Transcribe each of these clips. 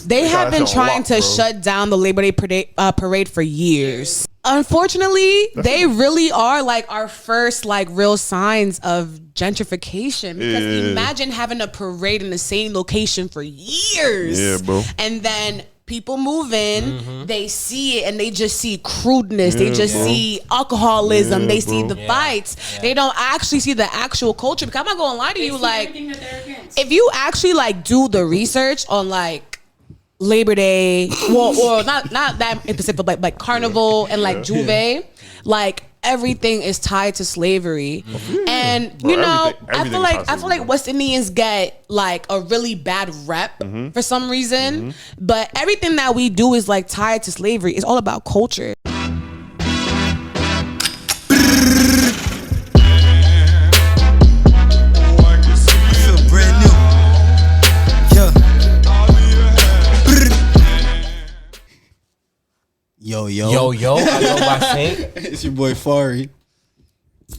They have been trying to shut down the Labor Day parade for years. Unfortunately, they really are like our first like real signs of gentrification. Because imagine having a parade in the same location for years. Yeah, bro. And then people move in, they see it, and they just see crudeness. They just see alcoholism. They see the fights. They don't actually see the actual culture. Because I'm not gonna lie to you, like, if you actually like do the research on like Labor Day, well, or not that in specific, but like Carnival and like Juve, like everything is tied to slavery. And you know, I feel like West Indians get like a really bad rep for some reason, but everything that we do is like tied to slavery. It's all about culture. Yo, I go by Saint. It's your boy Fari.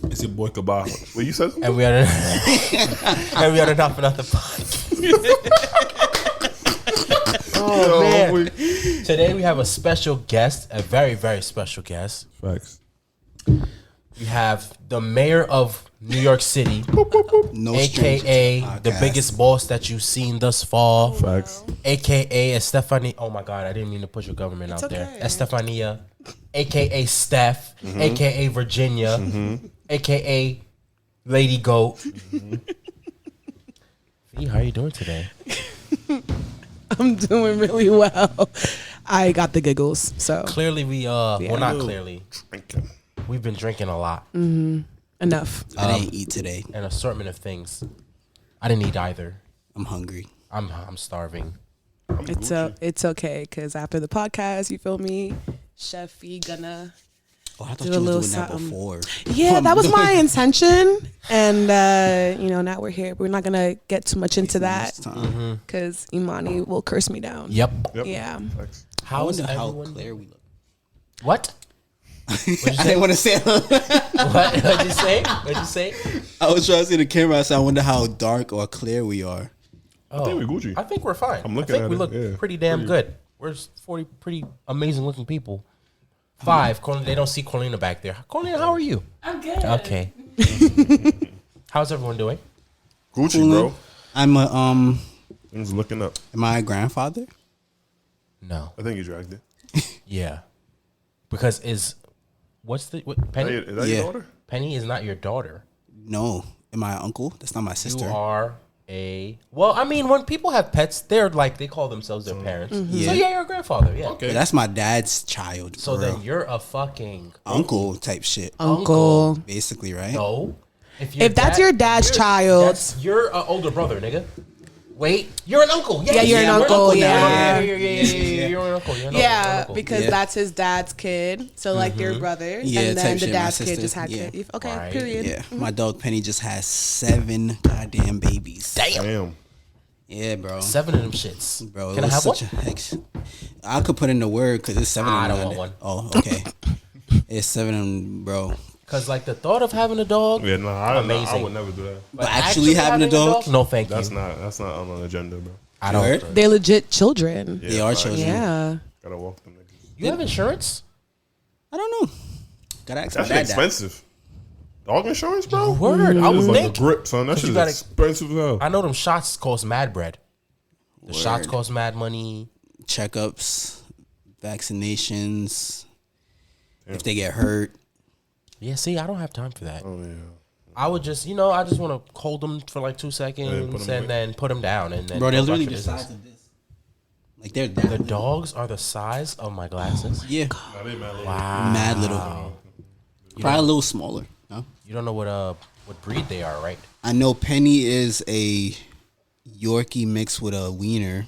It's your boy Kaba. What you said? And we are the Not For Nothing podcast. Oh man! Today we have a special guest, a very, very special guest. Facts. We have the mayor of New York City, aka the biggest boss that you've seen thus far. Facts. AKA Estefania. Oh my God, I didn't mean to put your government out there. Estefania, AKA Steph, AKA Virginia, AKA Lady Goat. Fee, how are you doing today? I'm doing really well. I got the giggles. So clearly well, not clearly. We've been drinking a lot. Enough. I didn't eat today. An assortment of things. I didn't eat either. I'm hungry. I'm starving. It's okay, because after the podcast, you feel me, Chef E gonna I thought do you a were little doing that something. before. Yeah, that was my intention, and you know, now we're here. We're not gonna get too much into that because Imani will curse me down. Yep. Yeah. I wonder how clear we look. What? I didn't want to say What'd you say? What'd you say? I was trying to see the camera. I said, I wonder how dark or clear we are. I think we're Gucci. I think we're fine. I'm looking at we it, look pretty damn good. We're 40 pretty amazing looking people. 5. They don't see Corlina back there. Corlina, how are you? I'm good. Okay. How's everyone doing? Gucci, bro. I'm I'm just looking up. Am I a grandfather? No. I think you dragged it. Yeah. Because Penny? Is that your daughter? Penny is not your daughter. No. Am I an uncle? That's not my sister. You are I mean, when people have pets, they call themselves their parents. Yeah. So yeah, you're a grandfather. Yeah. Okay. But that's my dad's child. So then you're a fucking uncle type shit. Uncle. Basically, right? No. If that's your dad's child, you're an older brother, nigga. Wait, you're an uncle. Yeah, you're an uncle. Yeah. You're an uncle. Yeah, because that's his dad's kid. So like your brother, and then the dad's kid just had kids. Okay, right. Period. Yeah, my dog Penny just has 7 goddamn babies. Damn. Yeah, bro. 7 of them shits. Bro, can I have one? I could put in the word because it's 7 of them. I don't want one. Oh, okay. It's 7 of them, bro. Because like the thought of having a dog, amazing. I would never do that. But actually having a dog? No, thank you. That's not on the agenda, bro. I don't. They're legit children. Yeah, they are children. Yeah. Gotta walk them niggas. You have insurance? I don't know. Gotta ask That's my dad. expensive. Dog insurance, bro? Word. I was like thinking. the grip, son. That shit is expensive as hell. I know them shots cost mad bread. The shots cost mad money. Checkups, vaccinations, if they get hurt. Yeah, see, I don't have time for that. Oh, yeah. I would just, I just want to hold them for like 2 seconds and then put them down. And then bro, they're literally the size of this. Like the dogs are the size of my glasses? Yeah. Wow. Mad little. Probably a little smaller. No? You don't know what breed they are, right? I know Penny is a Yorkie mixed with a wiener.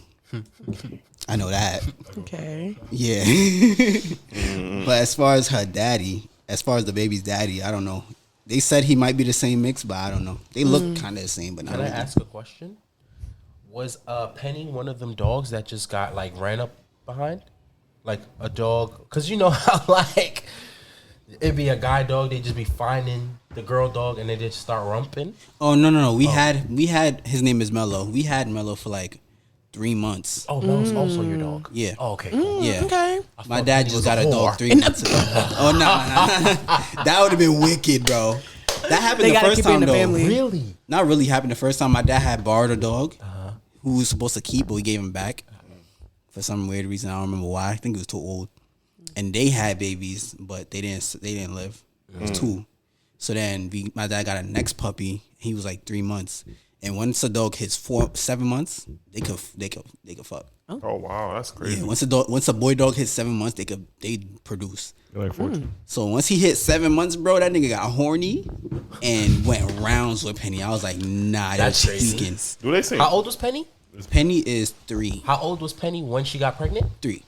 I know that. Okay. Yeah. But as far as her daddy, as far as the baby's daddy, I don't know. They said he might be the same mix, but I don't know. They look kind of the same, but not really. Can I ask a question? Was Penny one of them dogs that just got like ran up behind? Like a dog? Because you know how like it'd be a guy dog, they just be finding the girl dog and they just start rumping? Oh, no. We had, his name is Mello. We had Mello for like 3 months. Oh, that was also your dog. Yeah. Oh, okay. Cool. Yeah. Okay. My dad just got a dog 3 months ago. Oh no, that would have been wicked, bro. That happened the first time though. Really? Not really happened the first time. My dad had borrowed a dog who was supposed to keep, but we gave him back for some weird reason. I don't remember why. I think it was too old. And they had babies, but they didn't live. It was 2. So then my dad got a next puppy. He was like 3 months. And once a dog hits 7 months, they could fuck. Oh wow, that's crazy. Yeah, once a boy dog hits 7 months, they produce. You're like 14. So once he hit 7 months, bro, that nigga got horny and went rounds with Penny. I was like, nah, that's crazy. Do they say How old was Penny? Penny is 3. How old was Penny when she got pregnant? 3.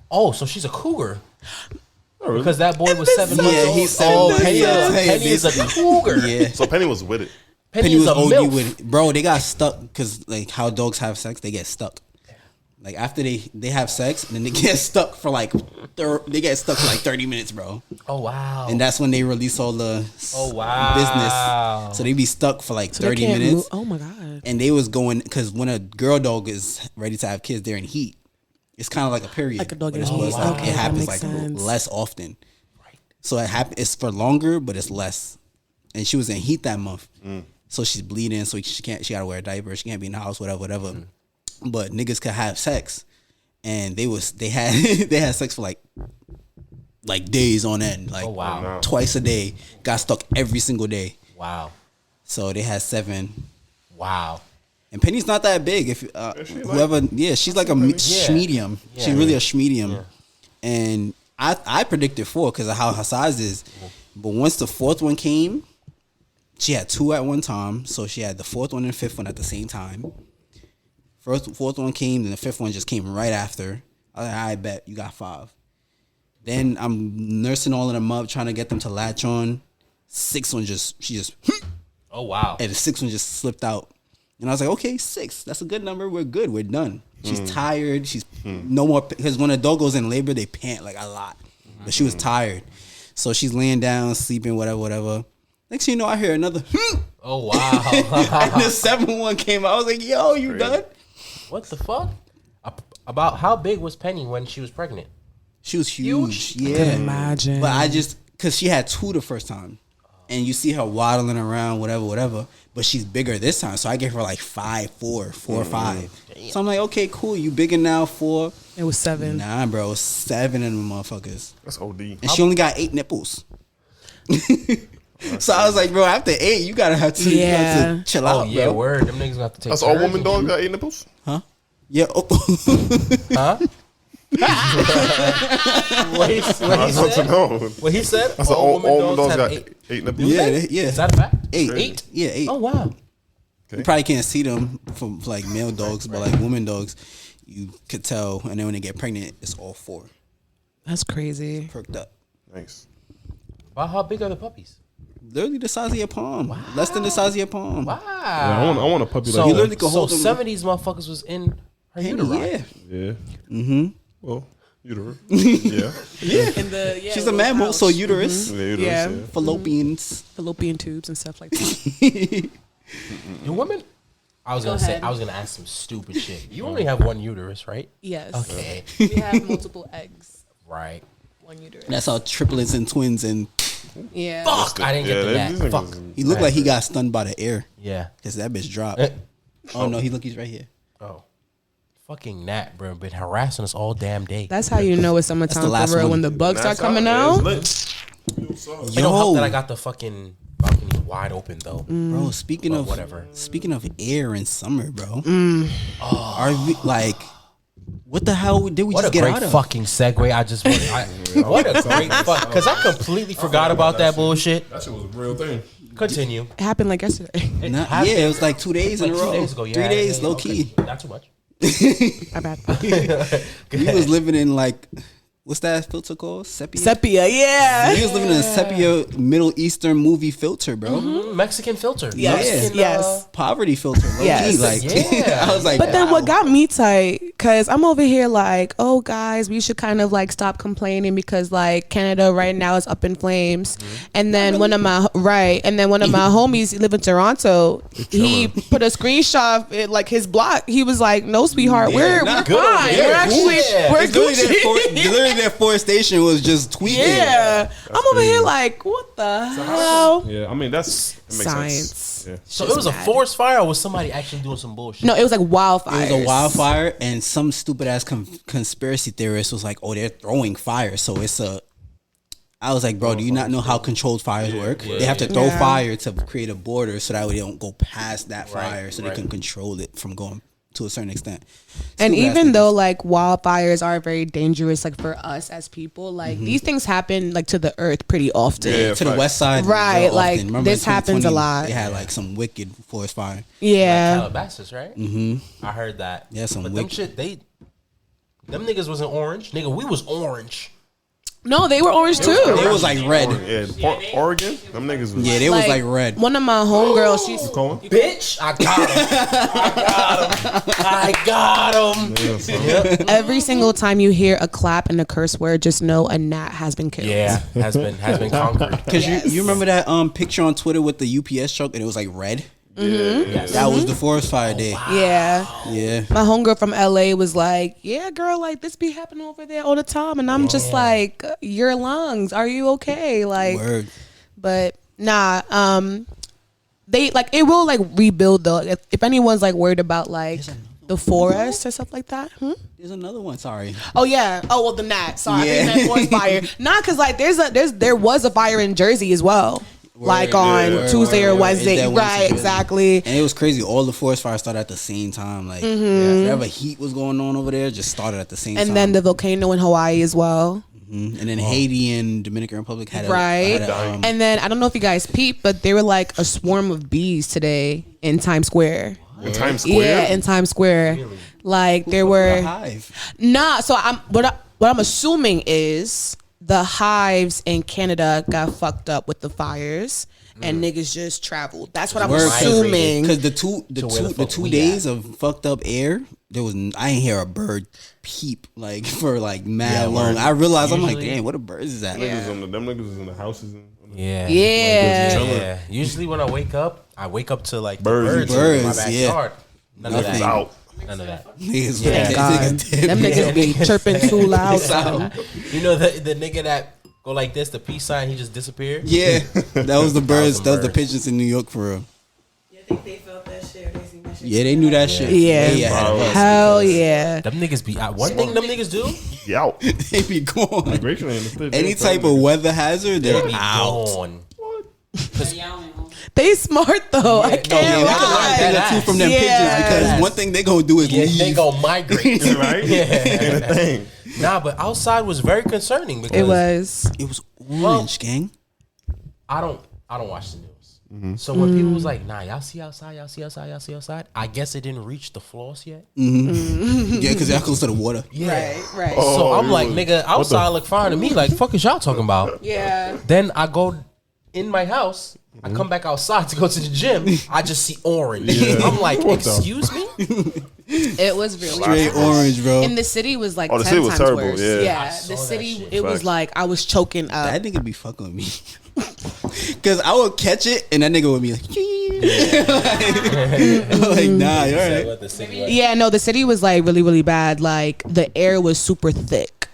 Oh, so she's a cougar. Oh, really? Because that boy was 7 months old. He's 7 months. Penny is a cougar. Yeah. So Penny was with it. Penny is was a OD milf. with it. Bro, they got stuck because like how dogs have sex, they get stuck. Like after they have sex, and then they get stuck for like 30 minutes, bro. Oh wow. And that's when they release all the business. So they be stuck for like 30 minutes. Oh my god. And they was going because when a girl dog is ready to have kids, they're in heat. It's kind of like a period. Like a dog in but heat. it's like, Okay, it happens that like makes sense. less often. Right. So it's for longer, but it's less. And she was in heat that month. So she's bleeding, so she gotta wear a diaper, she can't be in the house, whatever. But niggas could have sex. And they had they had sex for like days on end. Like twice a day. Got stuck every single day. Wow. So they had 7. Wow. And Penny's not that big. If she's like a medium. Yeah. She's really a medium. Yeah. And I predicted 4 because of how her size is. But once the 4th one came, she had 2 at one time. So she had the 4th one and 5th one at the same time. 4th one came, then the 5th one just came right after. I was like, I bet you got 5. Then I'm nursing all of them up, trying to get them to latch on. 6th one she just. Oh wow. And the 6th one just slipped out. And I was like, okay, 6. That's a good number. We're good. We're done. She's tired. She's no more. Because when a dog goes in labor, they pant like a lot. But she was tired. So she's laying down, sleeping, whatever. Next thing you know, I hear another. Oh, wow. And the 7th one came out. I was like, yo, you done? What the fuck? About how big was Penny when she was pregnant? She was huge. Yeah. I can imagine. But because she had 2 the first time. And you see her waddling around, whatever. But she's bigger this time. So I gave her like 4 or 5. So I'm like, okay, cool. You bigger now, 4. It was 7. Nah, bro. It was 7 of them motherfuckers. That's OD. And she only got 8 nipples. So I was like, bro, after 8, you gotta have to, chill out, yeah, bro. word. Them niggas have to take. That's all woman dogs got 8 nipples? Huh? Yeah. Oh. Huh? What he said? What he said? That's all woman dogs got 8 nipples? Yeah. Is that a fact? 8. Yeah, 8. Oh wow. Okay. You probably can't see them from like male dogs, but like women dogs, you could tell. And then when they get pregnant, it's all 4. That's crazy. Perked up. Nice. Wow, how big are the puppies? Literally the size of your palm. Wow. Less than the size of your palm. Wow. Yeah, I want a puppy So, like you that. literally could hold them. some of these motherfuckers was in her utero. Yeah. Yeah. Mm-hmm. Well, uterus. Yeah. She's a mammal, so uterus. Yeah, uterus, yeah. Fallopian tubes and stuff like that. Do women? I was gonna ask some stupid shit. You only have one uterus, right? Yes. Okay. We have multiple eggs. Right. One uterus. That's how triplets and twins and. Yeah. Fuck! I didn't get to that. Fuck. He looked like he got stunned by the air. Yeah. Because that bitch dropped. Oh no, he's right here. Oh. Fucking Nat, bro, been harassing us all damn day. That's how you know it's summertime for real. When the bugs start coming out. You know how that I got the fucking balcony wide open though. Bro, speaking of air in summer, bro. Are we like? What the hell did we just get out of? What a great fucking segue. What a great fuck. Because I completely forgot about that bullshit. That shit was a real thing. Continue. It happened like yesterday. It was like 2 days in a row. 2 days ago, yeah. 3 days, Yeah, low okay. key. Not too much. My bad. We was living in like What's that filter called? Sepia. Sepia, yeah. He was living in a sepia Middle Eastern movie filter, bro. Mexican filter. Yes, Mexican, yes. Poverty filter. Low Yes. key, like Yeah. I was like, But then wow. what got me tight, because I'm over here like, oh guys, we should kind of like stop complaining because like Canada right now is up in flames. And then one of my homies, he live in Toronto, he put a screenshot of it, like his block. He was like, no sweetheart, we're not fine. good. We're Yeah, actually we're Literally Gucci. that forestation was just tweeting. Yeah. I'm over here like, what the hell? Yeah, I mean, it makes Science. sense. Yeah. So it was a forest fire, or was somebody actually doing some bullshit? No, it was like wildfire. It was a wildfire, and some stupid ass conspiracy theorist was like, "Oh, they're throwing fire, so it's a." I was like, "Bro, do you not know how controlled fires work? They have to throw fire to create a border, so that way they don't go past that fire, so they can control it from going to a certain extent." And Stupid ass even though niggas. like wildfires are very dangerous, like for us as people, like these things happen like to the earth pretty often. Yeah. to the west side, Right, real like, often. Remember this in happens a 2020, lot. They had like some wicked forest fire. Yeah. Calabasas, right? Mm-hmm. I heard that. Yeah, some but them wicked- shit, them niggas wasn't orange. Nigga, we was orange. No, they were orange too. It was like red. Yeah, Oregon, them niggas was. Yeah, they was like red. One of my homegirls, she's Cohen? Bitch, I got him. Yep. every single time you hear a clap and a curse word, just know a gnat has been killed. Yeah, has been conquered. Cause you remember that picture on Twitter with the UPS truck and it was like red. Yes. That was the forest fire day. Yeah. Yeah. My homegirl from LA was like, yeah, girl, like this be happening over there all the time. And I'm just like, your lungs, are you okay? Like, Word. but nah, they like, it will like rebuild though. If anyone's like worried about like the forest or stuff like that. There's another one. Sorry. Oh yeah. Oh well, the gnat. Sorry, Yeah. I meant forest fire. Nah, cause like there was a fire in Jersey as well. Like on word, Tuesday or word. Wednesday, That Wednesday, right? Tuesday. Exactly. And it was crazy. All the forest fires started at the same time. Like whatever heat was going on over there just started at the same time. And then the volcano in Hawaii as well. And then Haiti and Dominican Republic had Right. And then I don't know if you guys peeped, but there were like a swarm of bees today in Times Square. In Times Square. Yeah, in Times Square. Like there were hive. So what I'm assuming is the hives in Canada got fucked up with the fires and niggas just traveled. That's what I'm assuming. Because the fuck two we days of fucked up air, I ain't hear a bird peep like for like mad long. I realized I'm like, damn, what a bird is that? Them niggas was in the houses. Yeah. Yeah. Usually when I wake up to like Birds. the birds in my Birds, yeah. backyard. None of Nothing. that. Out. None of that. Niggas, Yeah. God. Them niggas be chirping too loud. You know the nigga that go like this, the peace sign, he just disappeared. Yeah, that was the birds. Thousand That was the birds. pigeons in New York for real. You think they felt that shit or they seen that shit? Yeah, they knew that shit. Yeah. They ahead of us. Hell yeah. Them niggas be out. One thing them niggas do, Yeah, out. They be gone. Migration ain't understood. Any type of weather hazard, they they're be out. gone. They smart though. I can't Yeah, we can learn a lie. thing or two from them Yeah. pigeons because one thing they gonna do is Yeah, leave. they go migrate. right? Ain't a thing. Nah, but outside was very concerning because It was. It was orange, gang. I don't watch the news. So when people was like, nah, y'all see outside, I guess it didn't reach the floors yet. Yeah, because that goes to the water. Yeah. Right. So I'm you like, was- nigga, outside look fine to me. Like, fuck is y'all talking about? Yeah. Then I go in my house. I come back outside to go to the gym. I just see orange. Yeah. I'm like, What the- excuse me? It was really Straight orange, bro. And the city was like Oh, the 10 city was times terrible, worse. yeah. I The saw that city, shit. it was Facts. like I was choking up. That nigga be fucking with me. Cause I would catch it and that nigga would be like, I'm like, nah, you alright. Yeah, no, the city was like really, really bad. Like the air was super thick.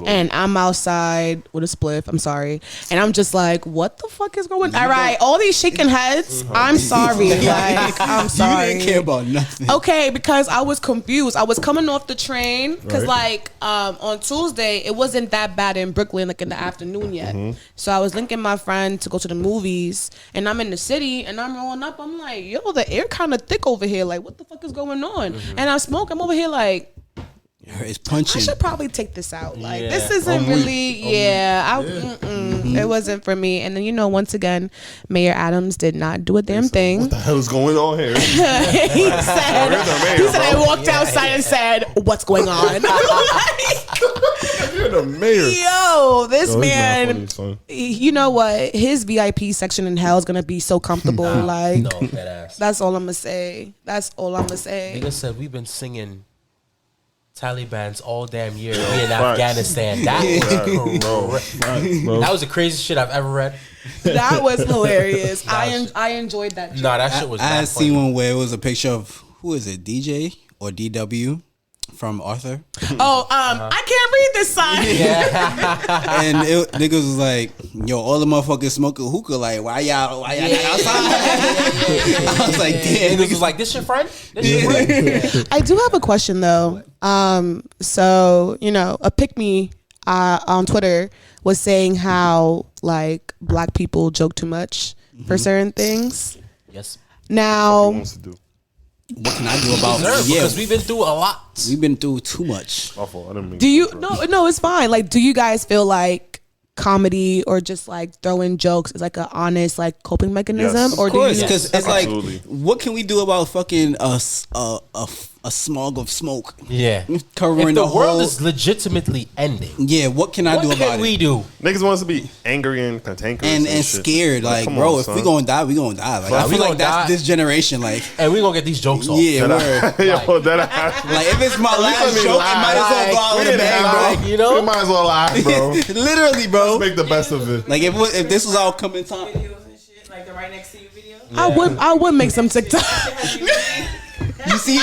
And I'm outside with a spliff. I'm sorry, and I'm just like, "What the fuck is going on?" All right, all these shaking heads. I'm sorry, like I'm sorry. You didn't care about nothing. Okay, because I was confused. I was coming off the train because like on Tuesday it wasn't that bad in Brooklyn, like in the afternoon yet. So I was linking my friend to go to the movies, and I'm in the city, and I'm rolling up. I'm like, yo, the air kind of thick over here. Like, what the fuck is going on? And I smoke. I'm over here like, It's I punching. should probably take this out. Like, Yeah. this isn't really, it wasn't for me. And then, once again, Mayor Adams did not do a damn thing. What the hell is going on here? he said, I walked outside and said, what's going on? You're in the mayor. Yo, this Yo, he's man. not funny, son. You know what? His VIP section in hell is gonna be so comfortable. Like, No, that ass. that's all I'm gonna say. That's all I'm gonna say. Nigga said we've been singing Taliban's all damn year in facts. Afghanistan. That was Bro, facts, bro. that was the craziest shit I've ever read. That was hilarious. I enjoyed that. Joke. Nah, that shit was. I mad had funny. seen one where it was a picture of who is it, DJ or DW from Arthur, Oh, I can't read this sign. and niggas was like, "Yo, all the motherfuckers smoking hookah. Like, why y'all not outside?" I was like, "Damn." Niggas was like, "This your friend? This your friend?" I do have a question though. So a pick me on Twitter was saying how like black people joke too much for certain things. Yes. Now, Wants to do. What can I do about it? Yeah, Because we've been through a lot. we've been through too much. My fault. I didn't mean. do you no, it's fine. Like, do you guys feel like comedy or just like throwing jokes is like an honest like coping mechanism, Yes. or Of do course, you? because it's Absolutely. like, what can we do about fucking a smog of smoke? Yeah. Covering If the the world whole- is legitimately ending, Yeah, what can I do what about can it? we do? Niggas wants to be angry and cantankerous And shit. scared, like, come bro, on, if son. we gonna die, we gonna die. Like, Fuck, I we feel gonna like that's die. this generation. Like, And we gonna get these jokes off. yeah, word. Yo, that Like, if it's my last let me joke, lie. it might as well go out we with a didn't bang, lie. bro. You know? We might as well lie, bro. Literally, bro. Make the best of it. Like, if this was all coming time, Videos and shit, like the right next to you video. I would make some TikTok. you see,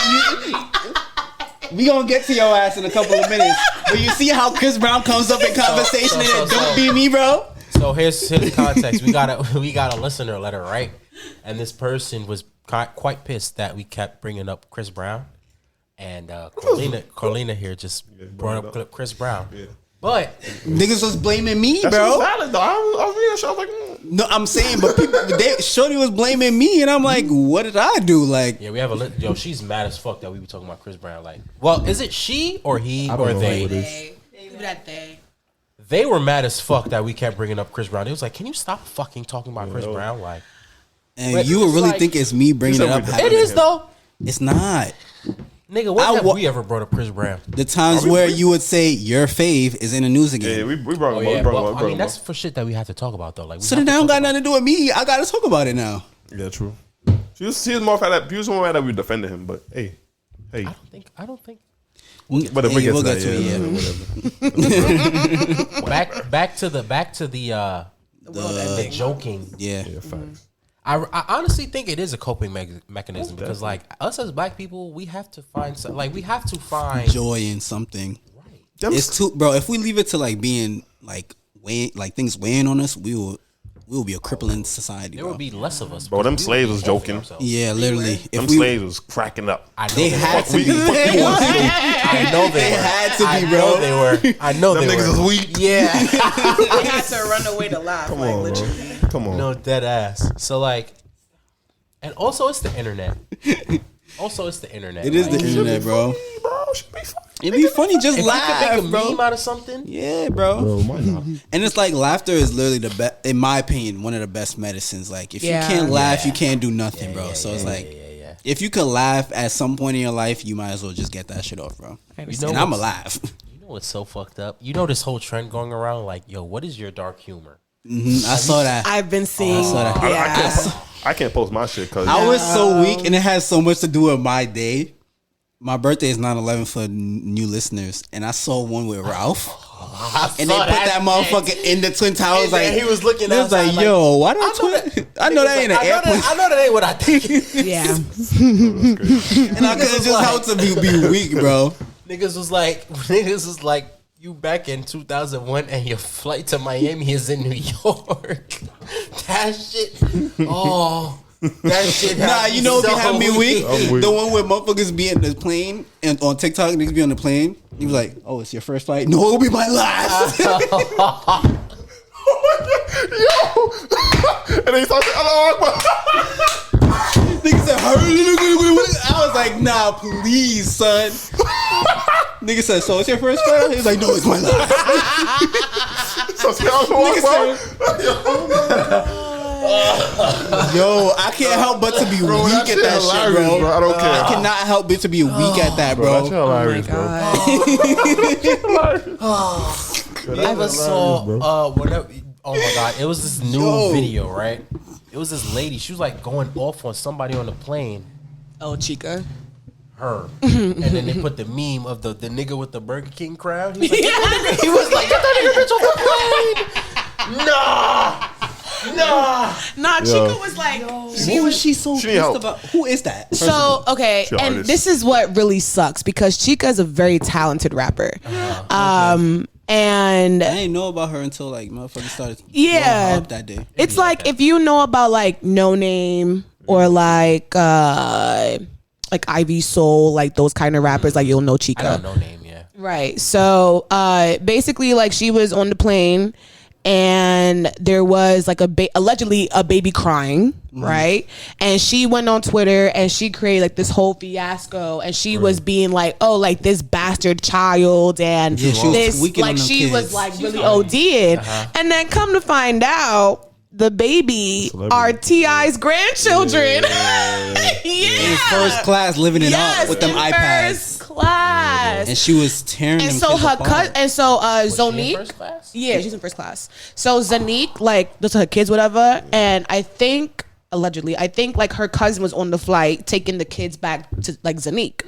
we gonna get to your ass in a couple of minutes. But you see how Chris Brown comes up in conversation and it don't be me, bro. So here's context. We got a listener letter, right? And this person was quite pissed that we kept bringing up Chris Brown, and Carlina here just brought up Chris Brown. Yeah. But Niggas was blaming me, That shit bro. was valid, though. I was reading that shit. I was like, No, I'm saying, but Shorty was blaming me, and I'm like, what did I do? Like, yeah, we have yo. She's mad as fuck that we be talking about Chris Brown. Like, well, is it she or he don't or know they? who it is. Leave that thing. They were mad as fuck that we kept bringing up Chris Brown. It was like, can you stop fucking talking about Chris Brown? Like, and But you would it's really like- think it's me bringing You it said up. we- having it is though, It's not. nigga. When I have wa- we ever brought up Chris Brown? The times where you would say your fave is in the news again. yeah, we brought him up. We Yeah, brought him well, up. we I brought mean him that's up. for shit that we have to talk about though. Like, we So have then to that don't talk got about- nothing to do with me. I gotta talk about it now. Yeah, true. She was more mad that we defended him, but hey. I don't think. But if we Hey, get we'll to get that, to it, yeah, whatever. back to the joking. Yeah. Yeah, facts. I honestly think it is a coping mechanism because like us as black people, we have to find Joy in something. Them It's too, bro. If we leave it to like being like things weighing on us, we will be a crippling society, there bro. would be less of us. Bro, them because we slaves would was be opening joking. ourselves. Yeah, literally. Them If we, slaves was cracking up. I know they had to We- be. fuck you want to do. I know they They were. had to I be, know bro. they were. I know Them they niggas were. is weak. Yeah. They had to run away to laugh, Come like on, literally. bro. Come on. No, dead ass. So like, and also it's the internet. It is the Like, internet, bro. Bro, should be fun. It'd be funny, just if laugh, you can make a bro. meme out of something, Yeah, bro. why not? And it's like laughter is literally the best, in my opinion, one of the best medicines. Like if Yeah. you can't laugh, you can't do nothing, bro. So it's like, yeah. if you can laugh at some point in your life, you might as well just get that shit off, bro. know And I'm what's- alive. You know what's so fucked up? You know this whole trend going around like, yo, what is your dark humor? I saw that. I've been seeing. saw that. I can't post my shit because I was so weak, and it has so much to do with my day. My birthday is 9/11 for new listeners, and I saw one with Ralph, and they put that motherfucker in the Twin Towers. And Like then he was looking It was outside like, like, yo, why did I know I know that ain't an airplane, I know that ain't what I think. Yeah. and I could have just helped to be weak, bro. Niggas was like, you back in 2001 and your flight to Miami is in New York. That shit. Oh, that shit. Nah, you know what so be having me weak? I'm weak. The one where motherfuckers be in the plane and on TikTok niggas be on the plane. You be like, oh, it's your first flight? No, it'll be my last. and then he started hello Akbar. Nigga said, I was like, nah, please, son. Nigga said, so it's your first flight? He was like, no, it's my last. So see how Nigga Yo, I can't help but to be Bro, weak that at shit that shit, hilarious, bro. bro. I don't care. I cannot help but to be weak at that, Bro, that bro. shit hilarious, bro. ever saw whatever? Oh my god, it was this new video, right? It was this lady. She was like going off on somebody on the plane. Oh, Chica. Her. And then they put the meme of the nigga with the Burger King crowd. He was like, he was like, get that nigga bitch off the plane. Nah, Chica was like, What was she so pissed about? Who is that? So, okay, She and artist. this is what really sucks because Chica is a very talented rapper. And I didn't know about her until like motherfuckers started blowing yeah, her up that day. it's like if you know about like No Name or like Ivy Soul, like those kind of rappers, like you'll know Chica. I don't know name, yeah. Right. So basically, like she was on the plane, and there was like allegedly a baby crying, right? And she went on Twitter and she created like this whole fiasco, and she was being like, "Oh, like this bastard child," and Yeah, she was this tweaking on like them she kids. was like really OD'ing, and then come to find out. The baby are T.I.'s grandchildren. In first class, living it up with them in iPads. First class. And she was tearing And them so kids her apart. cut, and so Was she in Zonique, first class? yeah, she's in first class. So Zonique, like those are her kids, whatever. And I think allegedly, like her cousin was on the flight taking the kids back to like Zonique,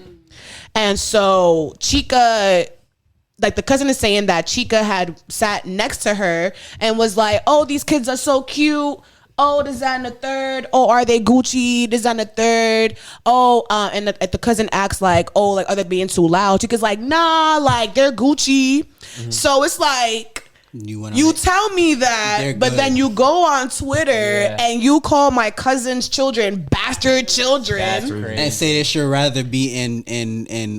and so Chica. Like the cousin is saying that Chica had sat next to her and was like, "Oh, these kids are so cute. Oh, this, that, and the third. Oh, are they Gucci? This, that, and the third. Oh, and the cousin asks like, "Oh, like are they being too loud?" Chica's like, "Nah, like they're Gucci." So it's like. You tell me that, but then you go on Twitter and you call my cousin's children bastard children. and say they should rather be in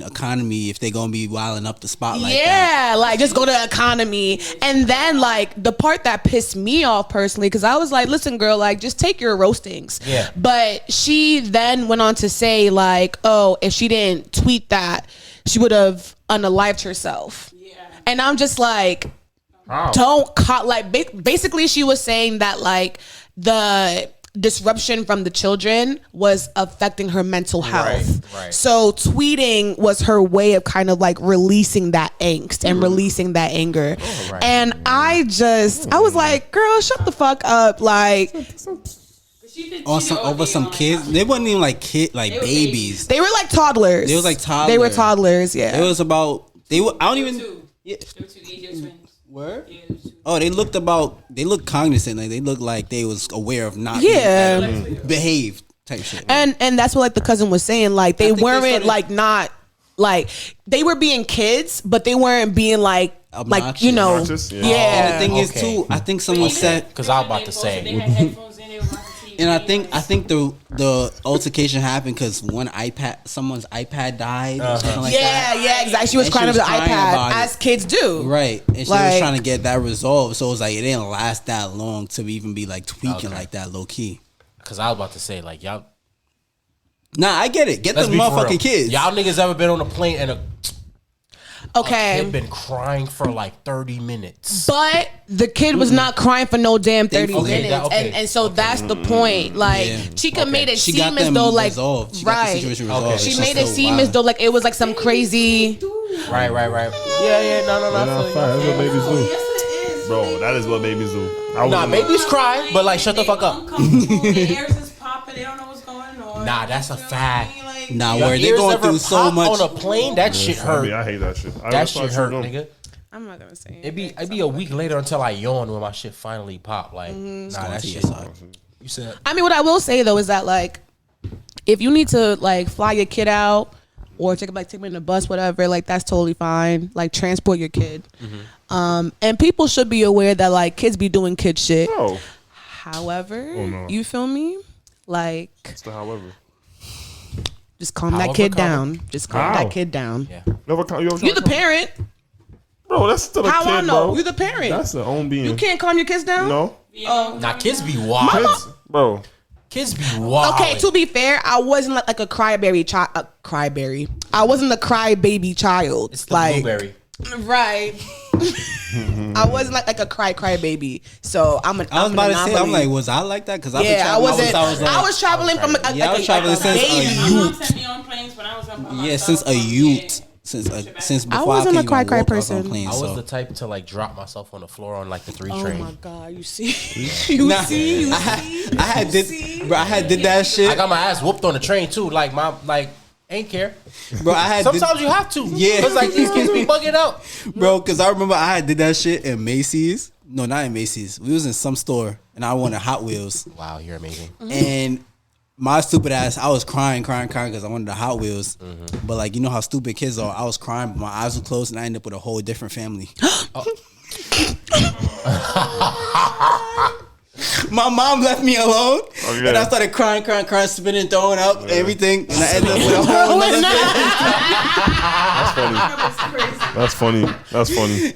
economy if they're gonna be wilding up the spot like that. Yeah, like just go to economy. And then like the part that pissed me off personally, because I was like, listen, girl, like just take your roastings. Yeah. But she then went on to say like, oh, if she didn't tweet that, she would have unalived herself. Yeah. And I'm just like, basically she was saying that like the disruption from the children was affecting her mental health. Right. So tweeting was her way of kind of like releasing that angst and releasing that anger. And I was like, girl, shut the fuck up. Like Over some kids. They wasn't even like babies. they were like toddlers. They was like toddlers. They were toddlers, yeah. It was about I don't even They were 2 8-year twins. Word? Yeah, they were 2. Oh, they looked cognizant. Like they looked like they was aware of not behave type shit. And that's what like the cousin was saying. Like they weren't like not like they were being kids, but they weren't being like Obnoxious. like you know Obnoxious, yeah. yeah. And the thing is too, I think someone said, Because I was about to say. They had headphones in, they were watching TV. and I think the altercation happened because someone's iPad died or something like that. Yeah, exactly. She was And crying over the crying iPad, about it. as kids do. Right, and she was Like- trying to get that resolved. So it was like it didn't last that long to even be like tweaking like that low key. Because I was about to say, like, y'all. Nah, I get it. Get the Let's be for real. motherfucking kids. Y'all niggas ever been on a plane and a Okay. kid been crying for like 30 minutes? But the kid was not crying for no damn 30 Okay, minutes. And so that's the point. Like, Yeah. Chica made it She seem got as them though, like, resolved. She got the right. situation resolved. She It's made just it so seem wild. as though, like, it was like some crazy. Right. Yeah, no. That's what babies do. Yes, it is. Bro, that is what babies do. Nah, babies cry, but like, shut the fuck up. Uncomfortable, their ears is popping, they don't know what's going on. Nah, that's a You know what fact. I mean? Like, Nah, Your where they ears going ever through so pop much. on a plane? That shit hurt. I hate that shit. That shit hurt, nigga. I'm not gonna say It'd be a week later until I yawn when my shit finally pop. Like, nah, that to your shit. side. You said I mean, what I will say though is that like, if you need to like fly your kid out or take them in the bus, whatever, like that's totally fine. Like transport your kid. And people should be aware that like kids be doing kid shit. Oh, However, no. you feel me? Like, it's the however. just calm that However, kid calm. down. Just calm How? that kid down. yeah. You ever You're the parent. Bro, that's still a How kid, I know? bro. You're the parent. That's their own being. You can't calm your kids down. No, Nah, kids be wild. kids, bro. Kids be wild. Okay, to be fair, I wasn't like a crybaby child. Crybaby. I wasn't a crybaby child. It's the like, blueberry. right. I wasn't like a cry baby. So I'm an. I was I'm about an to say, I'm anomaly. like, was I like that? Because I Yeah, I wasn't. I was traveling from Yeah, I was traveling since baby. a my mom youth. sent me on planes when I was up. Yeah, since a youth. since I before wasn't could a even cry walk off person. on planes. I was so. the type to like drop myself on the floor on like the 3 Oh train. my god, you see, you Nah, see, I had did that shit. I got my ass whooped on the train too. Like ain't care. Bro, Sometimes you have to. Yeah. Cause like these kids be bugging out. Bro, because I remember I did that shit in Macy's. No, not in Macy's. We was in some store, and I wanted Hot Wheels. Wow, you're amazing. And my stupid ass, I was crying because I wanted the Hot Wheels. But like, you know how stupid kids are. I was crying, but my eyes were closed, and I ended up with a whole different family. My mom left me alone, and I started crying, spinning, throwing up, everything, and I ended up with a whole other That's funny.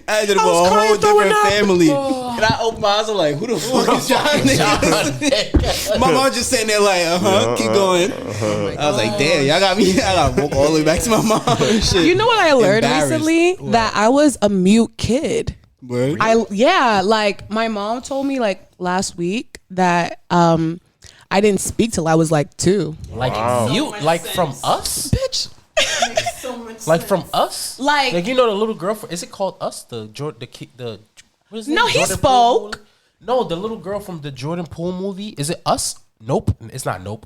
I ended up with a whole different family. And I opened my eyes, I'm like, who the fuck is y'all niggas? My mom just sitting there like, keep going. I was like, damn, y'all got me. I got to walk all the way back to my mom and shit. You know what I learned recently? That I was a mute kid. Word? Like my mom told me like last week that I didn't speak till I was like 2. Like you, like from us, Bitch. Makes so much like sense. from us, Like you know the little girl. Is it called Us? What is it? No, he Jordan spoke. Poole? No, the little girl from the Jordan Poole movie. Is it Us? Nope, it's not. Nope.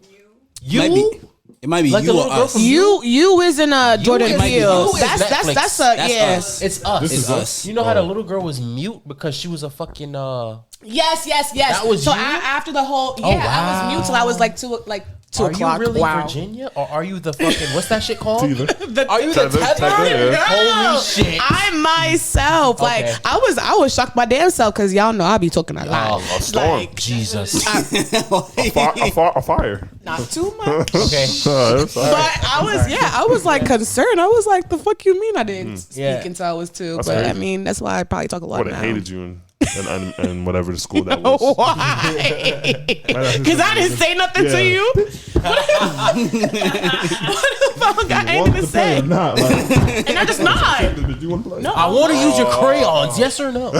You. It might be Like you the or little girl us. from You is in Jordan is- Peele. you is That's Netflix. that's That's yeah. us. It's us. This It's is us. You know how the little girl was mute because she was a fucking Yes. That was so you? after the whole I was mute till I was like 2 Are o'clock. you really Wow. Virginia or are you the fucking what's that shit called? Tether. Are you the Tether, tether? yeah. Holy shit! I myself, like Okay. I was shocked my damn self because y'all know I be talking a lot. Oh, A storm. Like, Jesus. A fire. not too much. Okay. But I was like concerned. I was like, the fuck you mean I didn't speak Yeah. until I was 2? That's but crazy. I mean, that's why I probably talk a lot I would now. have hated you and whatever the school that was. Why? Because I didn't say nothing to you. What the fuck? I ain't even say. Not, like, And I just not. did you want to play? No. I want to use your crayons. Yes or no?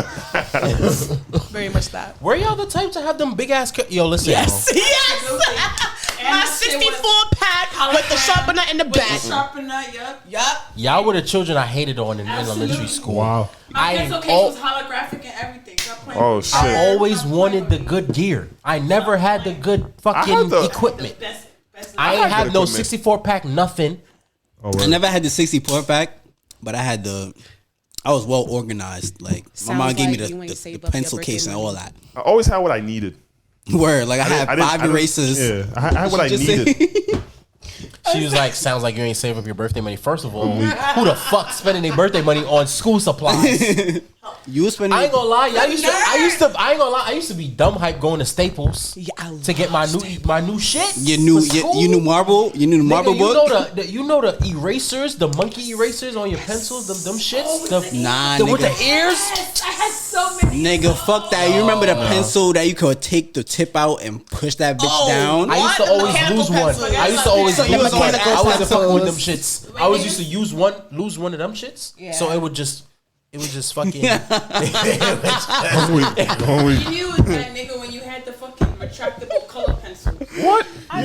Very much that. Were y'all the type to have them big ass? Yo, listen. Yes. bro. Yes. And My that shit 64 was pack with the sharpener in the with the back. sharpener, yup. Y'all were the children I hated on in elementary school. Wow. My I pencil case al- was holographic and everything. Stop playing Oh, with me. shit. I always wanted the good gear. I never had the good fucking had the- equipment. Best I ain't had have good no equipment. 64 pack, nothing. I never had the 64 pack, but I was well organized. Like Sounds my mom gave me like you ain't the saved up your pencil birthday case and money. all that. I always had what I needed. Word, like I had I didn't- 5 erasers. Yeah, I had what I Just needed. say- She was like, sounds like you ain't saving up your birthday money. First of all, who the fuck spending their birthday money on school supplies? You was spending. I ain't gonna lie, I used to be dumb hype going to Staples Yeah, I to get my new shit. You knew for school. you knew marble. You knew the marble Nigga, book. you know the erasers, the monkey erasers on your pencils, them shits, Nah, with the nigga. ears. Yes, I had so many. Nigga, fuck that. You remember the pencil that you could take the tip out and push that bitch down? I used to What? always Mechanical lose one. pencil. I used to always So you lose was on one. the I wasn't fucking with them pencils. shits. I always used to lose one of them shits. Yeah. So it would just fucking. One week. You knew it was that nigga when you had the fucking retractable color pencil. What? I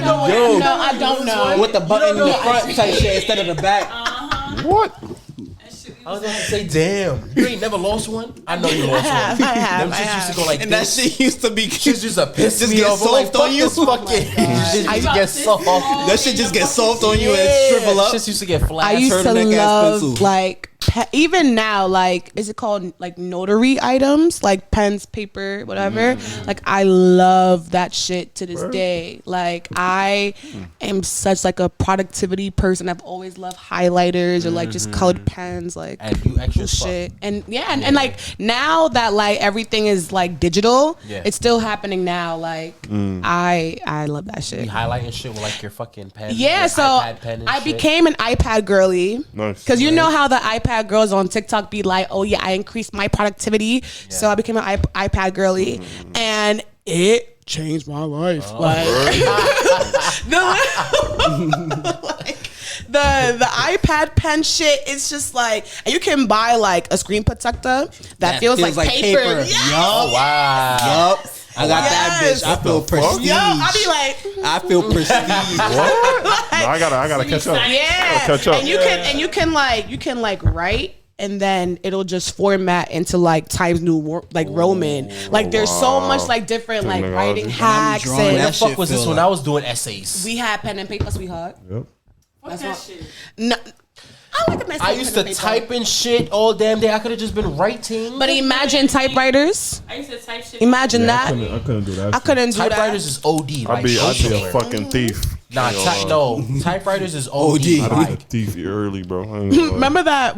don't know. With the button in the front type shit instead of the back. What? That shit I was gonna say, damn, you ain't never lost one. I know you lost one. I have. Them shits used to go like And that this. shit used to be. Shits used to piss Just me get off. I'm like, soft on fuck you? this fucking. Shit used to get soft. That shit just get soft on you and shrivel up. Shits used to get flat. I used to turtleneck ass love pencil. like even now, like, is it called like notary items, like pens, paper, whatever. Like I love that shit to this day. Like I am such like a productivity person. I've always loved highlighters or like just colored pens, like And you extra as fuck. shit. And and like now that like everything is like digital, Yeah. it's still happening now. Like I love that shit. You highlighting shit with like your fucking pen. Yeah, your so iPad pen and I shit. became an iPad girly. Nice. Because you know how the iPad girls on TikTok be like, oh yeah, I increased my productivity. So I became an iPad girly. And it changed my life. Like, the iPad pen shit, it's just like, and you can buy like a screen protector that feels like paper. Yeah. Yup. Wow. Yup. I got that bitch. I feel prestige. Yo, I be like, I feel prestige. What? No, I gotta catch up. yeah. Catch up. And you can write. And then it'll just format into like Times New Roman. Like there's so much like different like Technology. writing hacks drawing and What that the fuck shit was this feel when like- I was doing essays? we had pen and paper, sweetheart. Yep. Fuck that shit. No, I like a nice I little used pen to and paper. type in shit all damn day. I could have just been writing. But imagine typewriters. I used to type shit. Imagine that. I couldn't do that. I couldn't do that. typewriters is OD. I'd Like, be a shit. fucking thief. Nah, typewriters is OD. OD. I'd be a Like, thief early, bro. I ain't gonna lie. Remember that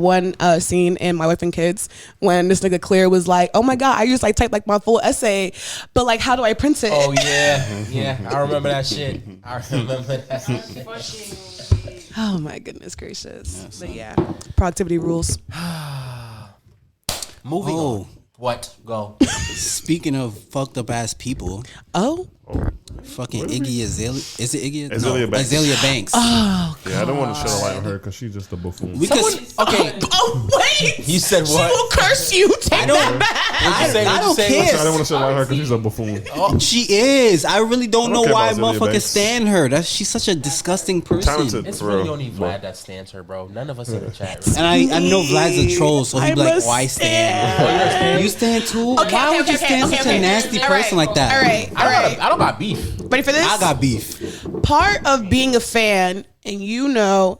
one scene in My Wife and Kids when this nigga Claire was like, "Oh my god, I used to like type like my full essay, but like how do I print it?" oh yeah, I remember that shit. I remember that shit. Fucking. Oh my goodness gracious! But yeah, productivity rules. Moving Oh. on. What? Go. Speaking of fucked up ass people, Oh, fucking Iggy Azalea. Is it Iggy? Azalea Banks. Azalea Banks. oh, Yeah, I don't want to shed a light on her because she's just a buffoon. we could. Okay. oh wait! You said She what? will curse you. Take that back. What'd you say? I What'd you don't say? care. I don't want to shed a light on her because she's a buffoon. She is. I really don't know care why about Azalea motherfuckers Banks. stand her. She's such a disgusting person. Talented. It's For really real. only Vlad that stands her, bro. None of us in the chat. Really. And I know Vlad's a troll, so he'd be I'm like, a "Why stand? You stand too? Why would you stand such a nasty All person right. like that?" All right, all right. I don't got beef. Ready for this? I got beef. Part of being a fan, and you know,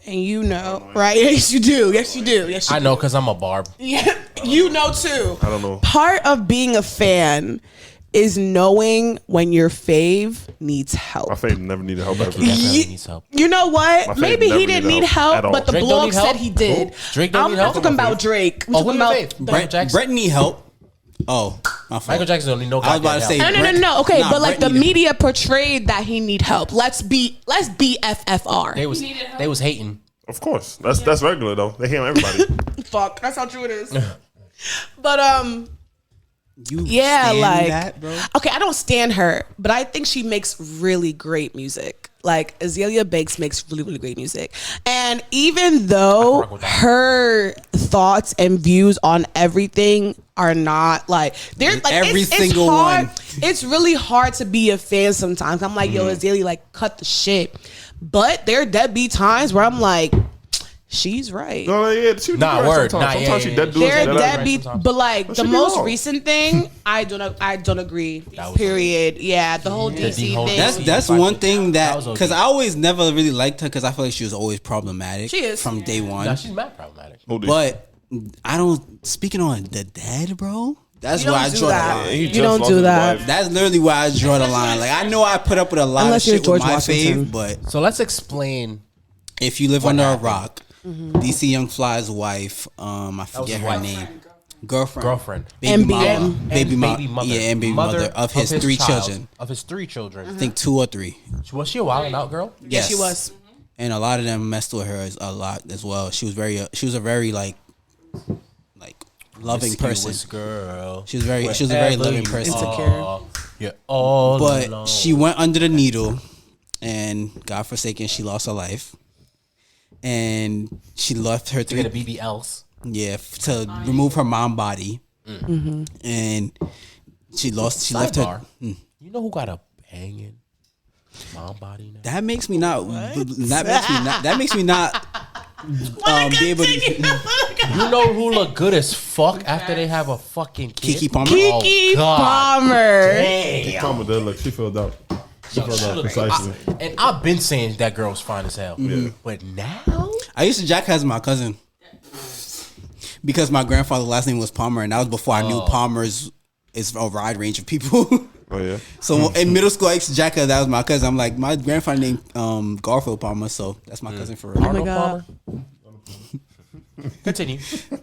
right? Yes, you do. Yes, you do. Yes, you I know because I'm a barb. Yeah, you know too. I don't know. Part of being a fan is knowing when your fave needs help. My fave never needed help ever. Definitely needs help. You know what? My fave Maybe never he didn't needed need help at help, all. but the Drake don't blog need help? said he did. Who? Drake don't I'm need not help? talking about Drake. I'm Oh, talking who your about fave? Michael Jackson? Brett need help. Oh, my fault. Michael Jackson only know. I was about to say. No. Okay, Nah, but like Brett the needed- media portrayed that he need help. Let's be FFR. They was hating. Of course. That's regular, though. They hate on everybody. Fuck, that's how true it is. But You yeah, stand like that, bro. okay, I don't stand her, but I think she makes really great music. Like Azalea Banks makes really, really great music. And even though rock with that. her thoughts and views on everything are not like they're like Every it's single hard. one. It's really hard to be a fan sometimes. I'm like, yo, Azalea, like cut the shit. But there be times where I'm like, she's right. No, yeah, she Nah, right word. sometimes. Nah, yeah, Sometimes she yeah, dead yeah. dudes. They're dead dead ass. beat, sometimes. but like But the she be most wrong. recent thing, I don't agree. was- Period. Yeah, the whole DC whole thing. That's one thing That was that okay. because I always never really liked her because I feel like she was always problematic. She is. from day one. Nah, she's mad problematic. Who did? But I don't. Speaking on the dead, bro. That's You where don't I do draw the that. line. He You just don't lost do his that. wife. That's literally where I draw the line. Like I know I put up with a lot Unless of you're shit George with my Washington. fave, but So let's explain. if you live under happened? a rock, DC Young Fly's wife, I forget her wife. name, girlfriend, And baby BM. mama, baby mother, yeah, and baby mother of his three child. children. Of his 3 children. I think 2 or 3. Was she a wild and out girl? Yeah, she was. and a lot of them messed with her a lot as well. She was a very like loving person. Promiscuous girl. She was a very loving person. Insecure. You're all But alone. she went under the needle, and God forsaken, she lost her life, and she left her to get a 3 BBLs. yeah to remove her mom body, and she left her. Sidebar. You know who got a banging mom body now? That makes me not. That makes me not. Be able to. You know who look good as fuck after they have a fucking kid? Kiki Palmer. Kiki God. Palmer. Damn. Palmer did look. She filled out. She Yo, filled she out look- precisely. And I've been saying that girl's fine as hell. But now? I used to jack as my cousin because my grandfather's last name was Palmer, and that was before I knew Palmer's is a wide range of people. Oh yeah. So in middle school, I used to jack her. That was my cousin. I'm like, my grandfather named Garfield Palmer, so that's my cousin for real. Arnold God. Palmer? Continue.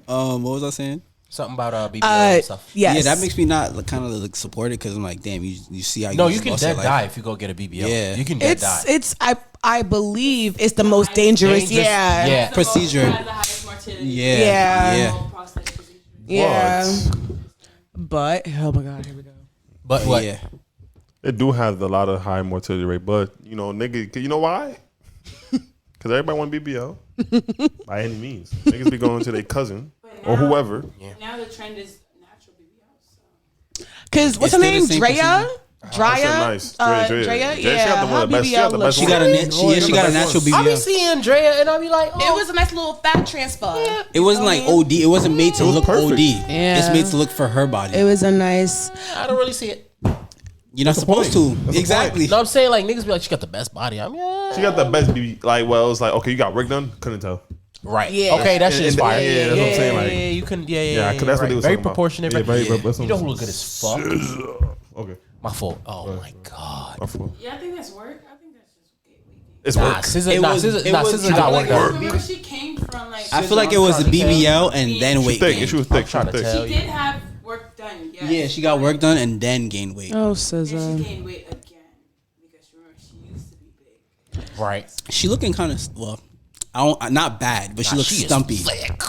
What was I saying? Something about BBL and stuff. Yes. Yeah, that makes me not kind of like support it because I'm like, damn, you see how No, just you can lost your dead life. die if you go get a BBL. Yeah. You can dead die. It's I believe it's the most dangerous. Dangerous, Yeah. yeah. Procedure. Has the highest mortality. Yeah, Yeah. yeah. Prosthetic procedure. Yeah. But oh my god, here we go. But what? Yeah. It do have a lot of high mortality rate, but you know, nigga, you know why? Because everybody want BBL by any means. Niggas be going to their cousin or whoever. Now the trend is natural BBL. So. Cause what's It's her still the name? same Drea. Drea, nice. Drea, She got her the best. She got the BBL best She one. got she got a natural I be BBL. seeing Drea and I be like, It was a nice little fat transfer. It wasn't like OD. It wasn't made to look perfect. OD. Yeah. It's made to look for her body. It was a nice. I don't really see it. You're not supposed to. Exactly. No, I'm saying like niggas be like, she got the best body. I'm yeah. She got the best BB. Like, well, it was like, okay, you got work done. Couldn't tell. Right. Yeah. Okay, that shit is fire. Yeah, that's what I'm saying. Yeah, Like, you couldn't. yeah, cause that's what they was very talking about. proportionate. Yeah, very. Yeah. That's what You know I'm who look good as fuck? Okay, My fault. Oh my god. my fault. Yeah, I think that's work. I think that's just gateway. It's Nah, work. SZA. It Nah, was- SZA. it Nah, was- SZA I got feel work like done. Remember, she came from like. I feel like it was a BBL and then She weight thick. gain. She was thick. She trying was to thick. tell She did have work done. Yes. Yeah, she got work done and then gained weight. Oh, And she SZA. gained weight again because remember she used to be big. Right. She looking kind of I don't not bad, but she looks She is stumpy. thick.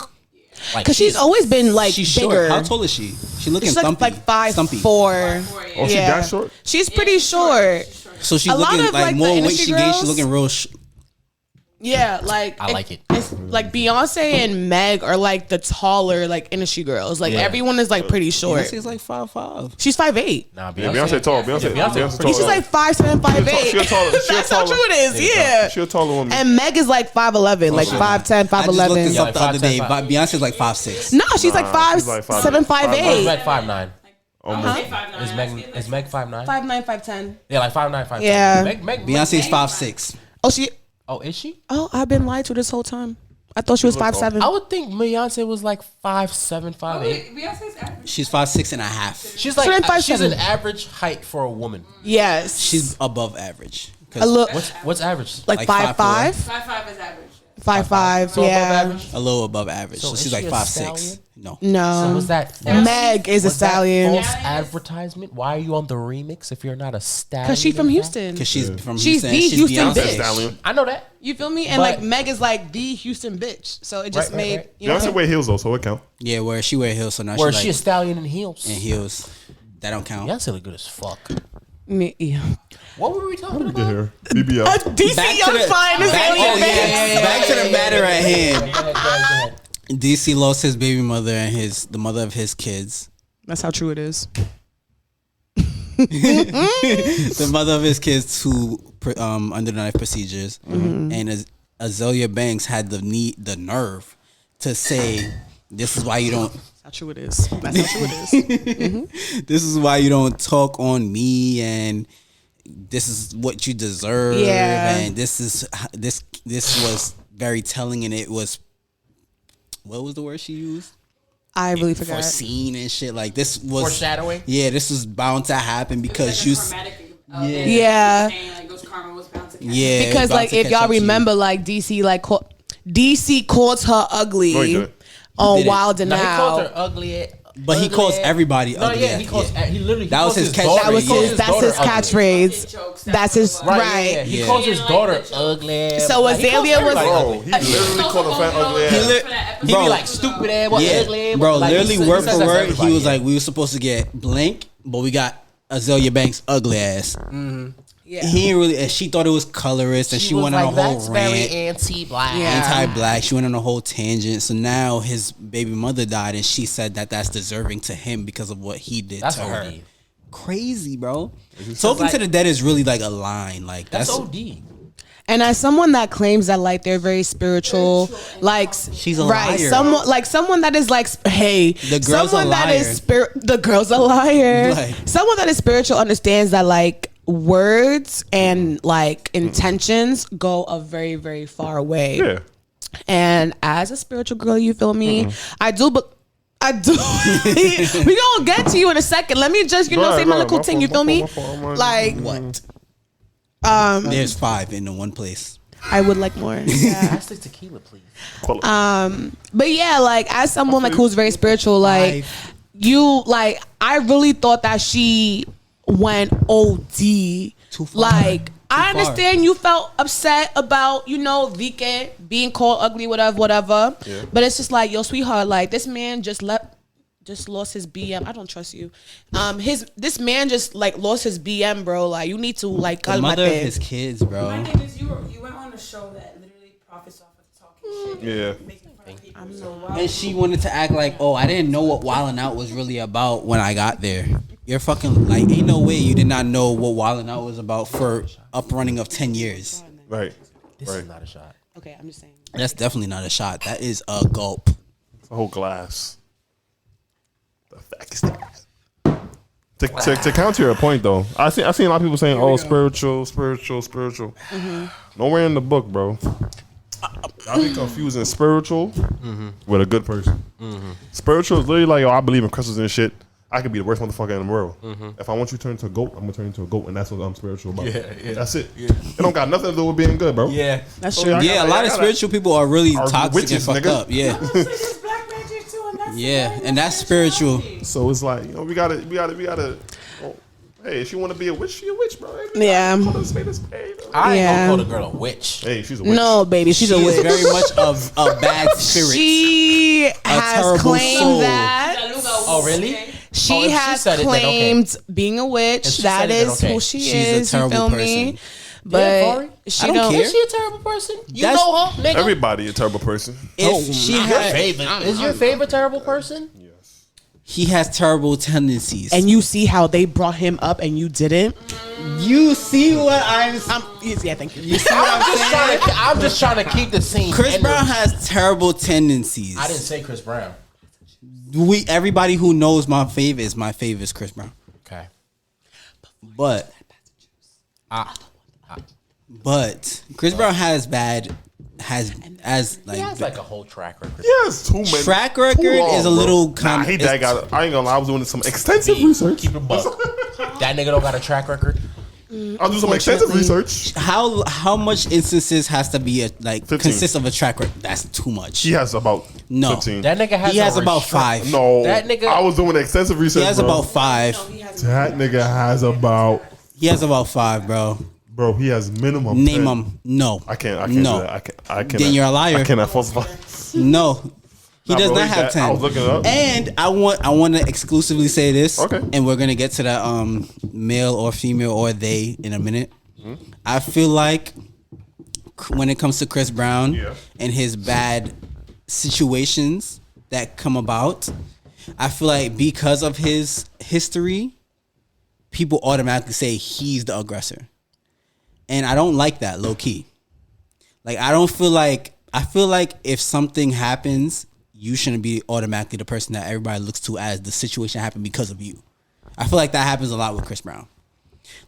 Like, Cause she's always been like She's bigger. short. How tall is she? She looking She's like, stumpy. like 5'4". Stumpy. 4. Oh, she that short? She's pretty short. So she's A lot looking of, like like, more the weight industry she gained. She's girls- looking real. Yeah, like I like it. It's like Beyonce and Meg are like the taller like industry girls. Like Yeah. everyone is like pretty short. Beyonce's like 5'5". She's 5'8". Nah, Yeah, Beyonce tall. Beyonce tall. She's like 5'7", 5'8". She a taller. She a That's how taller. true it is. Yeah. She a taller woman. And Meg is like 5'11", like 5'10", I just looked 5'11". this up the Yeah, other like day. 5'10", But Beyonce's like 5'6". No, she's like Nah, she's like 5'7", 5'8". 5'8". Meg 5'9". Almost. Is Meg 5'9"? 5'9", 5'10". Yeah, like 5'9", 5'10". Yeah. Meg. Beyonce's 5'6". Oh, she. Oh, is she? Oh, I've been lied to this whole time. I thought she was 5'7". I would think Beyonce was like 5'7", 5'8". Beyonce's average. She's 5'6" and a half. She's So then like she's 5'7". an average height for a woman. Yes. She's above average. 'Cause a little What's average? like like 5'5", 5'5" is average. 5'5". So above Yeah. average. a little above average. So So, is she's she like a 5'6". stallion? No. No. So was that Meg is a was that stallion. false advertisement? Why are you on the remix if you're not a stallion? Cause she's from Houston. Because she's from She's Houston. the She's Houston Beyonce. bitch. Stallion. I know that. You feel me? And But- like Meg is like the Houston bitch. So it just Right, made right. you know. Beyonce wear heels though, so it count. Yeah, where she wear heels, so now Or she is she a like stallion in heels? in heels. That don't count. Beyonce look good as fuck. Me, yeah. What were we talking Good about? hair. BBL. DC Back to Young the- fine as back- alien oh, yeah, bitch. yeah, yeah. Back to the matter at hand. Go ahead. DC lost his baby mother and the mother of his kids. That's how true it is. The mother of his kids to under the knife procedures, and Azalea Banks had the nerve to say, "This is why you don't. That's how true it is. That's how true it is. This is why you don't talk on me, and this is what you deserve." Yeah. And this was very telling, and it was. What was the word she used? I really forgot. Foreseen and shit. Like this was Foreshadowing? Yeah, this was bound to happen because you. Yeah. Like those karma was bound to catch. Yeah, Because about like to if catch y'all up to you. remember, like DC DC calls her ugly No, he didn't. on Didn't. Wild and No, he calls Out. her ugly. But he calls everybody No, ugly. yeah, he calls. He literally. That was his catchphrase. daughter- That was he calls his. That's daughter his ugly. catchphrase. That's his Right. right. Yeah, He Yeah. calls his He didn't like daughter the joke. ugly. So Like, he calls Azalea was- everybody Bro, ugly. he literally called a fat ugly ass. He be Bro. like stupid ass, what Yeah, ugly, bro. like, Literally he word says for that to word, he everybody, was yeah. like, "We were supposed to get blank, but we got Azalea Banks' ugly ass." Yeah. He ain't really, and she thought it was colorist, and she was went on like, a whole that's very rant, anti-black. Yeah. anti-black. She went on a whole tangent. So now his baby mother died, and she said that that's deserving to him because of what he did That's to her. OD. Crazy, bro. Talking to like- the dead is really like a line. Like That's that's OD. And as someone that claims that like they're very spiritual, like She's a right, liar. someone that is like hey, The girl's someone a that liar. is the girl's a liar. Like- Someone that is spiritual understands that like words and like intentions go a very very far away. Yeah. And as a spiritual girl, you feel me? I do, but I do. We gonna get to you in a second. Let me just, Go say ahead, my go little ahead. thing. My You feel fault, me? my fault, my fault. Like what. Um, There's 5 in the one place. I would like more. Yeah. Pass the tequila, please. But yeah, like as someone like who's very spiritual, like you, like I really thought that she went OD. Too far. Like I far. understand you felt upset about Vika being called ugly, whatever. Yeah. But it's just like, yo, sweetheart, like this man just lost his BM. I don't trust you. This man just like lost his BM, bro. Like you need to like The mother of calmate. his kids, bro. My thing is, you went on a show that literally profits off of talking shit. Yeah. Making fun of people. So why And she wanted to act like, oh, I didn't know what Wildin' Out was really about when I got there. You're fucking like, ain't no way you did not know what Wildin' Out was about for up running of 10 years. Right. This is not a shot. Okay, I'm just saying. That's definitely not a shot. That is a gulp. It's a whole glass. The fact is that. To counter your point, though, I seen a lot of people saying, "Oh, spiritual." Nowhere in the book, bro. I'll be confusing spiritual with a good person. Spiritual is literally like, "Oh, I believe in crystals and shit. I could be the worst motherfucker in the world. If I want you to turn into a goat, I'm gonna turn into a goat, and that's what I'm spiritual about. Yeah. That's it. It don't got nothing to do with being good, bro. Yeah, That's So, true. Yeah, a lot of spiritual people are really toxic witches, and fucked nigga. up. Yeah, There's black magic too, and that's yeah, and that's spiritual. So it's like, you know, we gotta. Oh, hey, if you want to be a witch, she a witch, bro. Hey, Yeah. call a spade a spade, bro. I ain't Yeah. gonna call the girl a witch. Hey, she's a witch. No, baby, she's She a is witch. very much of a bad spirit. She has terrible claimed soul. that. Oh, really? She Oh, if she has said it, then okay. claimed being a witch. If she That said it, then is okay. who she She's a is. You terrible feel me? person. But Fari? she I don't don't. care. Is she a terrible person? You That's- know her, nigga. Everybody a terrible person. If she Your had, favorite is your favorite terrible person? he has terrible tendencies. And you see how they brought him up and you didn't. you see what I'm. Yeah, thank you. You see what I'm saying? I'm just trying to keep the scene. Chris Brown has terrible tendencies. I didn't say Chris Brown. Everybody who knows my fave is Chris Brown. Okay. But Chris Brown has like He has like a whole track record. Yes, too many. track record Too long, is a bro. little kind Nah, he that got. I ain't gonna lie. I was doing some extensive research. Keep it buck. That nigga don't got a track record. I'll do some extensive research. how much instances has to be 15. consist of a track record? That's too much. He has about No. 15. That nigga has. He has a about restrict- 5. No, That nigga- I was doing extensive research. He has bro. about 5. That nigga has about. He has about 5, bro. Bro, he has minimum. Name 10. them. No. I can't No. do that. I can't. Then you're a liar. I cannot falsify. No. He Nah, does bro, not have that- 10. I was looking it up. And I want to exclusively say this. Okay. And we're gonna get to that male or female or they in a minute. I feel like when it comes to Chris Brown Yeah. and his bad situations that come about, I feel like because of his history, people automatically say he's the aggressor. And I don't like that, low key. Like I feel like if something happens, you shouldn't be automatically the person that everybody looks to as the situation happened because of you. I feel like that happens a lot with Chris Brown.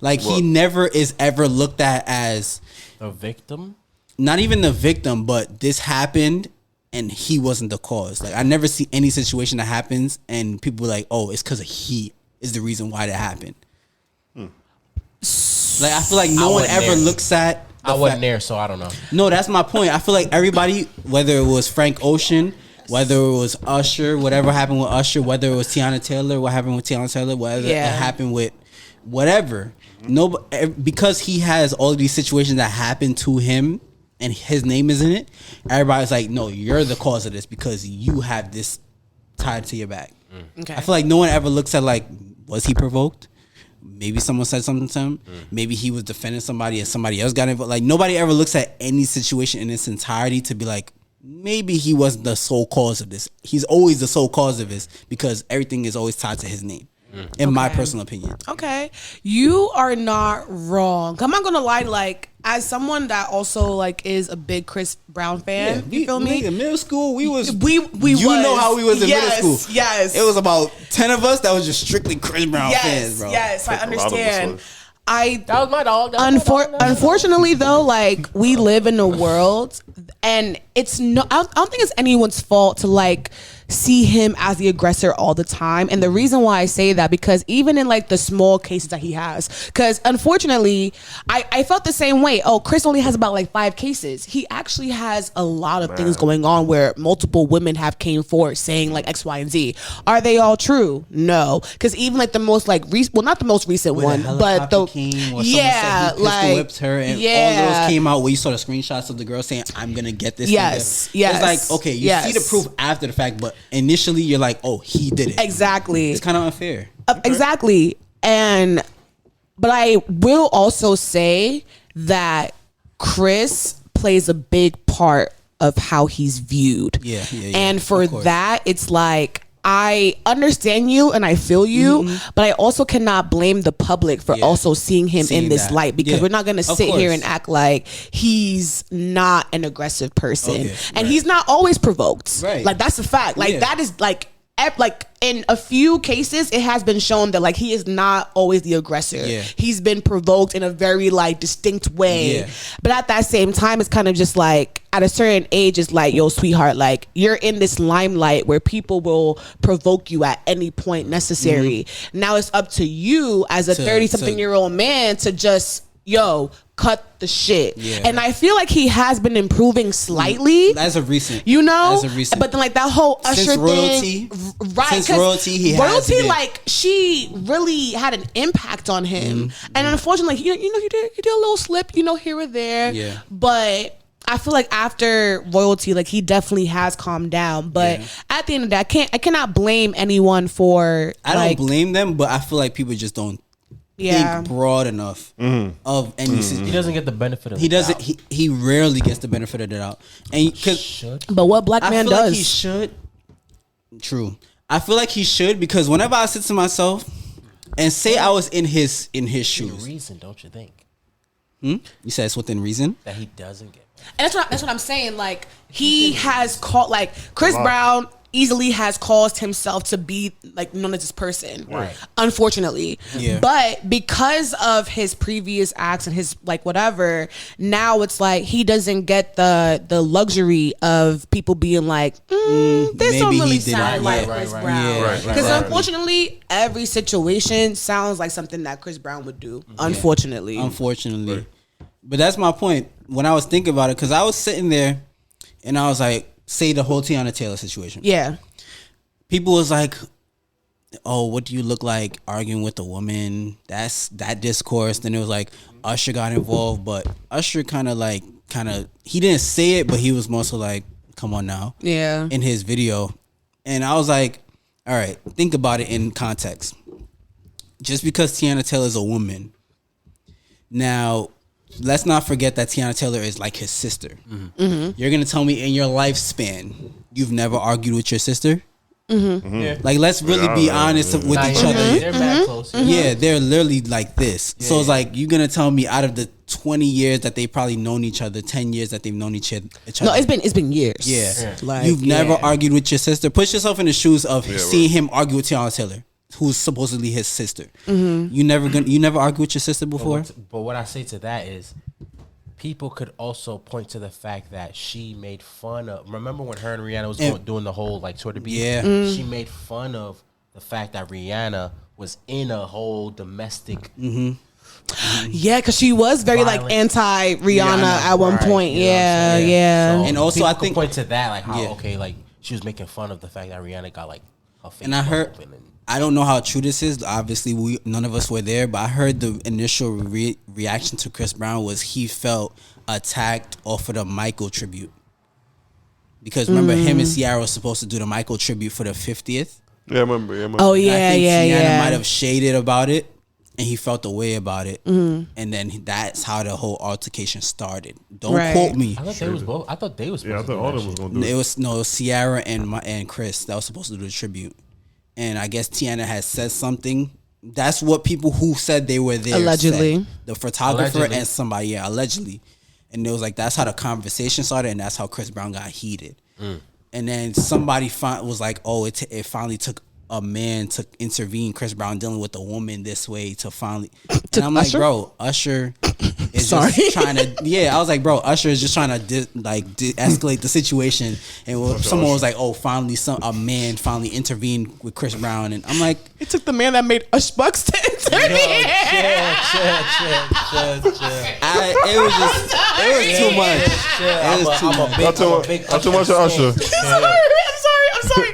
Like he never is ever looked at as A victim. not even the victim, but this happened and he wasn't the cause. Like I never see any situation that happens and people are like, oh, it's because he is the reason why that happened. Like I feel like no one wasn't ever there. looks at. I wasn't there, so I don't know. No, that's my point. I feel like everybody, whether it was Frank Ocean, whether it was Usher, whatever happened with Usher, whether it was Tiana Taylor, what happened with Tiana Taylor, whether it happened with whatever. Because he has all of these situations that happen to him and his name is in it, everybody's like, no, you're the cause of this because you have this tied to your back. Okay. I feel like no one ever looks at like, was he provoked? Maybe someone said something to him. Maybe he was defending somebody and somebody else got involved. Like nobody ever looks at any situation in its entirety to be like, maybe he wasn't the sole cause of this. He's always the sole cause of this because everything is always tied to his name. In my personal opinion. Okay, you are not wrong. I'm not gonna lie. Like, as someone that also like is a big Chris Brown fan, you feel me? In middle school, we you was know how we was in middle school. Yes, It was about 10 of us that was just strictly Chris Brown fans, bro. Yes, I A lot of us understand. was. That was my dog. That was my dog. Unfortunately, though, like we live in a world, and it's no. I don't think it's anyone's fault to like see him as the aggressor all the time. And the reason why I say that because even in like the small cases that he has, because unfortunately, I felt the same way. Oh, Chris only has about like 5 cases. He actually has a lot of things going on where multiple women have came forward saying like X, Y, and Z. Are they all true? No, because even like the most like not the most recent Where one, the but the came, or yeah, someone said he pistol whipped her, and all those came out where you saw the screenshots of the girl saying, "I'm gonna get this." Yes, nigga. yes, It's like, okay, you see the proof after the fact, but initially you're like, "Oh, he did it." Exactly. It's kind of unfair. Exactly. But I will also say that Chris plays a big part of how he's viewed. Yeah. And for of course. that, it's like I understand you and I feel you, but I also cannot blame the public for also seeing him in this light, because we're not going to sit here and act like he's not an aggressive person. And he's not always provoked. Like, that's a fact. Like, that is like in a few cases, it has been shown that like he is not always the aggressor. He's been provoked in a very like distinct way. But at that same time, it's kind of just like at a certain age, it's like, yo, sweetheart, like you're in this limelight where people will provoke you at any point necessary. Now it's up to you as a 30-something-year-old man to just, yo, cut the shit. And I feel like he has been improving slightly as of recent, you know, but then like that whole Usher since royalty, thing, right? Since royalty, like she really had an impact on him, and unfortunately, you know, he did a little slip, you know, here or there, but I feel like after royalty, like he definitely has calmed down. But at the end of the day, I cannot blame anyone for. I don't blame them, but I feel like people just don't think broad enough of any. He doesn't get the benefit of. He doesn't. He rarely gets the benefit of the doubt. And but what black man does? Like he should. True. I feel like he should, because whenever I sit to myself and say I was in his shoes. Reason, don't you think? You said it's within reason that he doesn't get. And that's what I'm saying. Like he has called, like Chris Brown easily has caused himself to be like known as this person, unfortunately. But because of his previous acts and his like whatever, now it's like he doesn't get the luxury of people being like, this don't really sound like Chris Brown. Because unfortunately, every situation sounds like something that Chris Brown would do. Unfortunately. But that's my point when I was thinking about it, because I was sitting there and I was like, say the whole Tiana Taylor situation. People was like, oh, what do you look like arguing with a woman? That's that discourse. Then it was like Usher got involved, but Usher kind of he didn't say it, but he was more so like, come on now. In his video. And I was like, all right, think about it in context. Just because Tiana Taylor is a woman, now let's not forget that Tiana Taylor is like his sister. You're gonna tell me in your lifespan you've never argued with your sister? Like, let's really be honest with each other. They're mad close. They're literally like this. So it's like, you're gonna tell me out of the 20 years that they've probably known each other, 10 years that they've known each other. No, it's been years. Like, you've never argued with your sister. Put yourself in the shoes of seeing him argue with Tiana Taylor, who's supposedly his sister. You never argue with your sister before? But what I say to that is, people could also point to the fact that she made fun of. Remember when her and Rihanna was doing the whole like tour de beat? She made fun of the fact that Rihanna was in a whole domestic. Yeah, because she was very like anti Rihanna at one point. So, and also I think point to that, like how like she was making fun of the fact that Rihanna got like her face. And I heard. I don't know how true this is. Obviously, none of us were there, but I heard the initial reaction to Chris Brown was he felt attacked off of the Michael tribute. Because remember, him and Ciara were supposed to do the Michael tribute for the 50th. Yeah, I remember. Oh, yeah, Tiana might have shaded about it, and he felt the way about it. And then that's how the whole altercation started. Don't quote me. I thought they was both. I thought they was supposed to do all of them was going to do it. It was Ciara and Chris that was supposed to do the tribute. And I guess Tiana has said something. That's what people who said they were there allegedly said. The photographer and somebody, allegedly. And it was like, that's how the conversation started, and that's how Chris Brown got heated. And then somebody was like, oh, it finally took a man to intervene. Chris Brown dealing with a woman this way to finally. And I'm like, bro, Usher is just trying to. I was like, bro, Usher is just trying to de-escalate the situation. And someone was like, oh, finally, a man finally intervened with Chris Brown, and I'm like, it took the man that made Ush Bucks to intervene. It was too much. Not too much of Usher.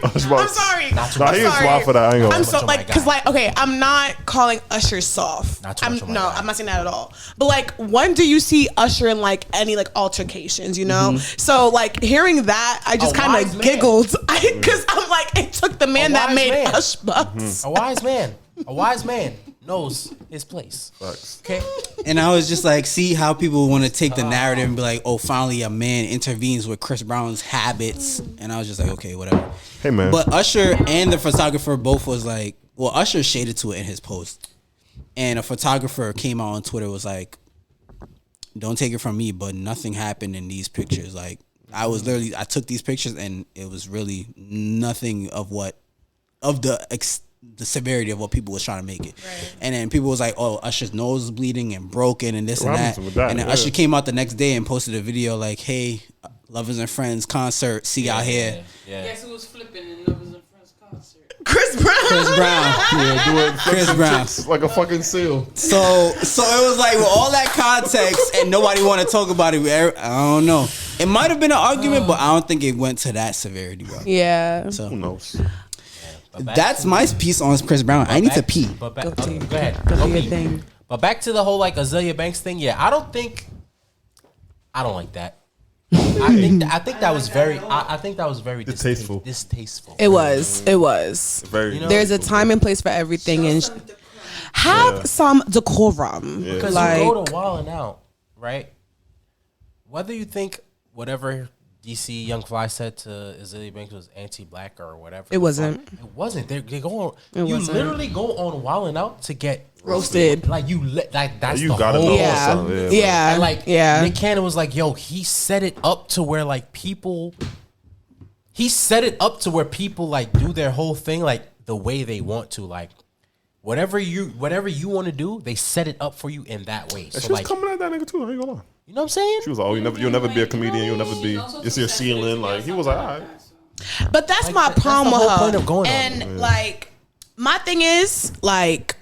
I'm sorry. Nah, he is wild for that. I ain't gonna. I'm so like, cause like, okay, I'm not calling Usher soft. I'm not saying that at all. But like, when do you see Usher in like any like altercations? You know, so like hearing that, I just kind of giggled, cause I'm like, it took the man that made Ush Bucks. A wise man. knows his place. Facts. Okay. And I was just like, see how people want to take the narrative and be like, oh, finally a man intervenes with Chris Brown's habits. And I was just like, okay, whatever. Hey, man. But Usher and the photographer both was like, well, Usher shaded to it in his post. And a photographer came out on Twitter, was like, don't take it from me, but nothing happened in these pictures. Like, I took these pictures and it was really nothing of the severity of what people was trying to make it. Right. And then people was like, oh, Usher's nose is bleeding and broken and this and that. And then Usher came out the next day and posted a video like, hey, Lovers and Friends concert, see y'all here. Yeah. Guess who was flipping in Lovers and Friends concert? Chris Brown. Yeah, doing Chris Brown like a fucking seal. So it was like with all that context and nobody want to talk about it. I don't know. It might have been an argument, but I don't think it went to that severity, bro. Yeah. So who knows? That's my piece on Chris Brown. I need to pee. But Go ahead. do your thing. But back to the whole like Azealia Banks thing. Yeah, I don't like that. I think that was very Distasteful. Distasteful. It was. Very. There's a time and place for everything, and have some decorum. Yeah. Because Like, you go to Wild 'N Out, right? Whether you think whatever DC Young Fly said to Azealia Banks was anti-black or whatever, It wasn't. It wasn't. They go on. It You wasn't. literally go on Wild 'N Out to get Roasted. Like that's You the gotta whole. know yeah, something, yeah, And like yeah. Nick Cannon was like, yo, he set it up to where like people like do their whole thing like the way they want to. Like whatever you want to do, they set it up for you in that way. And So she was like, coming at that nigga too. I ain't gonna lie. you know what I'm saying? She was like, oh, you'll never be a comedian. You'll never be. It's your ceiling. Like he was like, all right. But that's Like, my that's problem the with whole her. point of going on and it. like, my thing is like,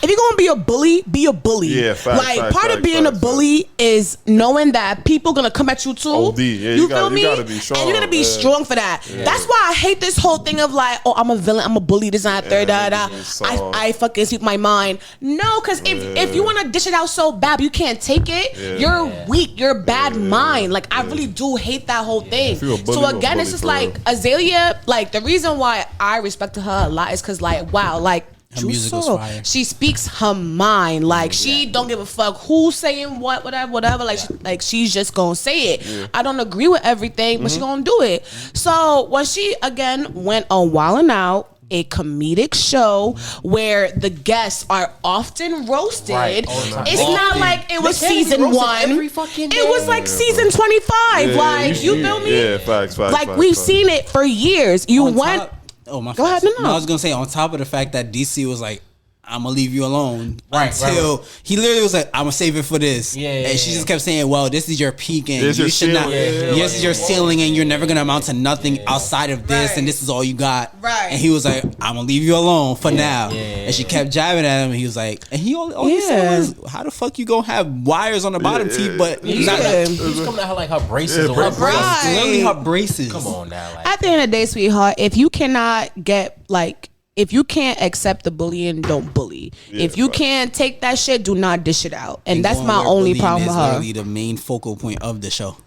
if you're gonna be a bully, be a bully. Yeah, facts, like facts, part of facts, being facts, a bully is knowing that people gonna come at you too. OD, yeah, you you feel gotta- me? you gotta be strong, and you gotta be yeah. strong for that. That's why I hate this whole thing of like, oh, I'm a villain, I'm a bully, this and that, third, Yeah, da. it's I fucking speak my mind. No, because if you wanna dish it out so bad, but you can't take it. Yeah. You're weak. You're a bad mind. Like I really do hate that whole thing. If you're a bully, So you're a again, bully it's just for like real. Azalea. Like the reason why I respected her a lot is because like wow, like. Her music was Juice, fire. she speaks her mind. Like she don't give a fuck who's saying what, whatever. Like she's just gonna say it. I don't agree with everything, but she gonna do it. So when she again went on Wild 'N Out, a comedic show where the guests are often roasted. Right, all the time. It's Often. not like it was They can't be season roasted 1. every fucking It was day. like season 25. Yeah, like you feel me? Yeah, facts. Like facts, we've facts. seen it for years. You On went. top- my Go ahead, fault. no. I was gonna say on top of the fact that DC was like, I'm gonna leave you alone Right, until right. he literally was like, I'm gonna save it for this. Yeah, and she just kept saying, well, this is your peak and This you is should your not. ceiling. This is your ceiling and you're never gonna amount to nothing outside of this Right. and this is all you got. Right. And he was like, I'm gonna leave you alone for now. yeah, And she kept jabbing at him. And he was like, and he all he said was, how the fuck you gonna have wires on the bottom teeth, but He not was coming at her like her braces or braces. whatever. Right. literally her braces. Come on now, like At the end of the day, sweetheart, if you cannot get like, if you can't accept the bullying, don't bully. Yeah, if you facts. can't take that shit, do not dish it out. And that's Going my where only bullying problem with is her. literally the main focal point of the show.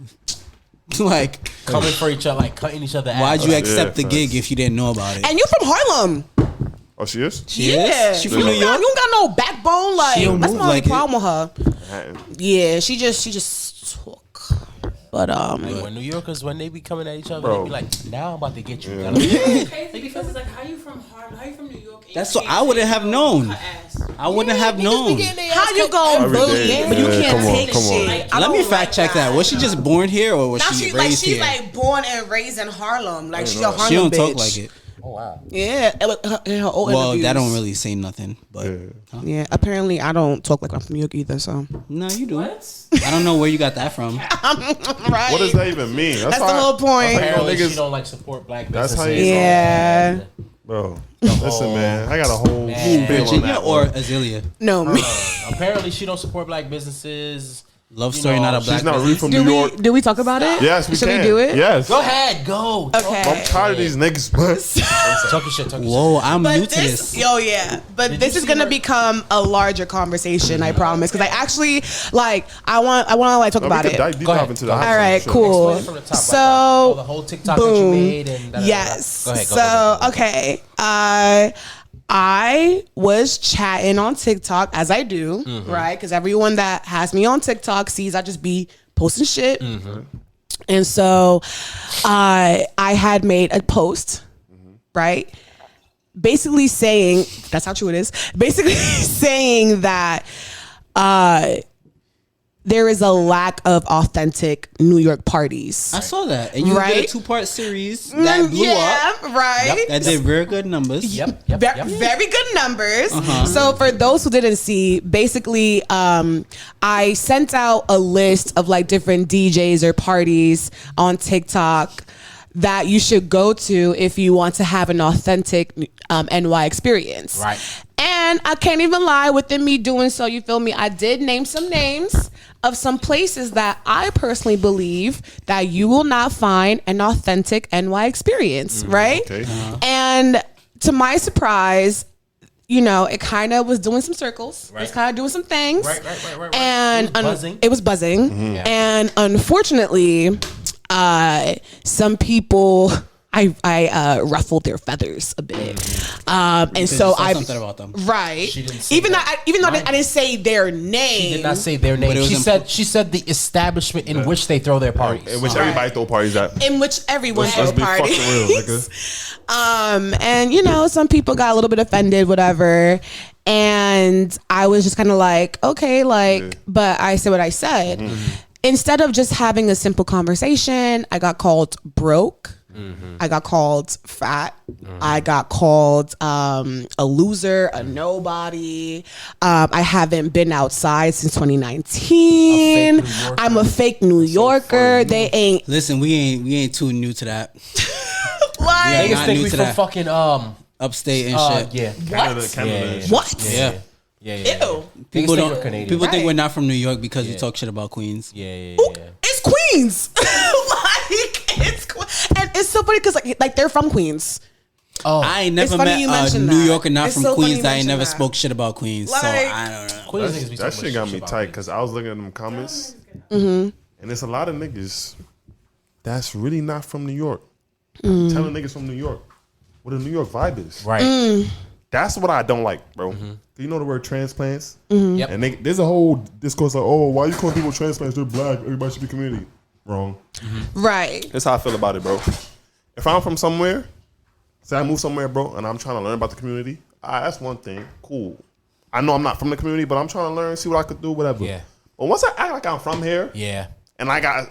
Like, coming for each other, like cutting each other. why'd ass. you accept the facts. gig if you didn't know about it? And you from Harlem. Oh, she is. She Yeah. is? She you from New don't got- York? You don't got no backbone. Like, She don't that's move my only like it. problem with her. Manhattan. Yeah, she just talk. But Like when New Yorkers, when they be coming at each other, Bro. they be like, "Now I'm about to get you." It's crazy because it's like, how you from Harlem? How you from New York? and That's you what can't I wouldn't say have no known. to her ass? I wouldn't have known. how you go Every bully day. but you Yeah, can't come on, take come on. shit? Like, I Let me don't fact like check that. Was she just born here or was Now she she's like raised she's here? like born and raised in Harlem. Like she's a Harlem She don't bitch. talk like it. Oh wow. Yeah, in her old Well, interviews. that don't really say nothing. But Yeah, apparently I don't talk like I'm from New York either. So no, you do. What? I don't know where you got that from. right. What does that even mean? That's the how- whole point. that's how Apparently, niggas- she don't like support black That's businesses. how you- Yeah. Bro, listen, man. I got a whole Man. spiel on Virginia that. or bro. Azealia? No, me. Apparently, she don't support black businesses. Love You story, know, not a She's black not business. really from Do New we York. do we talk about it? Yes, we Should can. we do it? Yes. Go ahead, go. Okay. I'm tired of these niggas, man. Talk your shit. Talk your Whoa, I'm But new to this. yo, yeah. But Did this you is see gonna her- become a larger conversation. I promise. Because I actually like. I want to like talk No, about we could it. dive deep Go dive ahead. into the All hot All right, shit. cool. Explain from the top. So, all the whole TikTok that you boom. made and Yes. Go ahead. Go, So go, go, go. okay. I was chatting on TikTok, as I do, right? Because everyone that has me on TikTok sees I just be posting shit. And so I had made a post, right? Basically saying, that's how true it is, basically saying that there is a lack of authentic New York parties. I saw that, and you did a 2-part series that blew up. Right. Yep, that did very good numbers. Very good numbers. So for those who didn't see, basically, I sent out a list of like different DJs or parties on TikTok that you should go to if you want to have an authentic NY experience. Right. And I can't even lie, within me doing so, you feel me, I did name some names of some places that I personally believe that you will not find an authentic NY experience, right? Okay. And to my surprise, you know, it kind of was doing some circles. It was kind of doing some things. Right. And It was buzzing. It was buzzing. Yeah. And unfortunately, some people, I ruffled their feathers a bit. And so you said I something about them. Right. She didn't say even that. though I didn't say their name. She did not say their name. She said the establishment in which they throw their parties. In which everybody throw parties at. In which everyone Let's throw be fucking parties. real, nigga. And you know, some people got a little bit offended, whatever. And I was just kind of like, okay, like, but I said what I said. Instead of just having a simple conversation, I got called broke. I got called fat. I got called a loser, a nobody. I haven't been outside since 2019. I'm a fake New Yorker. They ain't. Listen, we ain't too new to that. Like, Yeah, Niggas not think new we to from that. fucking Upstate and shit. yeah. Canada. Yeah. what? Yeah. Yeah. Ew. People Niggas think don't. we're Canadian. People think Right. we're not from New York because we talk shit about Queens. Yeah. It's Queens. Like, it's and it's so funny because like they're from Queens. Oh, I ain't never funny met you a mentioned New that. Yorker not It's from so funny Queens you that ain't mentioned never that. spoke shit about Queens. So Like- I don't know. Queens niggas be That so shit got much me about tight it. because I was looking at them comments, and there's a lot of niggas that's really not from New York. Telling niggas from New York what a New York vibe is. Right. That's what I don't like, bro. You know the word transplants? Yep. And there's a whole discourse like, oh, why you calling people transplants? They're black. Everybody should be community. Wrong. Right. That's how I feel about it, bro. If I'm from somewhere, say I move somewhere, bro, and I'm trying to learn about the community, that's one thing. Cool. I know I'm not from the community, but I'm trying to learn, see what I could do, whatever. Yeah. But once I act like I'm from here, Yeah. and I got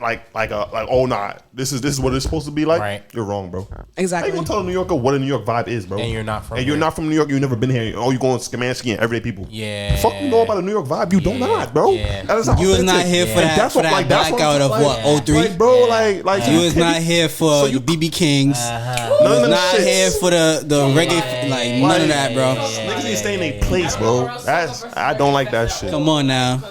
oh nah, this is what it's supposed to be like. Right. You're wrong, bro. Exactly. How you gonna tell a New Yorker what a New York vibe is, bro? And you're not from And you're here. not from New York. You've never been here. Oh, you going Skamansky and everyday people. Yeah. The fuck you know about a New York vibe? You don't not, bro. Yeah. That is not You was authentic. not here for And that that's what- like, that's what blackout I'm of like, what 03. Like, bro, Yeah. like You was not here for you- the BB Kings. none You of was them not shits. here for the reggae. Like none of that, bro. Niggas need to stay in their place, bro. I don't like that shit. Come on now.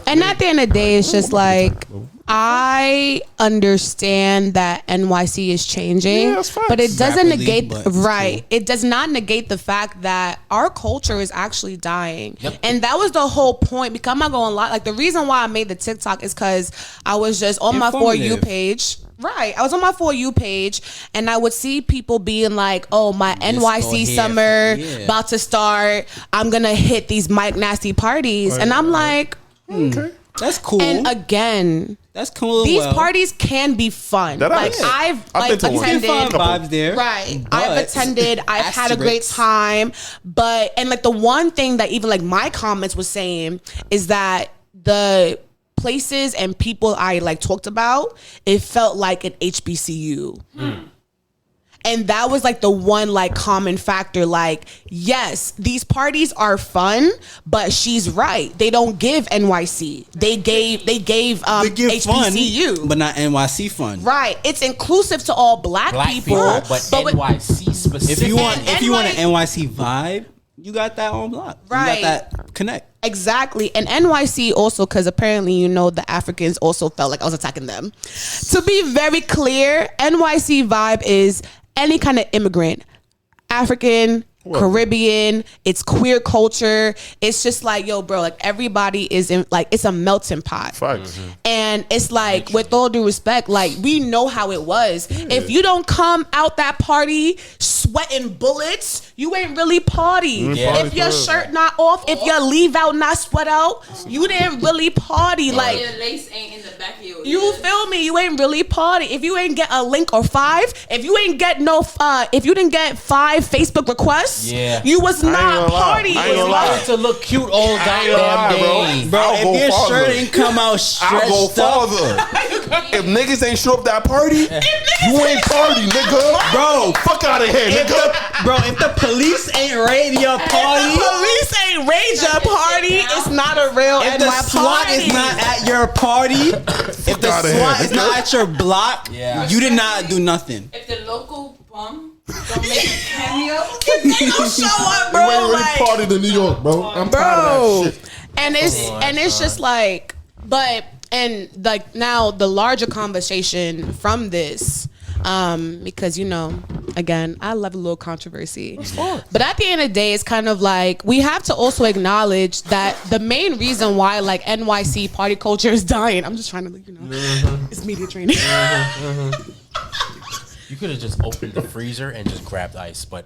And at the end of the day, it's just like, I understand that NYC is changing, Yeah, that's facts. but it doesn't Rapidly, negate, but it's right? It does not negate the fact that our culture is actually dying. Yep. And that was the whole point. Because I'm not going to lie, like the reason why I made the TikTok is because I was just on my For You Informative. page. Right. I was on my For You page and I would see people being like, oh, my NYC here. summer Yeah. about to start. I'm going to hit these Mike Nasty parties. And I'm like, Okay. That's cool. and again, That's cool. these well. parties can be fun. That Like is. I've I've like been to one. You can attended. find vibes there. Right. but I've attended. I've had a great asterisks. time. But and like the one thing that even like my comments was saying is that the places and people I like talked about, it felt like an HBCU. And that was like the one like common factor. Like, yes, these parties are fun, but she's right. They don't give NYC. They gave They give HBCU. fun, but not NYC fun. Right. It's inclusive to all black people. but with- NYC specific. If you want, And if you want an NY NYC vibe, you got that on block. Right. You got that connect. Exactly. And NYC also, because apparently, you know, the Africans also felt like I was attacking them. To be very clear, NYC vibe is any kind of immigrant, African, Caribbean, it's queer culture. It's just like, yo, bro, like everybody is in, like, it's a melting pot. Facts. And And it's like, with all due respect, like, we know how it was. If you don't come out that party sweating bullets, you ain't really party. If your shirt not off, if your leave out not sweat out, you didn't really party. Like, your lace ain't in the back of your you feel me? You ain't really party. If you ain't get a link or 5, if you ain't get if you didn't get 5 Facebook requests, you was not party. You wanted to look cute all goddamn day. Bro, if your shirt ain't come out I'll go stretched up, farther. If niggas ain't show up that party, you ain't party, nigga. bro, Fuck out of here, nigga. if the police ain't raid your party, Police ain't raid your party. It's not a real if NY the party. SWAT is not at your party, if the outta SWAT here, is not at your block, you did not do nothing. If the local bum don't make a cameo, They don't show up, bro. You ain't really Like, partied in New York, bro. I'm bro. tired of that shit. And it's just like, but and like now the larger conversation from this, because again, I love a little controversy. But at the end of the day, it's kind of like we have to also acknowledge that the main reason why like NYC party culture is dying. I'm just trying to it's media training. You could have just opened the freezer and just grabbed ice, but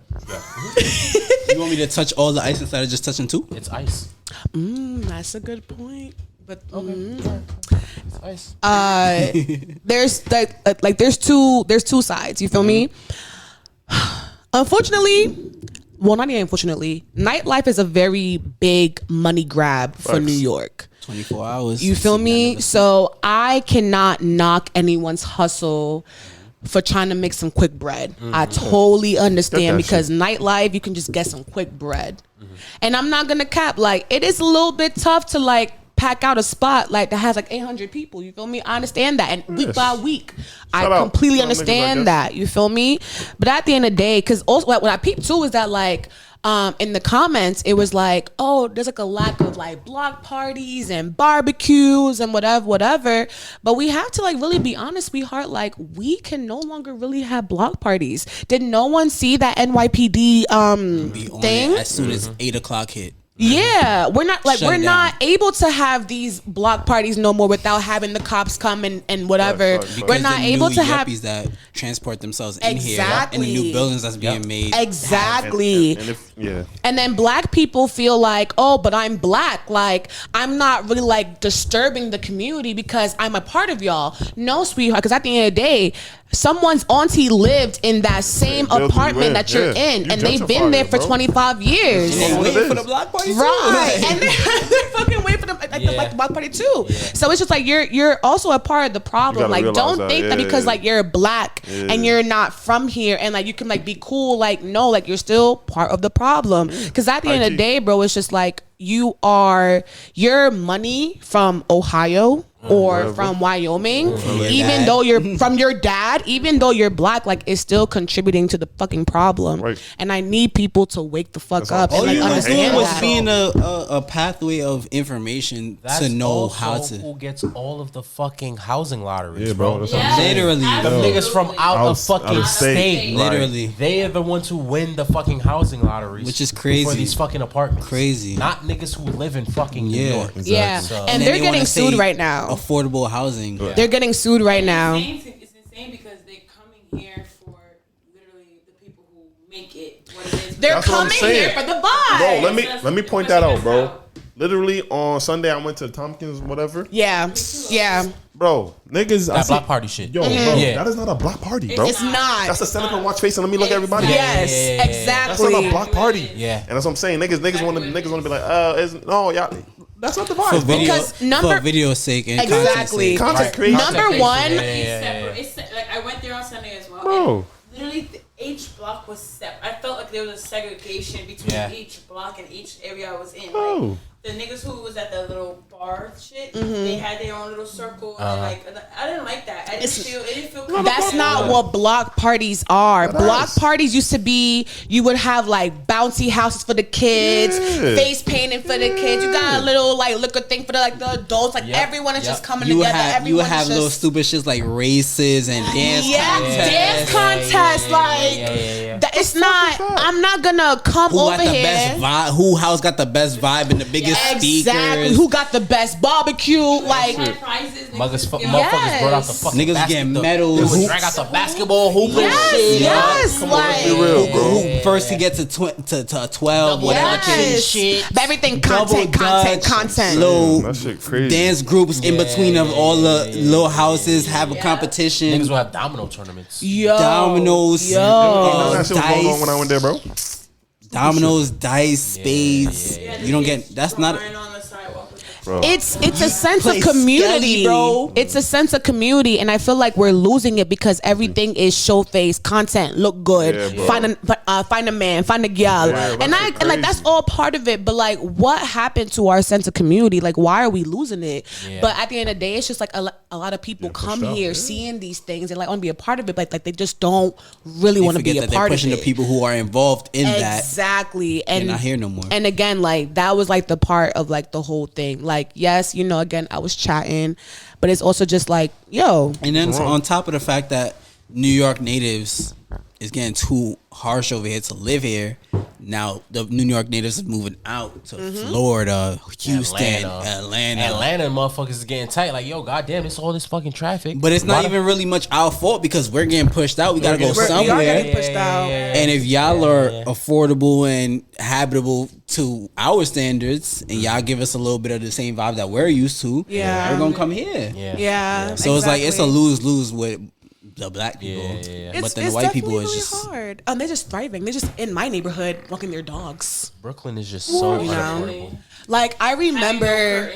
You want me to touch all the ice instead of just touching 2? it's ice. That's a good point. But It's ice. there's like there's two sides. You feel me? Unfortunately, well, not even unfortunately, nightlife is a very big money grab for New York. 24 hours. You feel me? So I cannot knock anyone's hustle for trying to make some quick bread. I totally understand because nightlife, you can just get some quick bread. And I'm not gonna cap, like, it is a little bit tough to like pack out a spot like that has like 800 people. You feel me? I understand that. And week by week, I completely understand that. You feel me? But at the end of the day, because also what I peeped too is that like in the comments, it was like, oh, there's like a lack of like block parties and barbecues and whatever. But we have to like really be honest, sweetheart. Like, we can no longer really have block parties. Did no one see that NYPD thing? As soon as 8 o'clock hit. Yeah, we're not like Shut we're down. not able to have these block parties no more without having the cops come and whatever. Right. We're not the able new to have yuppies that transport themselves in here Exactly. in the new buildings that's being made. exactly. And And then black people feel like, oh, but I'm black. Like, I'm not really like disturbing the community because I'm a part of y'all. No, sweetheart, because at the end of the day, someone's auntie lived in that same built you apartment in. that you're Yeah. in, You and they've been there for gentrified it, bro. 25 years. Yeah. what it Waiting for is. the block party too. Right, and they're fucking waiting for the like the block party too. So it's just like you're also a part of the problem. gotta Like, realize don't that. think that Yeah, because yeah. like you're black and you're not from here and like you can like be cool. Like, no, like you're still part of the problem. Because at the end of the day, bro, it's just like your money from Ohio or from Wyoming, even though you're from your dad, even though you're black, like, it's still contributing to the fucking problem. Right. And I need people to wake the fuck up All and like you was doing understand was that. being a pathway of information to know also how to. who gets all of the fucking housing lotteries, Yeah, bro. bro. That's what I'm saying. Literally, Them niggas from out of Out fucking of state. state. Right. literally. They are the ones who win the fucking housing lotteries, Which is crazy. for these fucking apartments. Crazy. Not niggas who live in fucking New Yeah. York. Yeah, So- and And they're then they wanna getting sued say right now. Affordable housing. They're getting sued right now. It's insane because they're coming here for literally the people who make it what it is. They're That's what I'm coming saying. here for the vibe. Bro, let me point that out, bro. Literally on Sunday, I went to Tompkins, whatever. Yeah, yeah. Bro, niggas, I That see- block party shit. Yo, bro, Yeah. that is not a block party, bro. It's not. That's a stand up and watch face and let me look at everybody. Yes, Yeah. That's exactly. not a block party. Yeah. And that's what I'm saying. Niggas want to be like, no, y'all. That's not the For vibe. video, Because for video's sake and Exactly. Content creation. Number one, It's like I went there on Sunday as well. Bro. and literally, each block was separate. I felt like there was a segregation between each block and each area I was in. Oh. Like, the niggas who was at the little bar shit, they had their own little circle. And like, I didn't like that. It didn't feel comfortable. that's not what block parties are. Block parties used to be, you would have like bouncy houses for the kids, Yeah. face painting for the kids. You got a little like liquor thing for the adults. Like everyone is just coming together. You would Everyone have is little just stupid shits like races and dance contests. dance contest. Like that, it's not. I'm not gonna come Who over got the here. best vibe? Who house got the best vibe and the biggest biggest speakers. Who got the best barbecue? Like Had prizes. Motherfuckers brought out the fucking Niggas getting medals. They would drag out the basketball hoop and yes, shit. yes, Be like real, bro. Who first to get to 12, whatever. Shit. But everything content. Little That shit crazy. dance groups in between of all the little houses have a competition. Niggas will have domino tournaments. Dominoes, None of that shit was going on when I dice, went there, bro. dominoes, dice, spades. You don't get. That's not. On the sidewalk with the Bro. it's a sense of play community, Skelly, bro. It's a sense of community, and I feel like we're losing it because everything is showface content, look good, Yeah, bro. find a man, find a girl, Yeah, and like that's crazy. all part of it. But like, what happened to our sense of community? Like, why are we losing it? Yeah. But at the end of the day, it's just like a lot of people come pushed out, here yeah. seeing these things and like want to be a part of it, but like they just don't really want to be a Forget that they're part of pushing it. the people who are involved in that. Exactly, and not here no more. And again, like that was like the part of like the whole thing. Like, yes, you know, again, I was chatting, but it's also just like, yo, And then on top of the fact that New York natives is getting too harsh over here to live here, now the New York natives is moving out to Florida, Houston, Atlanta. Motherfuckers is getting tight. Like, yo, goddamn, it's all this fucking traffic. But it's not even really much our fault because we're getting pushed out. We gotta go we are somewhere. getting pushed out. And if y'all are affordable and habitable to our standards, and y'all give us a little bit of the same vibe that we're used to, Yeah. we're gonna come here. Yeah. So it's like it's a lose-lose with the black people. It's, But then the it's white people definitely is just really hard. They're just thriving. They're just in my neighborhood walking their dogs. Brooklyn is just so You know? unaffordable. Like I remember.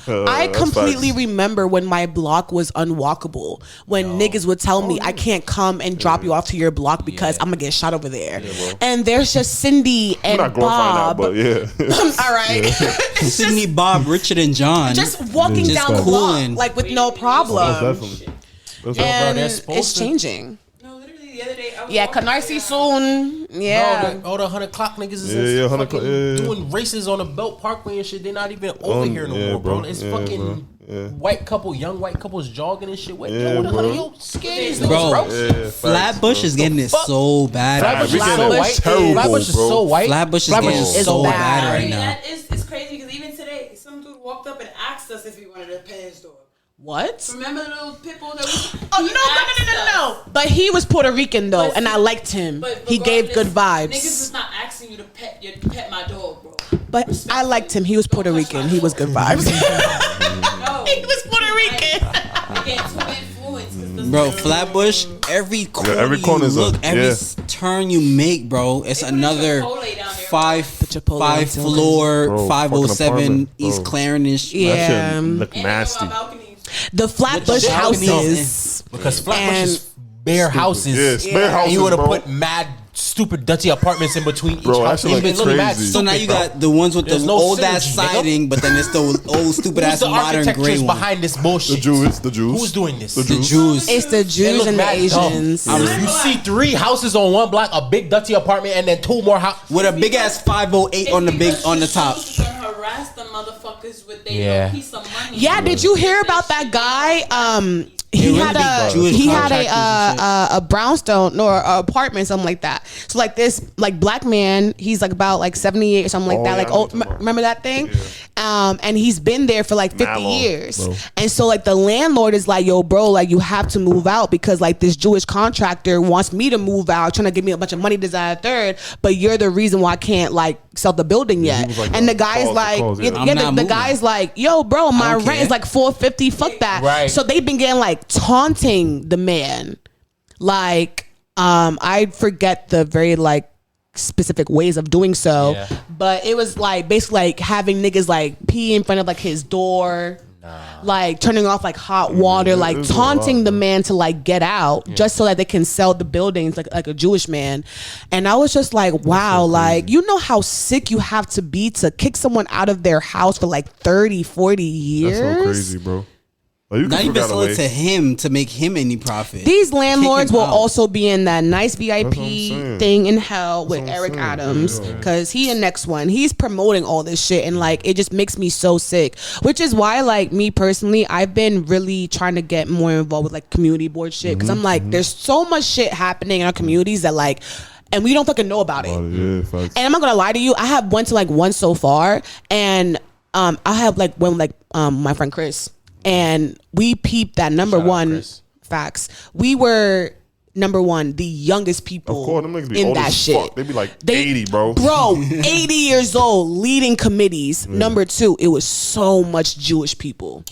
I completely remember when my block was unwalkable. When niggas would tell me I can't come and drop you off to your block because I'm gonna get shot over there. And there's just Cindy I'm and not glorifying Bob. that, but yeah. All right, Sydney, Bob, Richard, and John. just walking Just down the cooling. block like with no Most problem. definitely. That's And they're supposed it's to- changing. No, literally the other day. I was Yeah, walking Canarsie down- soon. Yeah. Bro, all the 100 clock niggas is Yeah, 100 fucking clock, yeah. doing races on the Belt Parkway and shit. They're not even over here no yeah, more, bro. bro. It's Yeah, fucking bro. Yeah. young white couples jogging and shit. What, Yeah, yo, what the bro. hell? Yo, scary these niggas, Bro, bro. Yeah, Flatbush facts, is bro. getting it so bad. Flatbush is Flatbush so is white. terrible, Flatbush is bro. so white. Flatbush is getting is so bad. bad I right mean, now. that is it's crazy because even today, some dude walked up and asked us if we wanted to pet his dog. What? Remember the little pit bull that we? Oh no! But he was Puerto Rican though, and I liked him. He gave good vibes. Niggas is not asking you to pet my dog, bro. But I liked him. He was Puerto Rican. He was good vibes. No, He was Puerto Rican. You're getting too influenced. 'cause the- Bro, Flatbush, every corner, every corner you is a- look, every yeah. turn you make, bro, it's They put a another Chipotle down there. five Chipotle five down floor, Bro, 507 fucking East apartment, Clarendon. Yeah. That shit look And nasty. on balconies. The Flatbush With the houses. Because Flatbush And- is bare houses. Yeah, it's bare And houses, you would have bro. put mad, stupid, dirty apartments in between Bro, each that house. shit It's look literally mad crazy. So now stupid, you bro. got the ones with There's the no old ass synergy, nigga. siding, but then it's the old stupid Who's ass the modern gray architectures one. behind this bullshit? The Jews. Who's doing this? The The Jews. Jews. It's the It Jews look and the mad dumb. Asians. You see 3 houses on one block, a big dirty apartment, and then 2 more houses. With a big ass 508 on the big on the top. She's gonna harass the motherfuckers with their Yeah. piece of money. Yeah, did you hear about that guy? He really had big Jewish he had contractors and a brownstone or a apartment, something like that. So like this like black man, he's like about like 78 or something like Oh, that. yeah, Like I know oh, what you're talking about. remember that thing? And he's been there for like 50 Mad long, years. bro. And so like the landlord is like, yo, bro, like you have to move out because like this Jewish contractor wants me to move out, trying to give me a bunch of money, this, that, and third. But you're the reason why I can't like sell the building he yet. was like, And the guy's like, cause, yeah, yeah. I'm the not moving. guy's like, yo, bro, my don't rent care. is like $450. Fuck that. Right. So they've been getting like taunting the man. Like, I forget the very like specific ways of doing so, Yeah. but it was like basically like having niggas like pee in front of like his door. Like turning off like hot water, yeah, like there's a taunting lot, the bro. man to like get out just so that they can sell the buildings like a Jewish man. And I was just like, wow, like you know how sick you have to be to kick someone out of their house for like 30, 40 years? That's so crazy, bro. Like, you Not can even figure out a sell it way. to him to make him any profit. These landlords Kick him will out. also be in that nice VIP That's what I'm saying. thing in hell with what I'm Eric saying. Adams Yeah. because he in next one. He's promoting all this shit and like it just makes me so sick. Which is why like me personally, I've been really trying to get more involved with like community board shit because I'm like, there's so much shit happening in our communities that like and we don't fucking know about it. Yeah, facts. And I'm not gonna lie to you, I have went to like one so far, and I have like one like my friend Chris, and we peeped that number one facts. We were number one, the youngest people Of course, them niggas be in old that as shit. fuck. They be like 80, bro. Bro, 80 years old, leading committees. Number two, it was so much Jewish people.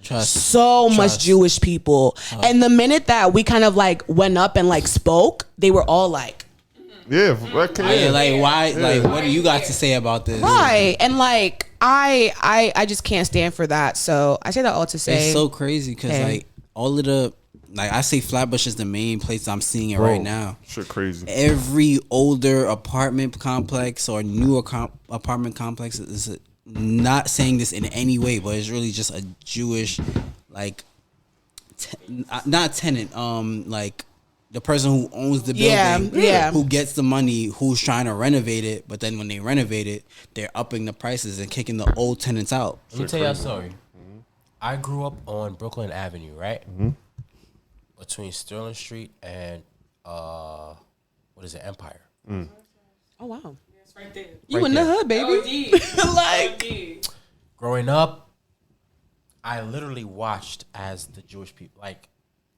So much Jewish people. And the minute that we kind of like went up and like spoke, they were all like, Yeah, like why? Like, what do you got to say about this? right. And like, I just can't stand for that. So I say that all to say. It's so crazy because like all of the, like I say Flatbush is the main place I'm seeing it right now. Shit crazy. Every older apartment complex or newer apartment complex is not saying this in any way, but it's really just a Jewish, like, not tenant, like the person who owns the building, who gets the money, who's trying to renovate it, but then when they renovate it, they're upping the prices and kicking the old tenants out. Let me tell you a story. I grew up on Brooklyn Avenue, right? Between Sterling Street and what is it, Empire? Oh wow, It's right there. you Right in there. the hood, baby. Like, Growing up, I literally watched as the Jewish people, like,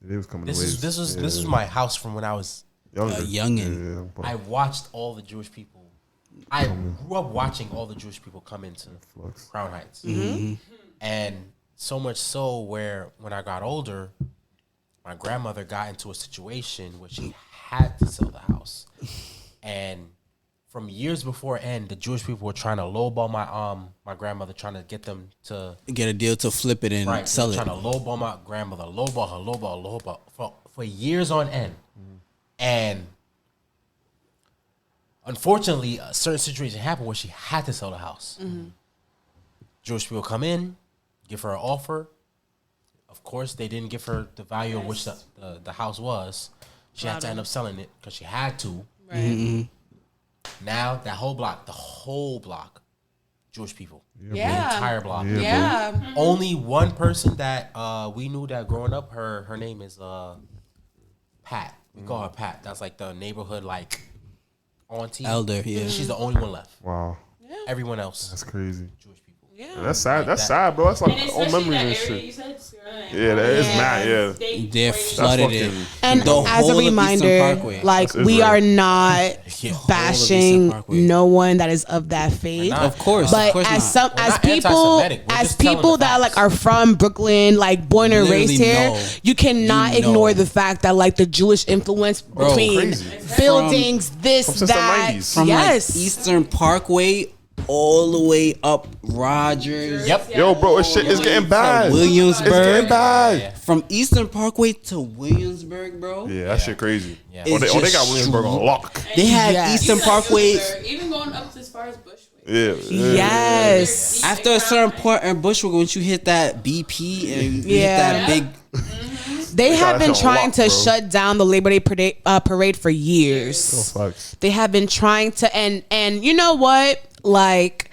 They was coming. this was my house from when I was Youngin. Yeah, I watched all the Jewish people. I grew up watching all the Jewish people come into Crown Heights. And so much so where when I got older, my grandmother got into a situation where she had to sell the house. And from years before end, the Jewish people were trying to lowball my grandmother, trying to get them to Get a deal to flip it and sell it. Trying to lowball my grandmother, lowball for years on end. And unfortunately, a certain situation happened where she had to sell the house. Jewish people come in, give her an offer. Of course, they didn't give her the value of which the house was. She had to end up selling it because she had to. right. Now, the whole block, Jewish people. Yeah. The entire block. Yeah. Only one person that we knew that growing up, her name is Pat. We call her Pat. That's like the neighborhood like auntie. Elder, yeah. She's the only one left. Wow, Everyone else, that's crazy. Jewish people. Yeah. That's sad. That's sad, bro. That's like And old especially memories that and area you shit. said, Yeah, that is mad. Yeah, They're flooded in. And The as whole a of Eastern reminder, Parkway. like That's we Israel. are not whole of Eastern bashing Parkway. no one that is of that faith. not. Of course, But of course as not. as not people anti-Semitic. We're just telling the that like facts. are from Brooklyn, like born and Literally raised here, know. you cannot You know. ignore the fact that like the Jewish influence between crazy. buildings, this, since the that. 90s. From yes. like Eastern Parkway all the way up Rogers. Yep. yo, bro, this shit is getting bad. Williamsburg. It's getting bad. From Eastern Parkway to Williamsburg, bro. Yeah, that shit crazy. Yeah. Oh, they It's got just Williamsburg on lock. They had Yes. Eastern Parkway. Even going up to as far as Bushwick. Yeah, Yes. After a certain point in Bushwick, once you hit that BP and you hit Yeah. that big, They got have been that trying lock, to bro. shut down the Labor Day parade for years. Oh, facts. They have been trying to, and you know what? Like,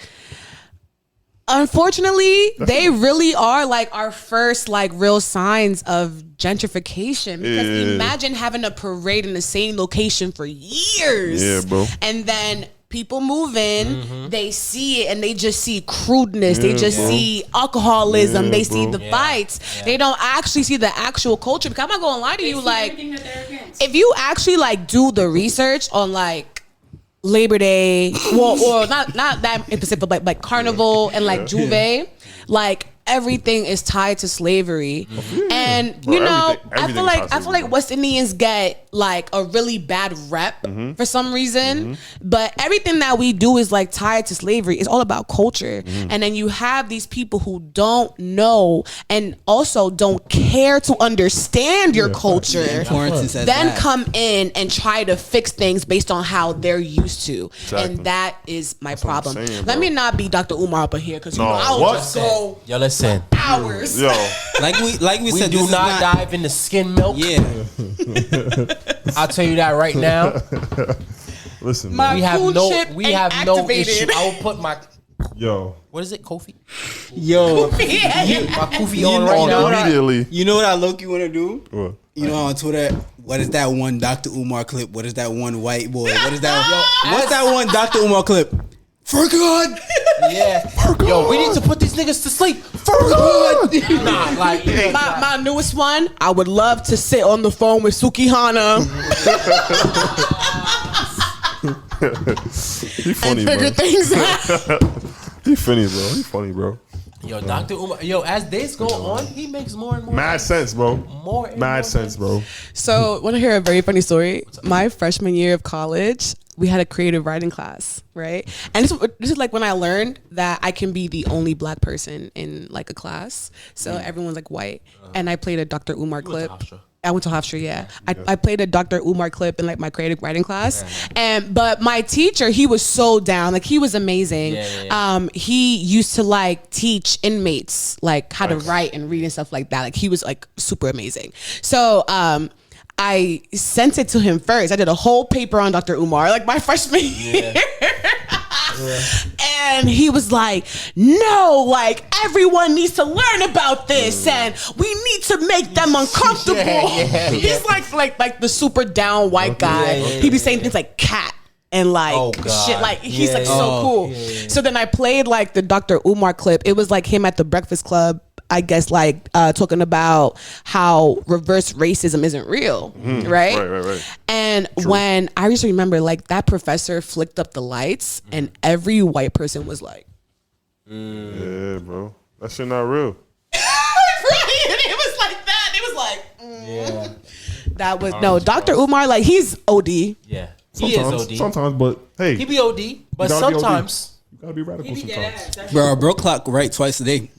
unfortunately, they really are like our first like real signs of gentrification. Because Yeah. imagine having a parade in the same location for years. Yeah, bro. And then people move in, they see it, and they just see crudeness. They just bro. see alcoholism. Yeah, they see bro. the fights. They don't actually see the actual culture. Because I'm not gonna lie to you, like, Everything that they're against. if you actually like do the research on like Labor Day, well, or not that in specific, but like Carnival and like Juve, like everything is tied to slavery. And Bro, you know, everything is tied to I feel like slavery. West Indians get like a really bad rep for some reason, but everything that we do is like tied to slavery. It's all about culture. And then you have these people who don't know and also don't care to understand your culture, Quarantine says then that. come in and try to fix things based on how they're used to. Exactly. And that is my what I'm problem. saying, Let bro. me not be Dr. Umar up in here because No, I'll what? just go Yo, listen. hours. Yo, like we We said, do this is not dive into skin milk. Yeah, I'll tell you that right now. listen, My man. We have cool no chip we and have no activated. issue. I will put my Yo, what is it, Kofi? yo, My Kofi You on know right what now. I- immediately. you know what I low-key want to do? What? You know, on Twitter, what is that one Dr. Umar clip? What is that one white boy? What is that? What's that one Dr. Umar clip? For God. Yeah. For God. Yo, we need to put these niggas to sleep. For God. Nah, like my newest one. I would love to sit on the phone with Sukihana. He funny, and figure bro. things out. He funny, bro. He funny, bro. Yo, Dr. Umar. Yo, as days go on, he makes more and more. Mad sense, bro. More and Mad more sense, bro. So, want to hear a very funny story? My freshman year of college, we had a creative writing class, right? And this is like when I learned that I can be the only black person in like a class. So everyone's like white, and I played a Dr. Umar clip. I went to Hofstra, yeah. I played a Dr. Umar clip in like my creative writing class, but my teacher, he was so down, like he was amazing. He used to like teach inmates like how to write and read and stuff like that. Like he was like super amazing. So I sent it to him first. I did a whole paper on Dr. Umar, like my freshman year. And he was like, no, like everyone needs to learn about this and we need to make them uncomfortable. He's like the super down white guy. He be saying things like cat and like shit, like he's like so cool. So then I played like the Dr. Umar clip. It was like him at the Breakfast Club, I guess, like talking about how reverse racism isn't real, right? And when I used to remember, like that professor flicked up the lights, and every white person was like, "Yeah, bro, that shit not real." Right? And it was like that. It was like, that was no Dr. Umar. Like he's OD. Yeah, he is OD. Sometimes, but hey, he be OD. But sometimes you gotta be radical. Sometimes, bro. Bro, clock right twice a day.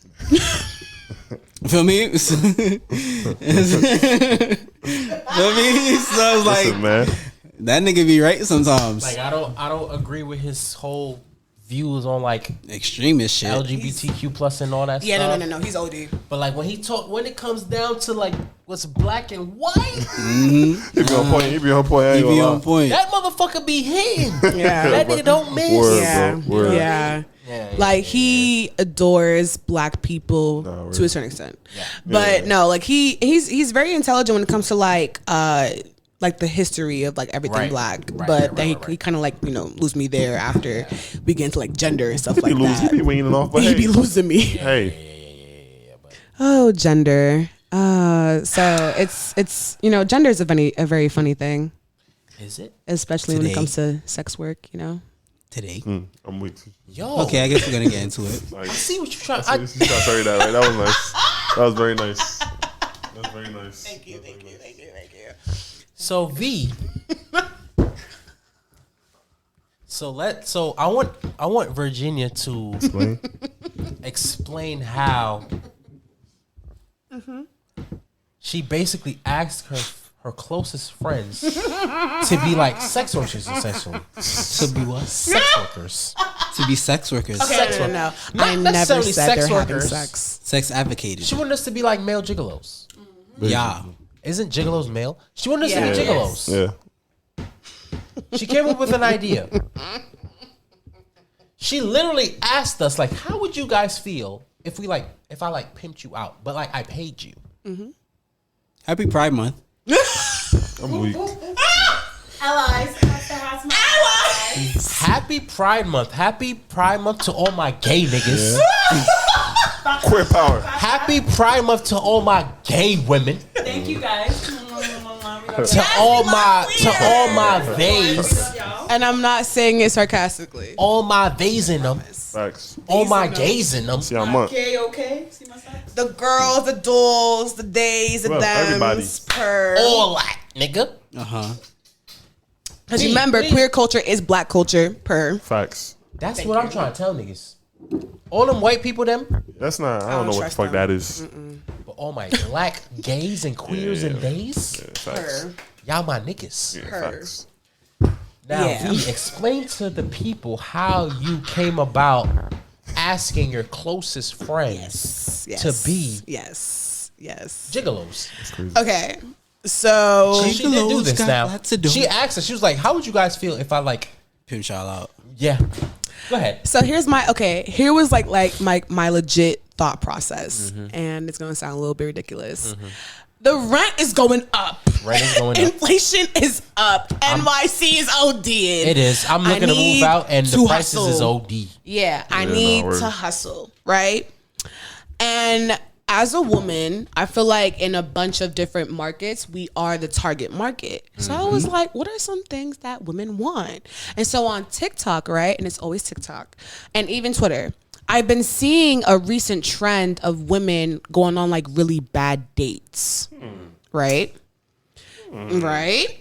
Feel me? Feel me? So I was like, listen, man, that nigga be right sometimes. Like I don't agree with his whole views on like extremist shit, LGBTQ plus and all that stuff. No. He's OD. But like when it comes down to like what's black and white, he be on point. He be on point. He be on point. That motherfucker be hidden. Yeah, that nigga don't miss. Word, bro. Word. Yeah. Like he adores black people to a certain extent, but no, like he's very intelligent when it comes to like the history of like everything black. But then he kind of like lose me there after we get into like gender and stuff like that. He be weaning off, but he be losing me. Hey, oh, gender. So it's gender is a very funny thing. Is it? Especially when it comes to sex work, Today. I'm weak. Yo. Okay, I guess we're gonna get into it. I see what you're trying. I see you trying to that. Right? That was nice. That was very nice. That's very nice. Thank you. So V. So I want Virginia to explain how she basically asked her closest friends to be like sex workers, essentially. To be what? Sex workers. To be sex workers. Okay, Sex no. Not I never necessarily said sex they're having workers. sex. Sex advocated. She wanted us to be like male gigolos. Yeah. Isn't gigolos male? She wanted us to be gigolos. Yeah. She came up with an idea. She literally asked us, like, how would you guys feel if I pimped you out, but like I paid you? Happy Pride Month. I'm weak. Allies. Happy Pride Month. Happy Pride Month to all my gay niggas. Queer power. Happy Pride Month to all my gay women. Thank you guys. To all my theys. And I'm not saying it sarcastically. All my theys in them. Facts. All my gays in them. See, I'm up. Okay. See my socks? The girls, the dolls, the days, the Well, everybody. thems, per. All that, nigga. Because remember, queer culture is black culture, per. Facts. That's what I'm trying to tell niggas. All them white people, them. That's not. I don't know what the trust fuck them. that is. But all my black gays and queers and days. Yeah, facts. Y'all my niggas. Yeah, facts. Now, Yeah. V, explain to the people how you came about asking your closest friends to be Yes. gigolos. Okay. So She did do Gigolos this got now. lots to do. She asked us, she was like, how would you guys feel if I like, Pimp y'all out. yeah. Go ahead. So here was like my legit thought process, and it's gonna sound a little bit ridiculous. The rent is going up. Rent is going up. Inflation is up. NYC is OD. It is. I'm looking to move out, and the prices is OD. Yeah, I need to hustle, right? And as a woman, I feel like in a bunch of different markets, we are the target market. So I was like, what are some things that women want? And so on TikTok, right? And it's always TikTok and even Twitter, I've been seeing a recent trend of women going on like really bad dates, right? Right.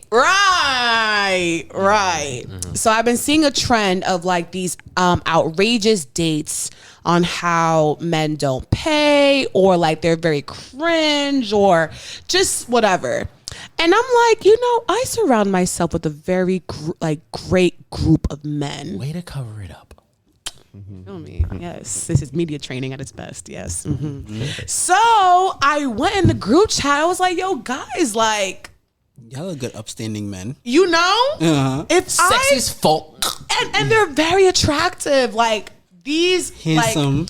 So I've been seeing a trend of like these outrageous dates on how men don't pay, or like they're very cringe, or just whatever. And I'm like, I surround myself with a very great group of men. Way to cover it up. Feel me? Yes, this is media training at its best. Yes. So I went in the group chat. I was like, "Yo, guys, like, y'all are good, upstanding men. If Sexist folk, and they're very attractive, like these handsome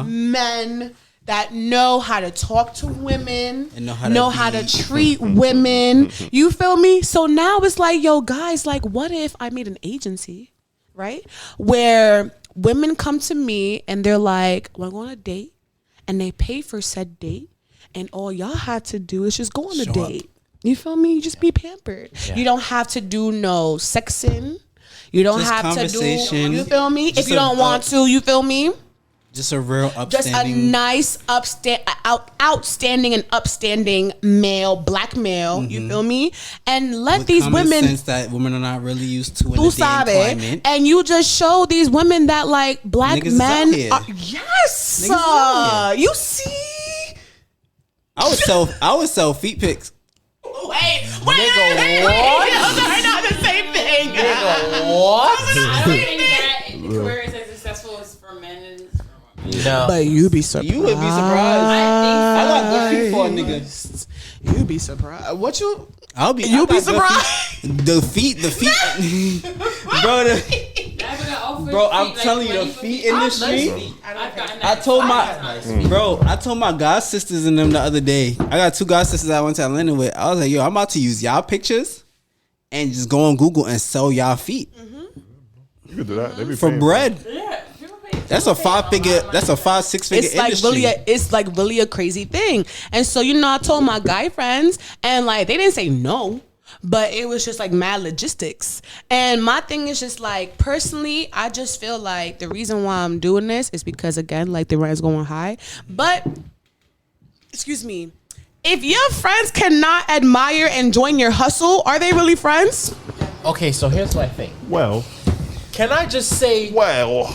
men that know how to talk to women and know how to treat women. You feel me? So now it's like, yo, guys, like, what if I made an agency? Right? Where women come to me and they're like, we're going on a date, and they pay for said date, and all y'all had to do is just go on a date. You feel me? You just be pampered. Yeah. You don't have to do no sexing. You don't have to do, you feel me? If you don't want to, you feel me? Just a real upstanding. Just a nice, outstanding and upstanding male, black male. You feel me? And let with these women sense that women are not really used to in the day climate. And you just show these women that like black niggas men are yes. You see? I would sell feet pics. Wait. What? Those are not the same thing. What? I don't think that career is as successful as for men as for women. No. But you be surprised. You would be surprised. I got good feet for a nigga. You be surprised. What you? You'll be surprised. The feet, bro. I'm telling you, the feet industry. I told my god sisters and them the other day. I got 2 god sisters I went to Atlanta with. I was like, yo, I'm about to use y'all pictures and just go on Google and sell y'all feet. You could do that. They be for bread. Yeah. That's a 5-figure. That's a 5-6-figure industry. It's like really a crazy thing. And so I told my guy friends, and like they didn't say no, but it was just like mad logistics. And my thing is just like, personally, I just feel like the reason why I'm doing this is because, again, like the rent is going high. But excuse me, if your friends cannot admire and join your hustle, are they really friends? Okay, so here's my thing. Well, can I just say? Well,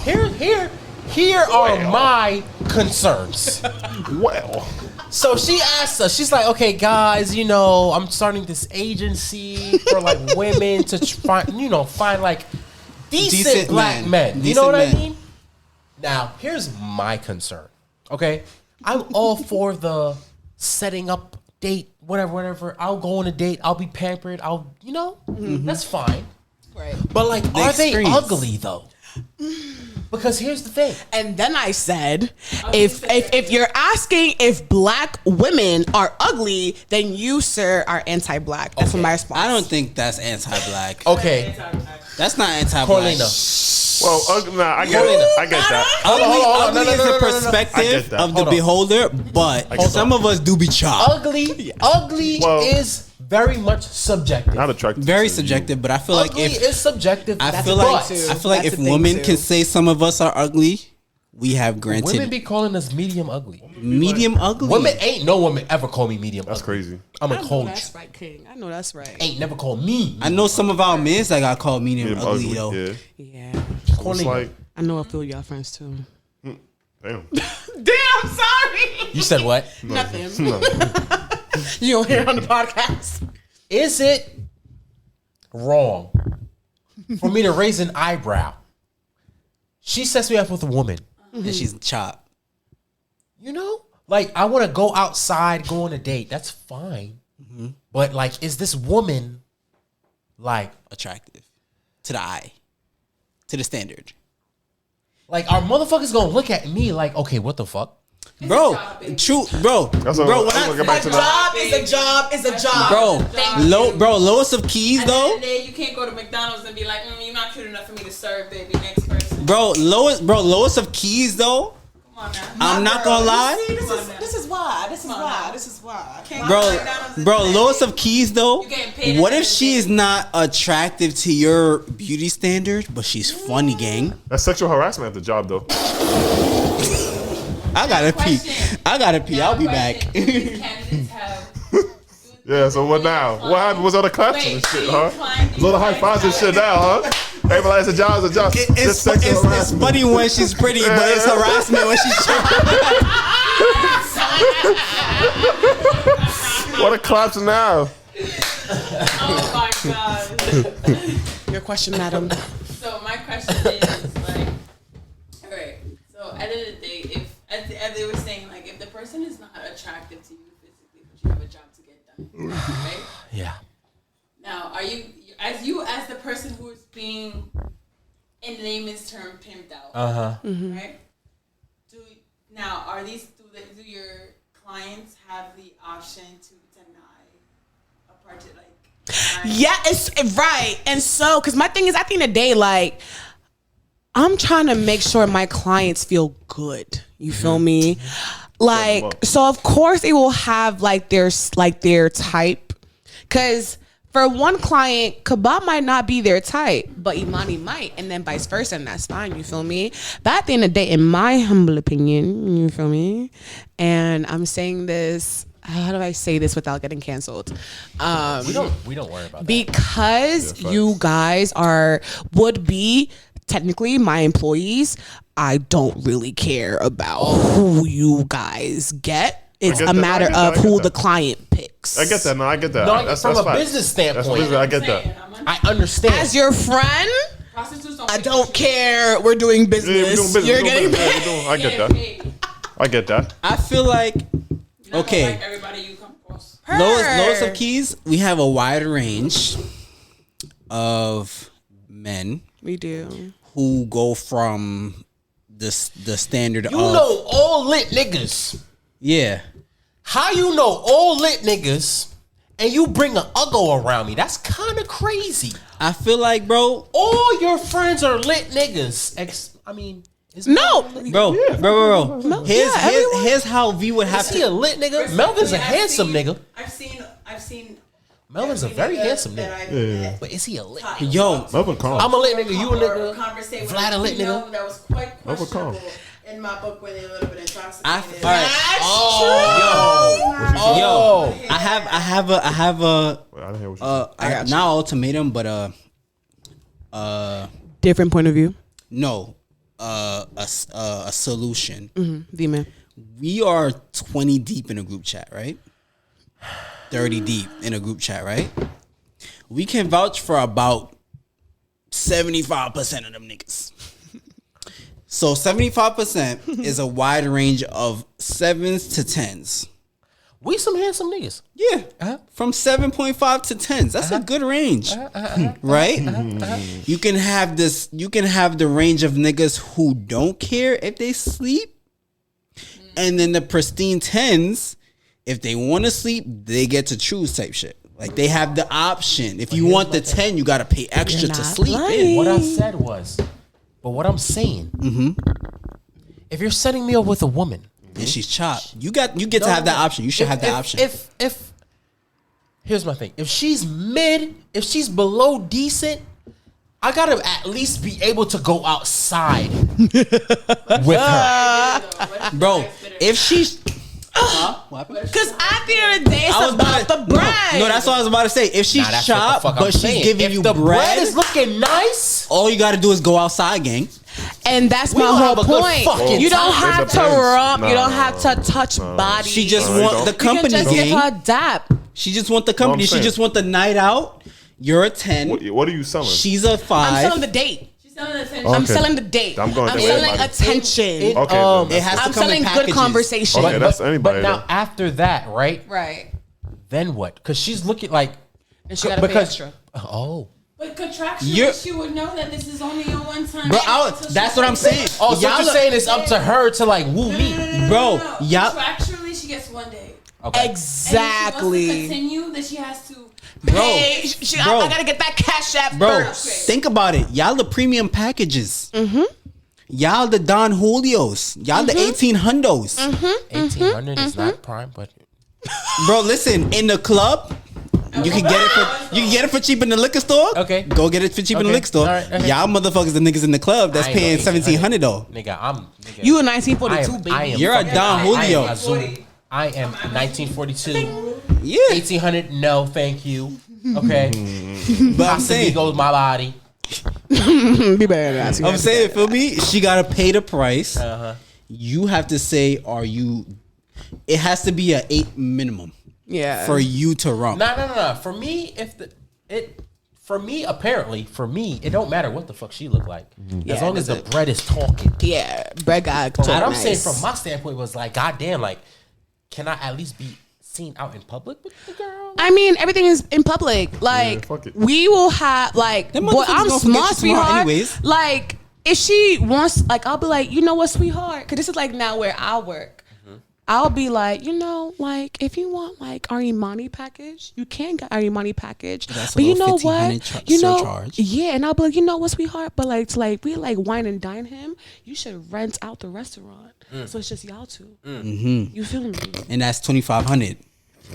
here are my concerns. Well, so she asked us. She's like, "Okay, guys, I'm starting this agency for like women to find like decent black men. You know what I mean?" Now, here's my concern. Okay, I'm all for the setting up date, whatever. I'll go on a date. I'll be pampered. That's fine. Right. But like, are they ugly though? Because here's the thing. And then I said, if you're asking if black women are ugly, then you, sir, are anti-black. That's my response. I don't think that's anti-black. Okay. That's not anti-black. Paulina. Well, I get that. Ugly is the perspective of the beholder, but some of us do be chopped. Ugly is very much subjective. Not attractive. Very subjective, but I feel like ugly is subjective. I feel like if women can say some of us are ugly, we have granted. Women be calling us medium ugly. Medium ugly. No woman ever call me medium That's ugly. crazy. I'm a coach. That's right, King. I know that's right. Ain't never called me. I know some of our men that got called medium ugly though. Yeah. It's like, I know a few of y'all friends too. damn. Damn, sorry. You said what? Nothing. No. You don't hear it on the podcast. Is it wrong for me to raise an eyebrow? She sets me up with a woman. And she's chopped. Like, I want to go outside, go on a date. That's fine. But like, is this woman like attractive to the eye, to the standard? Like, our motherfuckers gonna look at me like, okay, what the fuck? Bro, true, bro. That's Bro, what I'm gonna get back to A that. job is a job is a job. Bro, lowest of keys At the end though. of the day, you can't go to McDonald's and be like, you're not cute enough for me to serve, baby. Next person. Bro, lowest of keys though. Come on now. I'm not gonna lie. This is why. I can't Bro, lowest of keys though. You getting paid What at if the she end is of the not attractive to your beauty standard, but she's funny, gang? That's sexual harassment at the job, though. I gotta pee. Question. I'll be back. Do these candidates have? Yeah, so what now? What happened? Was all the claps and shit, huh? Was all the high fives and shit now, huh? Everybody, it's a job, it's a job. It's funny when she's pretty, but it's harassment when she's What the claps now? Oh my god. Your question, madam. So my question is like, all right. So at the end of the day, if as they were saying, like, if the person is not attractive to you physically, but you have a job to get done, right? Yeah. Now, are you as the person who is being, in layman's term, pimped out, right? Do your clients have the option to deny a part of, like? Yeah, it's right. And so, because my thing is, at the end of the day, like, I'm trying to make sure my clients feel good. You feel me? Like, so of course they will have like their type. Because for one client, Kaba might not be their type, but Imani might, and then vice versa, and that's fine. You feel me? But at the end of the day, in my humble opinion, you feel me? And I'm saying this. How do I say this without getting canceled? We don't worry about that. Because you guys would be technically my employees. I don't really care about who you guys get. It's a matter of who the client picks. I get that. No, I get that. No, from a business standpoint, I get that. I understand. As your friend, Prostitutes I don't care. We're doing business. Yeah, we're doing business. You're getting paid. I get that. I get that. I feel like okay. Like everybody you come across. Lowest of keys, we have a wide range of men We do. who go from the standard You of know all lit niggas. yeah. How you know all lit niggas and you bring an uggo around me? That's kind of crazy. I feel like, bro, All your friends are lit niggas. No. bro. Here's how V would have Is he a to. lit nigga? Melvin's a handsome nigga. I've seen. Melvin's a very handsome nigga. Yeah. But is he a lit? Yo, Melvin calm. I'm a lit nigga. You a nigga? Conversation Vlad a lit nigga? That was quite Melvin calm. questionable in my book when they're a little bit intoxicated. I have a Wait, I didn't hear what you said. not ultimatum, but Different point of view. no, a solution. V-man. We are 20 deep in a group chat, right? 30 deep in a group chat, right? We can vouch for about 75% of them niggas. So 75% is a wide range of 7s to 10s. We some handsome niggas. Yeah, from 7.5 to 10s. That's a good range, right? You can have this. You can have the range of niggas who don't care if they sleep, and then the pristine 10s. If they want to sleep, they get to choose type shit. Like they have the option. If you want the 10, you got to pay extra to sleep in. What I said was, but what I'm saying, if you're setting me up with a woman, And she's chopped. You get to have that option. You should have that option. If here's my thing. If she's mid, if she's below decent, I gotta at least be able to go outside with her. Bro, if she's Because at the end of the day, it's about the bread. No, that's what I was about to say. If she's That's chopped, what the fuck but I'm she's saying. giving If you the bread bread, is looking nice, all you got to do is go outside, gang. And that's We my gonna whole have a good point. fucking You don't time. have It to depends. rub. No, You don't have to touch body. She just you want don't. the You can company, just get gang. her adapt. She just want the company. I'm She saying. just want the night out. You're a 10. What are you selling? She's a 5. I'm selling the date. She's selling attention. I'm Okay. selling the date. I'm going to selling anybody. attention. Okay, it then has I'm to come selling in good packages. conversation. Okay, that's anybody. But now then. after that, right? Right. Then what? Because she's looking like And she got to pay extra. Oh, But contractually, she would know that this is only a one-time. Bro, that's what I'm saying. Oh, so you're saying it's up to her to like woo me, bro? Yeah. Contractually, she gets 1 day. Okay. Exactly. And if she wants to continue, that she has to. Bro, I gotta get that cash app first. Think about it. Y'all the premium packages. Y'all the Don Julios. Y'all the 1800s. 1800 is not prime, but bro, listen. In the club, you can get it for cheap in the liquor store. Okay, go get it for cheap in the liquor store. Right, okay. Y'all motherfuckers, the niggas in the club that's paying $1,700 though. Nigga, you in 1942, baby. You're a Don Julio. I am 1942. Yeah, 1800. No, thank you. Okay, but I'm saying goes my body. Be bad. I'm saying, feel me? She gotta pay the price. You have to say, are you? It has to be a 8 minimum. Yeah. For you to rump. No. For me, apparently, it don't matter what the fuck she look like, as long as the bread is talking. Yeah, bread got talking. What I'm saying from my standpoint was like, goddamn, like, can I at least be seen out in public with the girl? I mean, everything is in public. Like, we will have like, boy, I'm smart, sweetheart. Anyways. Like, if she wants, like, I'll be like, you know what, sweetheart? Because this is like now where I work. I'll be like, you know, like, if you want like our Imani package, you can get our Imani package. But you know what? You know, yeah. And I'll be like, you know what, sweetheart? But like, to like, we like wine and dine him. You should rent out the restaurant, so it's just y'all two. You feel me? And that's $2,500.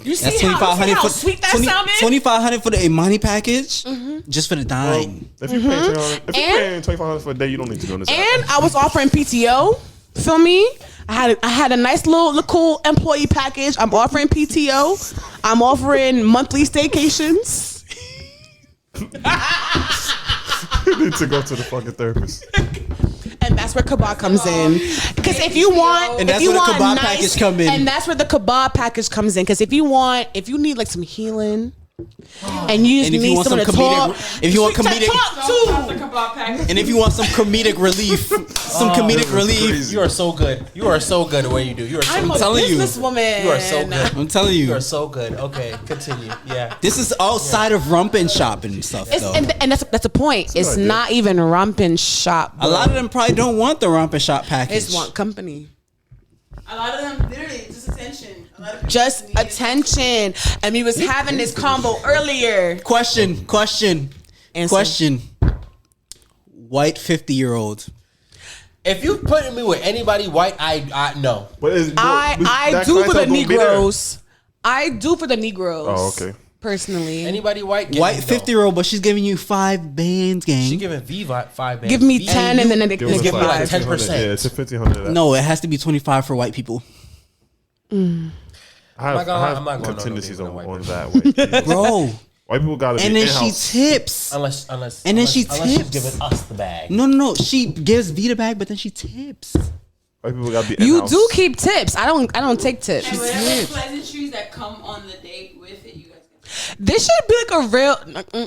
You see how sweet that sounded? $2,500 for the Imani package, just for the dine. Well, if you're paying $2,500 for a day, you don't need to go on this. And I was offering PTO. Feel me? I had a nice little cool employee package. I'm offering PTO. I'm offering monthly staycations. You need to go to the fucking therapist. And that's where Kaba comes in. Because if you want, and that's where the Kaba package come in. And that's where the Kaba package comes in. Because if you need like some healing. And you just need someone to talk. If you want comedic, and if you want some comedic relief, You are so good. You are so good at what you do. You are so I'm a businesswoman. You are so good. I'm telling you. You are so good. Okay, continue. Yeah. This is outside of rump and shop and stuff, though. And that's the point. It's not even rump and shop. Bro. A lot of them probably don't want the rump and shop package. They just want company. A lot of them literally just attention. Just attention. And we was having this combo earlier. Question. White 50-year-old. If you put me with anybody white, I no. But I do for the Negroes. I do for the Negroes. Oh, okay. Personally, anybody white 50-year-old, but she's giving you 5 bands, gang. She giving V 5 bands. Give me 10, and then they give me like 10%. Yeah, it's $1,500. No, it has to be 25 for white people. I have contingencies on that way, bro. White people gotta be and then in-house. she tips. Unless she's giving us the bag. No. She gives V the bag, but then she tips. White people gotta be in-house. You do keep tips. I don't take tips. And whatever pleasantries that come on the date with it, you guys. This should be like a real.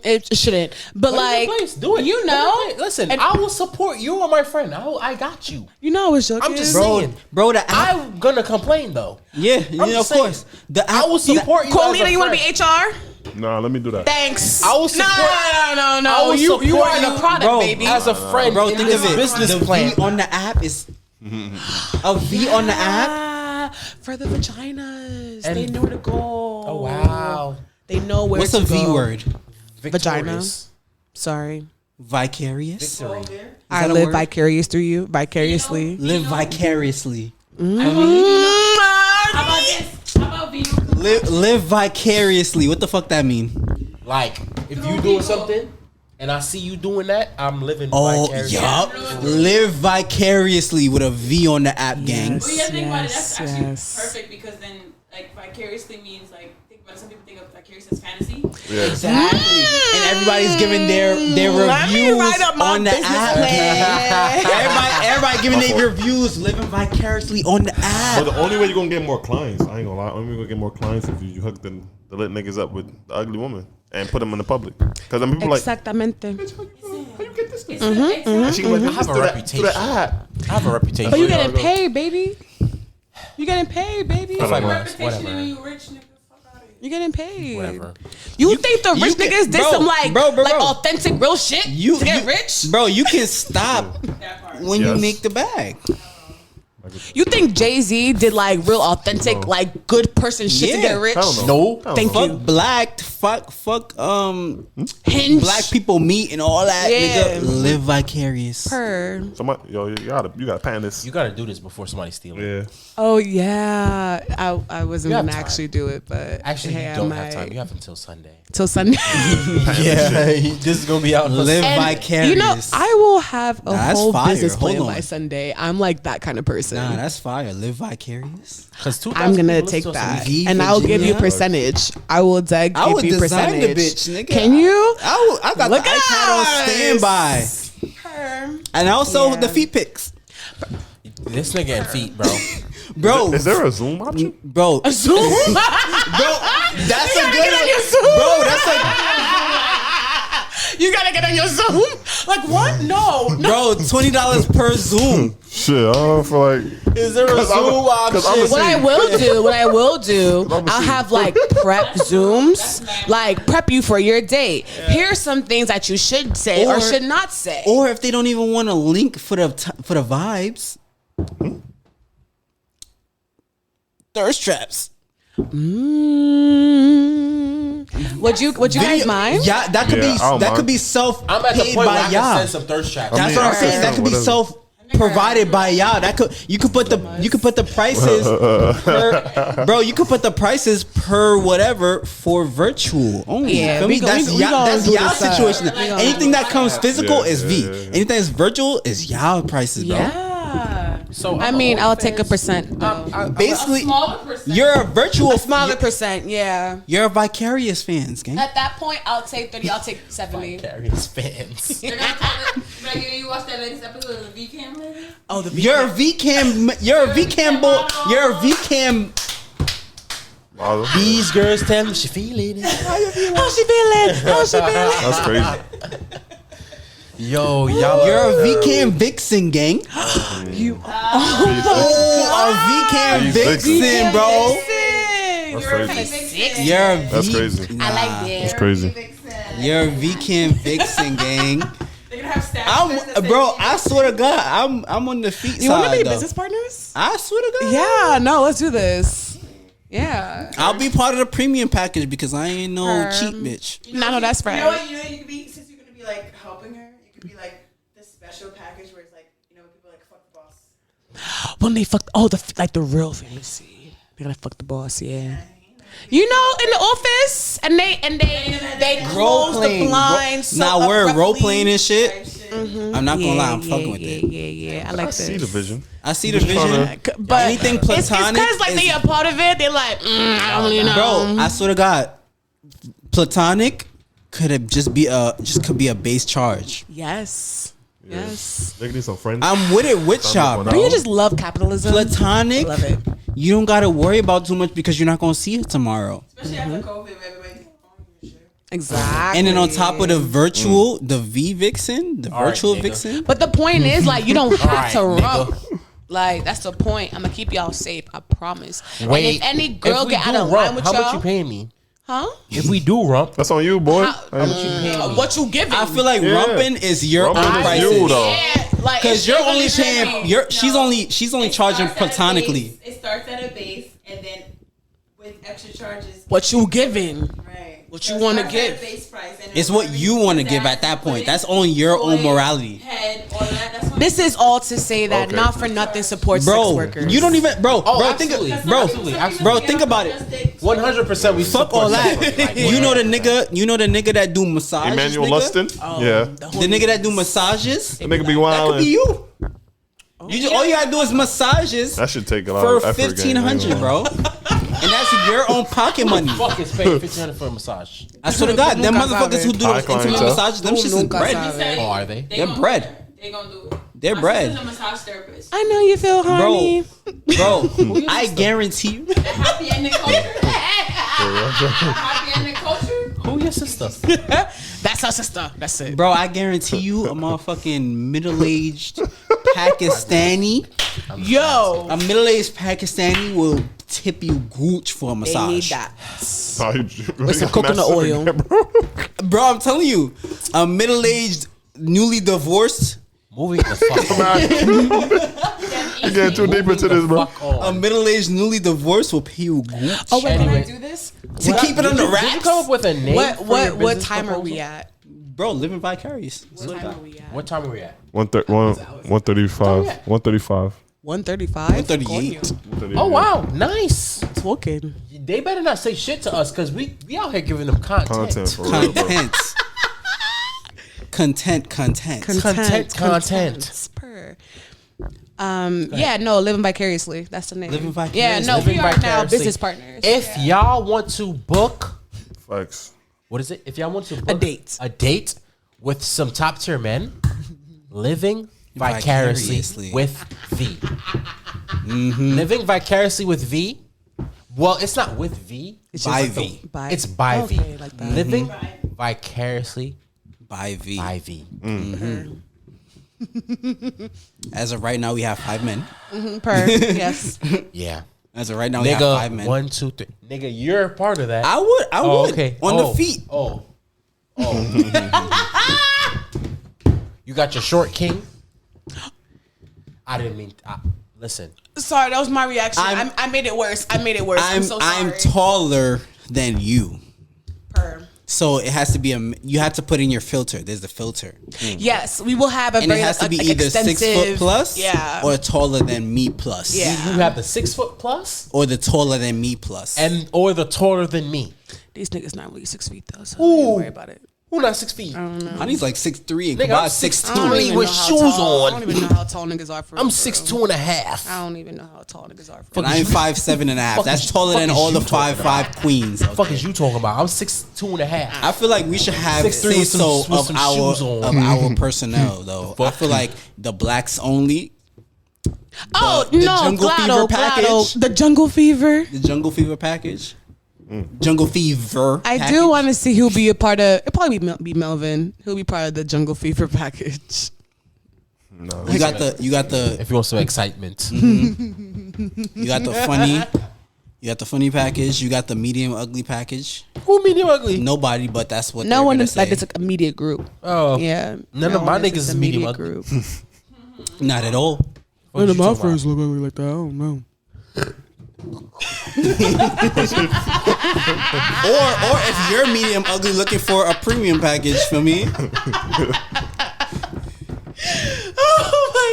It shouldn't, but like, do it. You know, listen. And I will support you or my friend. I got you. You know, I was joking. I'm just saying, bro. I'm gonna complain though. Yeah, of course. I will support you. Colina, you want to be HR? Nah, let me do that. Thanks. I will support. No. You are the product, bro, baby. As a friend, bro. Think of it. Business the plan. V on the app is a V on the app for the vaginas. And they know where to go. Oh wow. They know where What's to go. What's a V word? Vagina. Sorry. Vicarious. I live vicarious through you. Vicariously. Live vicariously. How about this? How about being live vicariously? What the fuck that mean? Like, if you doing something and I see you doing that, I'm living vicariously. Yup. Live vicariously with a V on the app, gang. Well, yeah, think about it. That's actually perfect because then, like, vicariously means like. Some people think of vicarious as fantasy. Yeah. Exactly. And everybody's giving their reviews on the app. everybody giving their reviews, living vicariously on the app. But the only way you're gonna get more clients, I ain't gonna lie, only way you're gonna get more clients if you hook the lit niggas up with the ugly woman and put them in the public. Because I mean, people Exactamente. How you get this? I have a reputation. I have a reputation. But you getting paid, baby. You getting paid, baby. Whatever. Reputation and you rich nigga. You're getting paid. Whatever. You think the rich can- niggas did bro, some like bro. authentic real shit to get rich? Bro, you can stop That part. when you Yes. make the bag. You think Jay-Z did like real authentic, like good person shit to Yeah. get rich? I don't know. No. I don't Thank know. you. Fuck black, fuck Hinge. black people meat and all that. Yeah. Nigga, live vicarious. Per. Somebody, yo, you gotta pan this. You gotta do this before somebody steals it. Yeah. Oh yeah, I wasn't You have gonna time. actually do it, but Actually, hey, you I don't might. have time. You have until Sunday. Till Sunday. Yeah, this is gonna be out. Live And, vicarious. you know, I will have a Nah, that's whole fire. business plan Hold by on. Sunday. I'm like that kind of person. Nah, that's fire. Live vicarious. Because I'm gonna take that, and I'll give you a percentage. I will give I would you design percentage. the bitch, nigga. Can you? I got Look the at iPad on us. standby, and also Yeah. the feet pics, This nigga and feet, bro. bro. Is there a Zoom option? Bro, A Zoom? bro, that's You a gotta good get on one. your Zoom. Bro, that's a You gotta get on your Zoom. Like what? No. bro. $20 per Zoom. Shit, I don't feel like. Is there a 'Cause I'm a- Zoom 'cause I'm option? a- What I will do, I'll have like prep Zooms, like prep you for your date. Here's some things that you should say or Or- should not say. Or if they don't even want a link for the vibes, thirst traps. Would you guys mind? Yeah, that could Yeah, I don't be mind. self I'm at the paid point where I by can y'all. send some thirst traps. That's mean, what I'm I saying. can That could be whatever. self provided by y'all. You could put the prices per, bro. You could put the prices per whatever for virtual only. Yeah, Feel we me? go- That's we y'all, gonna that's do y'all this up. situation. We gonna Anything that comes physical Yeah, is V. yeah, yeah. Anything that's virtual is y'all prices, bro. Yeah. So I mean, I'll take a percent. Basically, Smaller percent. you're a virtual. A smaller percent, yeah. You're a vicarious fans, gang. At that point, I'll take 30. I'll take 70. Carries fans. They're gonna tell it, like, you watched that latest episode of the V Cam lady? Oh, the You're a VCam. You're a VCam boy. You're a VCam. These girls tell me she feeling it. How she feeling? How she feeling? That's crazy. Yo, y'all. You're a VCam vixen, gang. You Oh, a VCam He's vixen, bro. That's crazy. You're a That's V- crazy. I like that. That's crazy. You're a VCam vixen, gang. They're gonna have staff. Bro. I swear to God, I'm on the feet You want to side. be though. business partners? I swear to God. Yeah, no, let's do this. Yeah. I'll be part of the premium package because I ain't no cheap Um, bitch. No, that's You know right. what? You could be, since you're gonna be like helping her, you could be like the special package where it's like, you know, people are like fuck the boss. When they fuck, the real fantasy. They're gonna fuck the boss, yeah. You know, in the office, and they close the blinds. So Nah, we're abruptly. role playing and shit. Type shit. I'm not gonna lie, I'm yeah, fucking with yeah, it. Yeah, I like I this. see the vision. I see the vision. But Anything platonic It's because like is- they a part of it. They're like, I don't really know. Bro, I swear to God, platonic could be a base charge. Yes. Yes. They need some friends. I'm with it with y'all, Don't Do you bro. just love capitalism? Platonic, Love it. you don't gotta worry about too much because you're not gonna see it tomorrow. Especially after COVID, where everybody's home and shit. Exactly. And then on top of the virtual, the V Vixen, the All right, virtual nigga. Vixen. But the point is, like, you don't have Alright, to nigga. rump. Like, that's the point. I'm gonna keep y'all safe. I promise. Wait, and if any girl we get do out of rump, line with how y'all, much you paying me? huh? If we do rump, That's on you, boy. What you giving? I feel like Yeah. rumping is your Rumping own is prices. you, though. Yeah, like Because you're only paying. She's only It charging starts at a platonically. base- It starts at a base, and then with extra charges. What you giving? Right. What So you it wanna starts at a give. base price, and It's then what whatever you want to put give at that point. That's on your own toy, morality. Head, all that. That's what This is all to say that Okay. not for nothing supports sex Bro, workers. you don't even, bro, absolutely. bro, think about it. 100% we Fuck support all that. sex work. Like, You know the nigga that do massages. Emmanuel nigga? Lustin. Yeah. The nigga that do massages. The nigga be That wild. could be you. You just, all you gotta do is massages That should take a lot for of effort. gang. 1,500, bro. And that's your own pocket money. Fuck is paying $1,500 for a massage. I swear to God, them motherfuckers who do High those intimate clientele. massages, them shits is nunca bread. sabe. Oh, are they? They're bread. They gonna do it. They're My bread. sister's a massage therapist. I know you feel horny. Bro, I guarantee you. The happy ending culture. Happy ending culture. Who your sister? That's our sister. That's it. Bro, I guarantee you a motherfucking middle-aged Pakistani. Yo. A middle-aged Pakistani will tip you gooch for a They massage. need that. With some coconut oil. Bro, I'm telling you, a middle-aged, newly divorced, Moving the fuck on. You getting too deep into this, bro. Fuck on. a middle-aged, newly divorced will pay you gooch. Oh wait, can I Anyway. do this? To keep it on the Did you racks. come up with a name? What time are we at? Bro, living vicarious. What time are we at? What time are we at? 135. 135. 135. 138. Oh wow, nice. Talking. They better not say shit to us because we out here giving them content. Content for real, bro. Content. Content. Per. Yeah, no, living vicariously. That's the name. Living vicariously. Yeah, no, Living we are now vicariously. business partners. If y'all want to book, Facts. what is it? If y'all want to book A date. with some top tier men, living vicariously Vicariously. with V. Living vicariously with V. Well, it's not with V. It's by just V. By, It's by okay, V. like that. Living vicariously By V. by V. As of right now, we have 5 men. Per. Yes. Yeah. As of right now, we have 5 Nigga, men. 1, 2, 3. Nigga, you're a part of that. I would. Okay. On the feet. Oh. You got your short king. I didn't mean. Listen. Sorry, that was my reaction. I'm- I made it worse. I'm so sorry. I'm taller than you. Per. So it has to be you have to put in your filter. There's the filter. Yes, we will have a And very it has to be like, either 6 foot extensive- plus Yeah. or taller than me plus. Yeah. You have the 6 foot plus Or the taller than me plus. or the taller than me. These niggas not really 6 feet though, so don't worry about it. Who not 6 feet? Honey's like 6'3" and Nigga, I'm Kaba's 6'2". 6'2". With even know how shoes tall- on. I don't even know how tall niggas are for I'm real. 6'2" and a half. I don't even know how tall niggas are for And real. I'm 5'7" and a half. Fuck That's is- taller fuck than is all the you talking 5'5" queens. What the fuck is you talking about? I'm 6'2" and a half. I feel like we should have 6'3" say with some- so with of some our shoes on. of our personnel though. I feel like the blacks only. Oh the no, Jungle Fever package. the Jungle Fever. The Jungle Fever package. Jungle Fever. I package. do want to see who'll be a part of. It'll probably be Melvin. He'll be part of the Jungle Fever package. No. You got the If you want some excitement. you got the funny. You got the funny package. You got the medium ugly package. Who medium ugly? Nobody, but that's what No they're one gonna is like say. it's like a media group. Oh. Yeah, None of my niggas it's is a medium media ugly. group. Not at all. None of my friends look ugly like that. I don't know. Or if you're medium ugly looking for a premium package for me,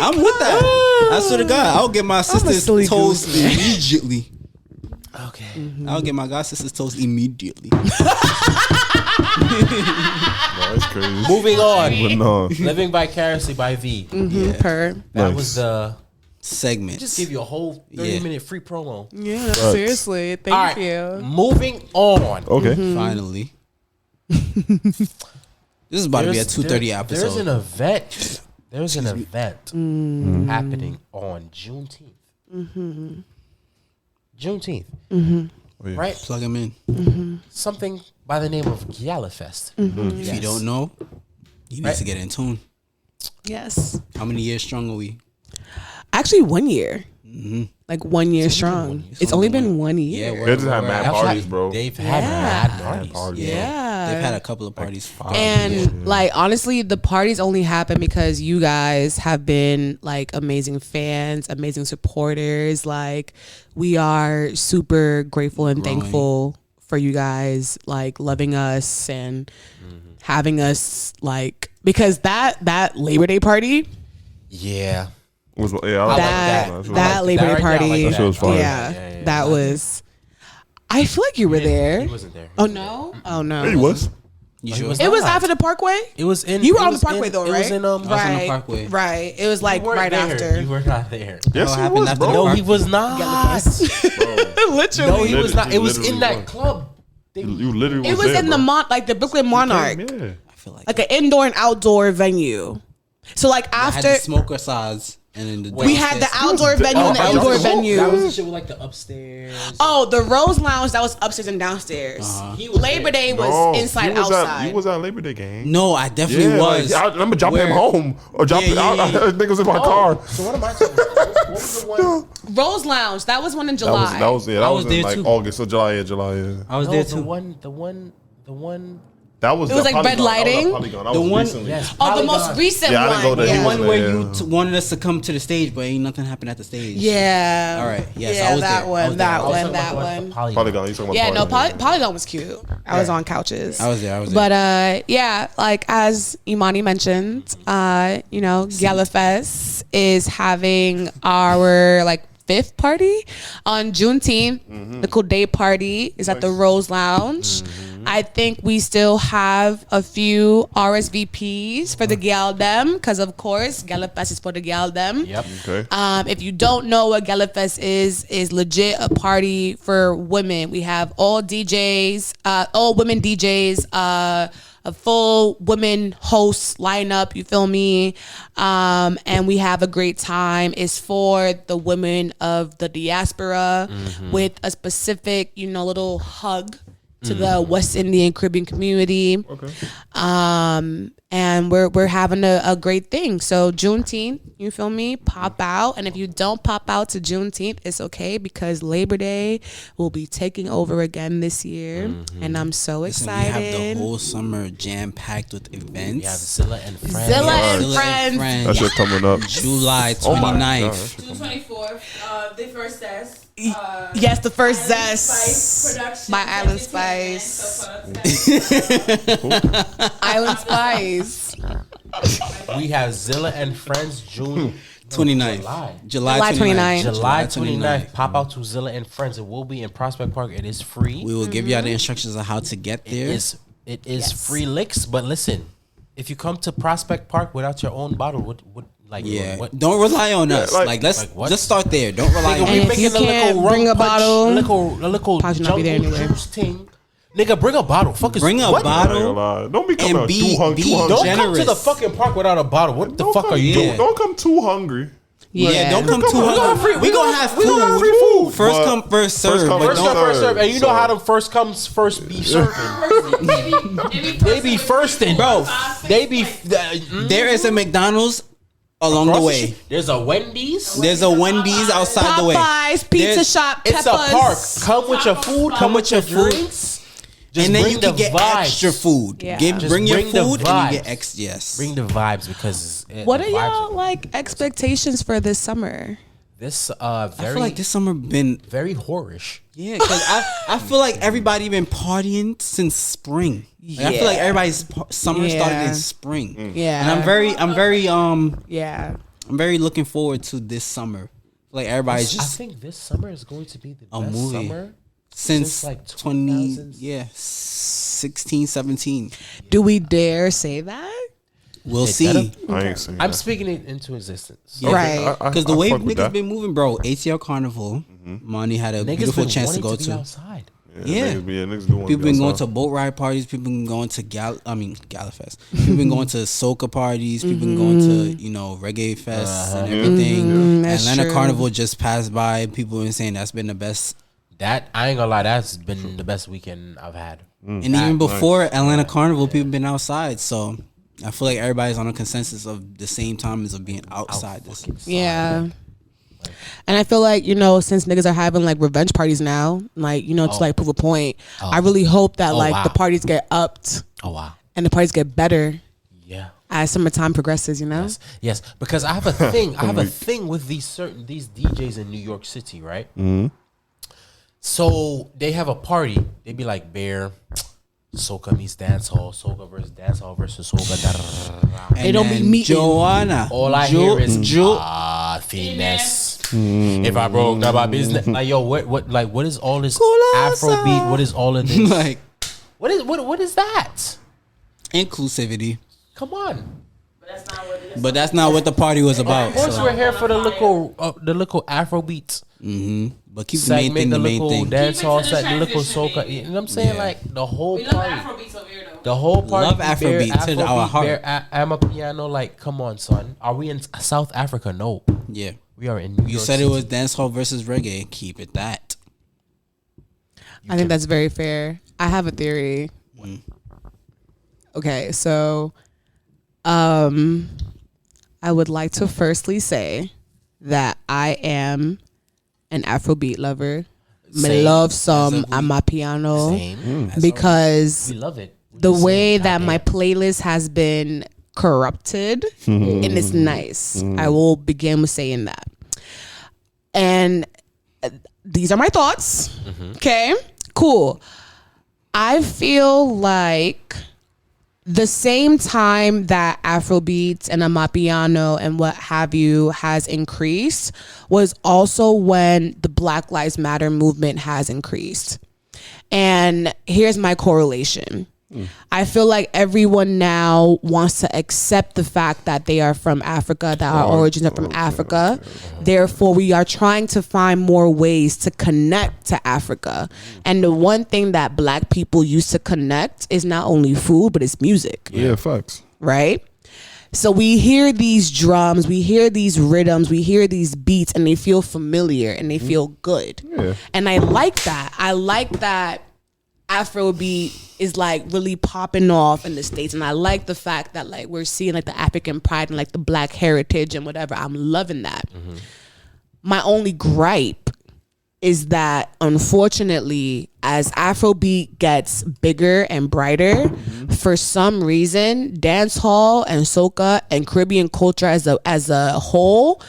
I'm with that. I swear to God, I'll get my sister's silly toes goose, man. immediately. Okay. I'll get my god sister's toes immediately. No, that's crazy. Moving on. But no. Living vicariously by V. Per. That Nice. was the. Segments. Just give you a whole 30-minute free promo. Yeah, seriously. Thank All right. you. Moving on. Okay. Finally. This is about to be a 2:30 episode. There's an event. There's an event happening on Juneteenth. Juneteenth. Oh, yeah. Right? Plug them in. Something by the name of Galafest. If you don't know, you need Right. to get in tune. Yes. How many years strong are we? Actually, 1 year. Like 1 year strong. It's only been 1 year. Yeah, They just have mad parties, bro. They've had mad parties. Yeah. They've had a couple of parties. And like honestly, the parties only happen because you guys have been like amazing fans, amazing supporters. Like we are super grateful and thankful for you guys like loving us and having us like because that Labor Day party, Yeah. Was, yeah, I like that That that Labor Day That right there, I party, like That shit was fire. yeah, that was. I feel like you were there. He wasn't there. Oh no! Oh no! He was. You sure? was It was not. after the Parkway. It was in. You were it on the was Parkway in- though, It right? was in on the Right, Parkway. right. It was like You weren't right there. after. You were not there. Yes, What he happened was, after bro. No, he was not. Literally, No, he was not. It was in Literally that was. club. You literally it was was there, in the bro. like the Brooklyn Monarch, Yeah. I feel like like an indoor and outdoor venue. So like I had after, the smoker size. And then the We had the outdoor venue and the that was indoor the- venue. That was the shit with like the upstairs. Oh, the Rose Lounge, that was upstairs and downstairs. Labor Day was inside, you was outside. You was at Labor Day game. No, I definitely was. Like, I remember dropping him Where- home or dropping. Yeah. I think it was in my car. So what am I talking about? What was the one? Rose Lounge, that was one in That July. was I in was there like too. August or July. Yeah. I was No, there the too. one. That was It was the like red Polygon. lighting? That was the Polygon. That The was one- recently. Yes. Oh, the Polygon. most recent Yeah, I one. didn't go there. The Yeah. one where Yeah. you wanted us to come to the stage, but ain't nothing happened at the stage. Yeah. All right. Yes, yeah, I was that there. I was one, there. that I was one, talking that about the one. Polygon. You talking about Yeah, no, Polygon. Polygon was cute. I was on couches. I was there. But yeah, like as Imani mentioned, Galafest is having our like 5th party on Juneteenth. The cool day party is at the Rose Lounge. I think we still have a few RSVPs for the gal dem because of course Galafest is for the gal dem. Yep. Okay. If you don't know what Galafest is legit a party for women. We have all DJs, all women DJs, a full women host lineup, you feel me? And we have a great time. It's for the women of the diaspora with a specific, little hug to the West Indian Caribbean community. Okay. And we're having a great thing. So Juneteenth, you feel me? Pop out. And if you don't pop out to Juneteenth, it's okay because Labor Day will be taking over again this year. And I'm so Listen, we excited. have the whole summer jam packed with events. We have Zilla and Friends. Zilla and Zilla Friends. That shit coming up. July Oh my 29th. God. June 24th, the first test. Yes, the first Island Zest. Spice Productions My Island Entertainment. Spice. Island Spice. We have Zilla and Friends June 29th. July. July 29th. July 29th. Pop out to Zilla and Friends. It will be in Prospect Park. It is free. We will give you all the instructions on how to get there. It is free licks, but listen, if you come to Prospect Park without your own bottle, what Yeah, what? don't rely on us. like- Let's like what? just start there. Don't rely Nigga, on we And us. if you making a can't little bring rum a punch, bottle, a little Podge not be there jungle anyway. juice thing. Nigga, bring a bottle. Fuck is Bring a what? I ain't bottle. gonna lie. Don't be coming And out be- too hungry. be- Too hungry. Don't come to generous. the fucking park without a bottle. What the fuck are you yeah. doing? Don't come too hungry. Yeah, don't come Come too on. hungry. We gonna have food. gonna have free food. First But come, first serve. come, but First don't- come, first serve. And you know So- how them first comes, first be serving. They be first in, Bro, They be There is a McDonald's along the way. There's a Wendy's. There's a Wendy's outside the way. Popeyes, Pizza There's- Shop, It's Peppers. a park. Come with your food. Come with your food. drinks. Just And then bring you can the get vibes. extra food. Yeah. Bring Just your bring the food and vibes. you get extra. Yes. Bring the vibes because What the are vibes y'all like expectations for this summer? This I very feel like this summer been very whorish. yeah, because I feel like everybody been partying since spring. Like, I feel like everybody's summer started Yeah. in spring. Yeah. And Yeah. I'm very looking forward to this summer. Like everybody's I just think this summer is going to be the A best movie. summer since like 20 2000s. yeah 16 17. Do we dare say that? We'll Hey, see. I ain't saying I'm that. speaking it into existence. Yeah. Right. Because the I way fuck with niggas that. been moving, bro. ATL Carnival, Monty had a Niggas beautiful been chance to wanting go be to. outside. Yeah. Niggas do want People been going outside. to boat ride parties. People been going to Galafest. People been going to soca parties. People been going to reggae fests and everything. That's Atlanta true. Carnival just passed by. People been saying that's been the best. That I ain't gonna lie, that's been the best weekend I've had. And even before Atlanta Carnival, people been outside. So I feel like everybody's on a consensus of the same time as of being outside. This Yeah. And I feel like, since niggas are having like revenge parties now, like, to like prove a point, I really hope that like wow. the parties get upped Oh wow. and the parties get better Yeah. as summertime progresses, Yes, because I have a thing. I have a thing with these DJs in New York City, right? Mm-hmm. So they have a party. They be like, Bear, soca meets dancehall, soca versus dancehall versus soca. Da, da, da, da, da. They don't be then meeting. Joanna. All I hear is finesse. If I broke down my business, like yo, what is all this Afrobeat? What is all of this? like what is that? inclusivity. Come on. But that's not what the party was about. Of course, so. we're here for the little Afrobeats. But keep the main thing the main thing. Dance Keep it hall to the set, the little transition, soca. baby. You know what I'm saying? Yeah. Like the whole We love party. Afrobeats over here, though. The whole party. Love Afrobeat to our heart. I'm a piano. Like, come on, son. Are we in South Africa? No. Yeah. We are in New You York said City. it was dancehall versus reggae. Keep it that. I think that's very fair. I have a theory. Okay, so I would like to firstly say that I am an Afrobeat lover. I Same. love some As a we- Amapiano Same. because We love it. We the just way saying, that goddamn. my playlist has been corrupted and it's nice. I will begin with saying that. And these are my thoughts. Okay, cool. I feel like the same time that Afrobeats and Amapiano and what have you has increased was also when the Black Lives Matter movement has increased. And here's my correlation. I feel like everyone now wants to accept the fact that they are from Africa, that our origins are from Africa. Therefore, we are trying to find more ways to connect to Africa. And the one thing that Black people use to connect is not only food, but it's music, Yeah, facts. right? So we hear these drums, we hear these rhythms, we hear these beats, and they feel familiar and they feel good. Yeah. And I like that. I like that Afrobeat is like really popping off in the States, and I like the fact that like we're seeing like the African pride and like the Black heritage and whatever. I'm loving that. My only gripe is that unfortunately, as Afrobeat gets bigger and brighter, for some reason, dancehall and soca and Caribbean culture as a whole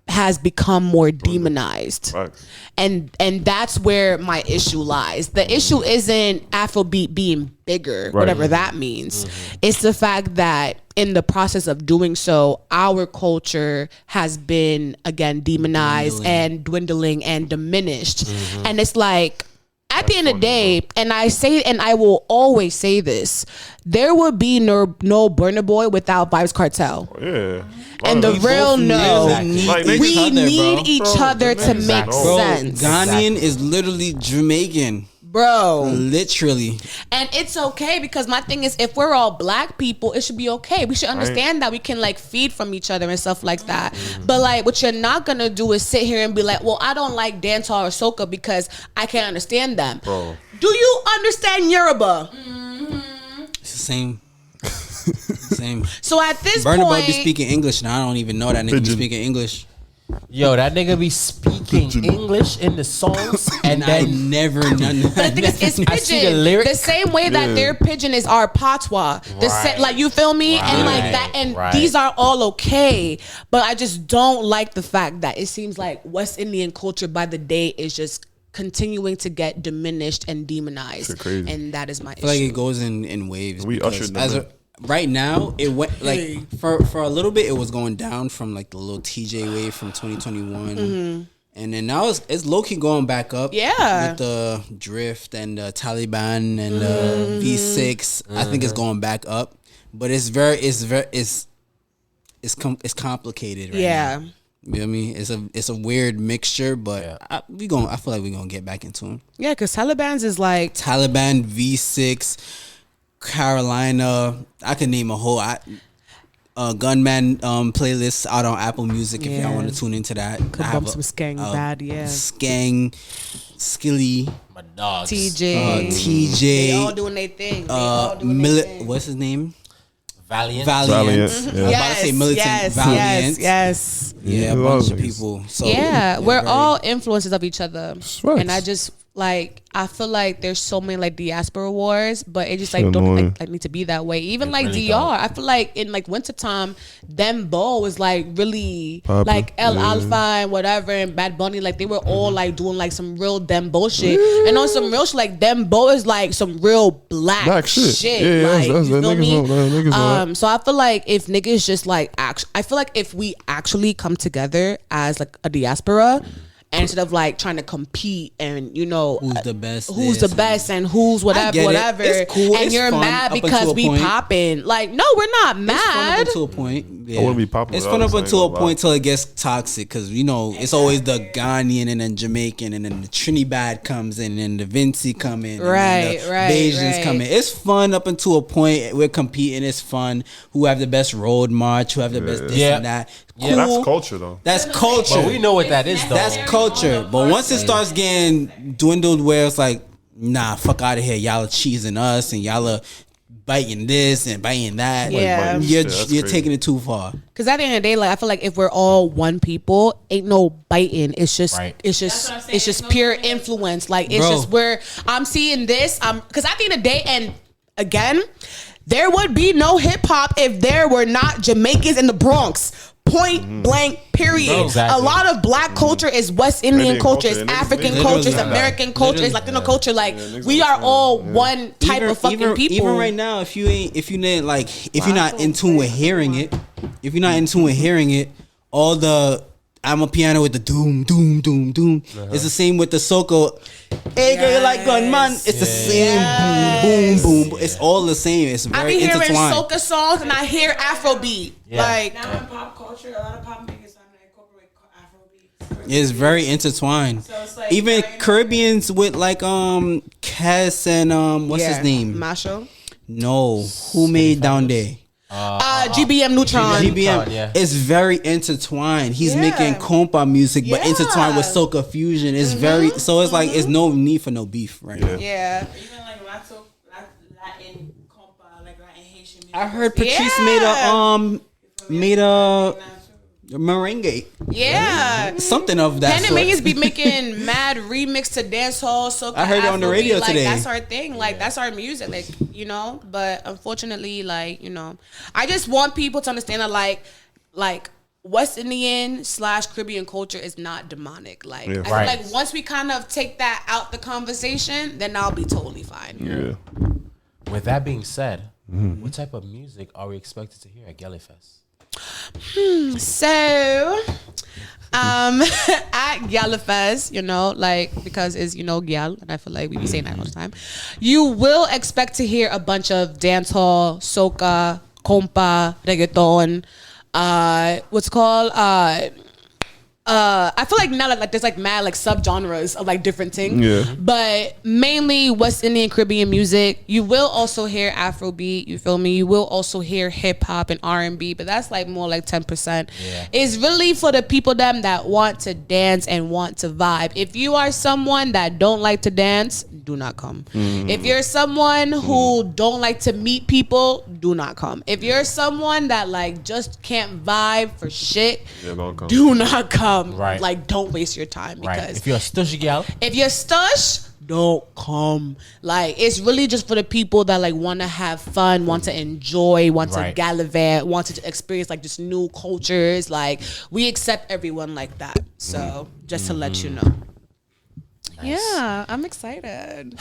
has become more demonized. Facts. And that's where my issue lies. The issue isn't Afrobeat being bigger, whatever that means. It's the fact that in the process of doing so, our culture has been again demonized and dwindling and diminished. And it's like at the end of the day, and I say, and I will always say this, there would be no Burna Boy without Vibes Cartel. Yeah. And the real no, Like, we niggas- need each Bro, other to niggas make know. Bro, sense, Ghanaian is literally Jamaican. bro. Literally. And it's okay because my thing is, if we're all Black people, it should be okay. We should understand that we can like feed from each other and stuff like that. But like, what you're not gonna do is sit here and be like, well, I don't like dancehall or soca because I can't understand them. Bro. Do you understand Yoruba? It's the same. Same. So at this Burna Boy point, be speaking English, and I don't even know that nigga be Pigeon. speaking English. Yo, that nigga be speaking English in the songs, and I then never none. but the thing is, it's I see the pigeon. lyric. The same way that their pigeon is our patois. Right. Like you feel me, and like that, and Right. these are all okay. But I just don't like the fact that it seems like West Indian culture by the day is just continuing to get diminished and demonized. Shit crazy. And that is my I feel like issue. it goes in waves. We because ushered them in. right now, it went like for a little bit, it was going down from like the little TJ wave from 2021, and then now it's low key going back up. Yeah. with the drift and the Taliban and the V6, I think it's going back up, but it's complicated. Right Yeah. now. You know what I mean? It's a weird mixture, but I feel like we're gonna get back into them. Yeah, because Taliban's is like Taliban, V6, Carolina. I could name a whole Gunman playlist out on Apple Music if y'all want to tune into that. could bump some skang bad, yeah. Skang, Skilly, my dogs. TJ. TJ. They all doing their thing. They all doing their thing. What's his name? Valiant. Valiant. Valiant, I was about to say Militant. Valiant. yes. Yeah, a Yeah, bunch of niggas. people. So Yeah, we're very- all influences of each other. right. And I just like, I feel like there's so many like diaspora wars, but it just like Shit don't annoying. like need to be that way. Even It like really DR, don't. I feel like in like wintertime, Dembo was like really Poppin', like El yeah. Alpha and whatever and Bad Bunny, like they were all like doing like some real Dembo shit. And on some real shit, like Dembo is like some real black shit. Yeah, like, that's you feel niggas me? know, niggas know that. So I feel like if niggas just like I feel like if we actually come together as like a diaspora and instead of like trying to compete and who's the best, and who's whatever, it's cool. And it's you're mad because we popping. Like, no, we're not mad. It's fun up until a point. Yeah. I wouldn't be popping. It's fun up until a point till it gets toxic because it's always the Ghanaian and then Jamaican and then the Trinidad comes in and the Vinci come in, right, and the Asians come in. It's fun up until a point. We're competing. It's fun. Who have the best road march? Who have the best this and that? Cool. Yeah, that's culture though. That's culture. But we know what that is though. That's culture. But once it starts getting dwindled, where it's like, nah, fuck out of here. Y'all are cheesing us and y'all are biting this and biting that. Yeah. You're taking it too far. Because at the end of the day, like I feel like if we're all one people, ain't no biting. It's just pure influence. Like it's just where I'm seeing this. Because at the end of the day, and again, there would be no hip hop if there were not Jamaicans in the Bronx. Point blank, period. Bro, exactly. A lot of black culture is West Indian culture, it's African culture, it's American culture, it's Latino culture. Like we are all one type of fucking people. Even right now, if you're not in tune with hearing it, all the I'm a piano with the doom, doom, doom, doom. It's the same with the soca. Hey, girl, you like gunman? It's the same boom, boom, boom. It's all the same. It's very intertwined. I be hearing soca songs and I hear Afrobeat. Yeah. Like now in pop culture, a lot of pop makers starting to incorporate Afrobeat. It's very intertwined. So it's like even Caribbeans with like Cass and what's his name? Masho. No, who made Down There? GBM Neutron. GBM is very intertwined. He's making compa music, but intertwined with soca fusion. It's very so. It's like it's no need for no beef right now. Yeah. Even like Latin compa, like Latin Haitian music. I heard Patrice made a merengue. Yeah. Something of that sort. Panamanians be making mad remix to dance hall. So I heard it on the radio today. That's our thing. Like that's our music. Like, but unfortunately, like, I just want people to understand that like West Indian / Caribbean culture is not demonic. Like I feel like once we kind of take that out the conversation, then I'll be totally fine. Yeah. With that being said, what type of music are we expected to hear at Gelifest? So at Gelifest, because it's gyal, and I feel like we be saying that all the time, you will expect to hear a bunch of dancehall, soca, compa, reggaeton, what's called I feel like now like there's like mad like subgenres of like different things. Yeah. But mainly West Indian Caribbean music. You will also hear Afrobeat, you feel me? You will also hear hip hop and R&B, but that's like more like 10%. Yeah. It's really for the people that want to dance and want to vibe. If you are someone that don't like to dance, do not come. If you're someone who don't like to meet people, do not come. If you're someone that like just can't vibe for shit, do not come. Right. Like, don't waste your time because if you're a stush gal, if you're stush, don't come. Like, it's really just for the people that like want to have fun, want to enjoy, want to gallivant, want to experience like just new cultures. Like, we accept everyone like that. So just to let you know. Nice. Yeah, I'm excited.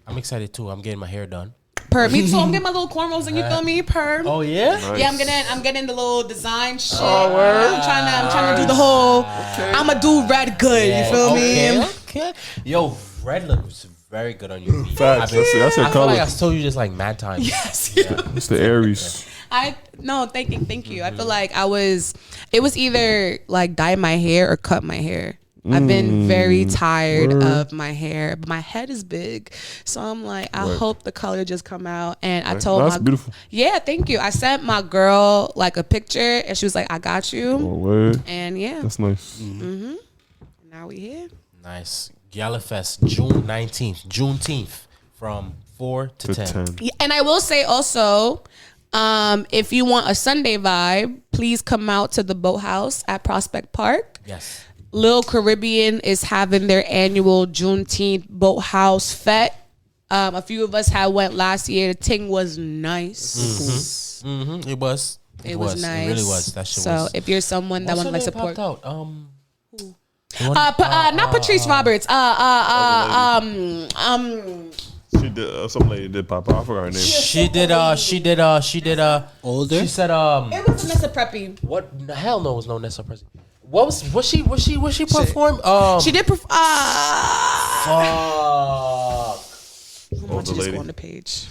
I'm excited too. I'm getting my hair done. Me too. I'm getting my little cornrows and you feel me? Perm. Oh yeah? Nice. Yeah, I'm getting the little design shit. Oh, word. I'm trying to do the whole I'ma do red good, you feel me? Okay. Yo, red looks very good on you. Facts. That's your I feel color. like I told you this like mad times. Yes. Yeah. It's the Aries. Thank you. I feel like it was either like dye my hair or cut my hair. I've been very tired of my hair, but my head is big, so I'm like, I hope the color just come out. And I told that's beautiful. Yeah, thank you. I sent my girl like a picture, and she was like, I got you. Oh, word. And yeah, that's nice. Now we here. Nice. Gelifest, June 19th, Juneteenth, from 4 to 10. Yeah, and I will say also, if you want a Sunday vibe, please come out to the Boathouse at Prospect Park. Yes. Lil Caribbean is having their annual Juneteenth Boathouse Fete. A few of us had went last year. The thing was nice. It was. It was nice. It really was. That shit so was. if you're someone that want to like support, out? not Patrice Roberts. She did some lady did pop out. I forgot her name. She did older. She said it was Vanessa Preppy. What the hell? No, it was no Nessa Presley. Was she perform? She did perform. Fuck. I want to just go on the page.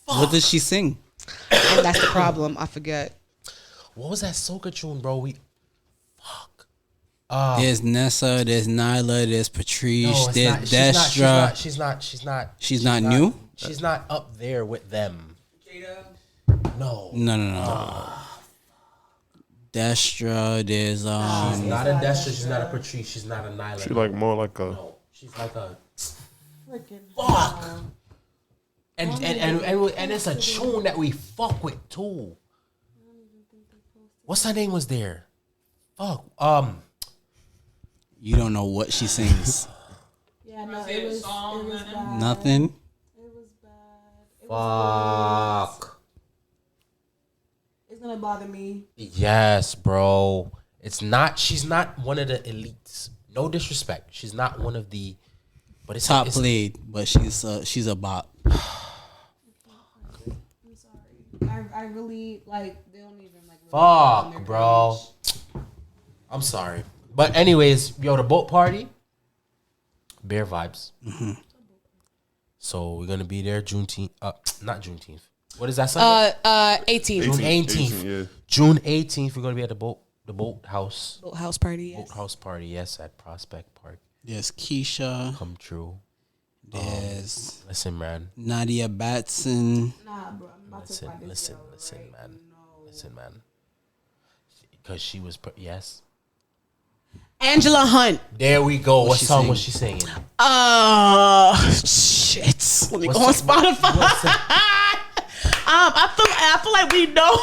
What did she sing? And that's the problem. I forget. What was that soca tune, bro? There's Nessa, there's Nyla, there's Patrice, No, it's there's Destra. She's not She's not new? She's not up there with them. Jada. No. No. Destra, there's She's not a Destra, she's not a Patrice, she's not a Nyla. She like more like a. No, she's like a Freaking fuck. And it's a tune that we fuck with too. What's her name was there? Fuck. you don't know what she sings. Yeah, no, It was bad. Nothing. It was bad. Fuck. It's gonna bother me. Yes, bro. It's not. She's not one of the elites. No disrespect. She's not one of the. But it's Top it's, played, but she's a bop. I'm sorry. I really like. They don't even like. Really on their Fuck, bro. page. I'm sorry. But anyways, yo, the boat party. Bear vibes. Mm-hmm. So we're gonna be there Juneteenth. Not Juneteenth. What is that Sunday? 18. June 18th. Yeah. June 18th. We're gonna be at the boat house. Boat house party. Yes. Boat house party. Yes, at Prospect Park. There's Keisha. Come true. There's Listen, man. Nadia Batson. Nah, bro. I'm about to Listen, find this listen, girl listen, right man. now. Listen, man. Because she was, yes. Angela Hunt. There we go. What she song sing? was she singing? Shit. Let me What's go on the- Spotify. what's the- I feel like we know.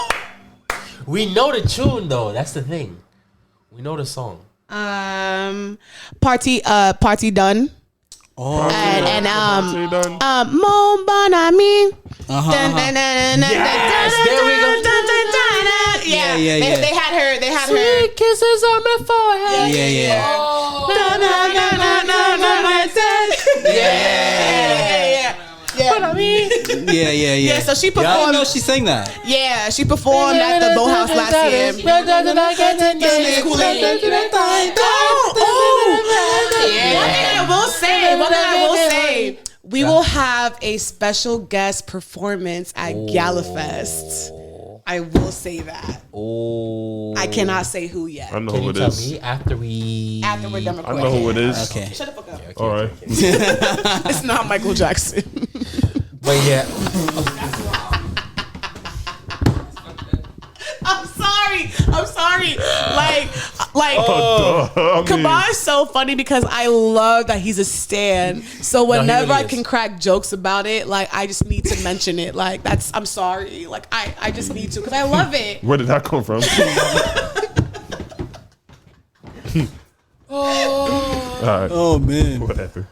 We know the tune though. That's the thing. We know the song. Party done. Oh, And Party done. Mon Bon Ami. uh-huh. Yes, there we go. Yeah, Yeah. They had her. Sweet kisses on my forehead. Yeah. Yeah. Yeah. Yeah, so she I performed. didn't know she sang that. Yeah, she performed at the Boathouse last year. One thing I will say, we will have a special guest performance at Galafest. I will say that. Oh. I cannot say who yet. I know Can who you it tell is. me after we? After we're done I recording. know who it is. Okay. Shut the fuck up. All right. It's not Michael Jackson. But yeah. I'm sorry. Like I mean, Kaba is so funny because I love that he's a stan. So whenever really I can crack jokes about it, like I just need to mention it. Like I'm sorry. Like I just need to because I love it. where did that come from? All right. Oh man. Whatever.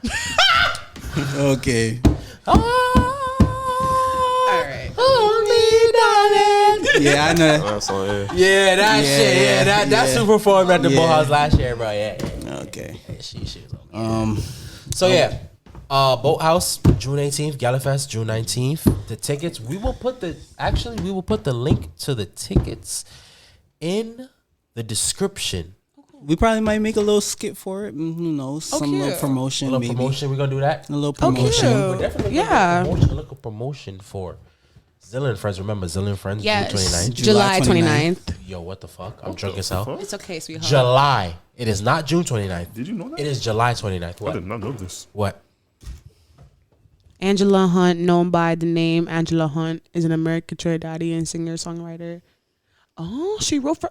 Okay. All right. Yeah, I know. That's on air. Yeah, that Yeah, shit. Yeah, yeah, that's yeah. who performed at the Yeah. Boathouse last year, bro. Yeah. Okay. She was okay. So yeah, Boathouse June 18th, Galafest June 19th. The tickets we will put the link to the tickets in the description. We probably might make a little skit for it. Who knows? Some little cute. promotion, A little maybe. promotion. We're gonna do that. A little Oh, promotion. cute. Definitely Yeah. a little promotion for Zilla and Friends. Remember Zilla and Friends? Yes. June 29th. July 29th. Yo, what the fuck? I'm drunk as hell. It's okay, sweetheart. July. It is not June 29th. Did you know that? It is July 29th. I What? did not know this. What? Angela Hunt, known by the name Angela Hunt, is an American Trinidadian singer-songwriter. Oh, she wrote for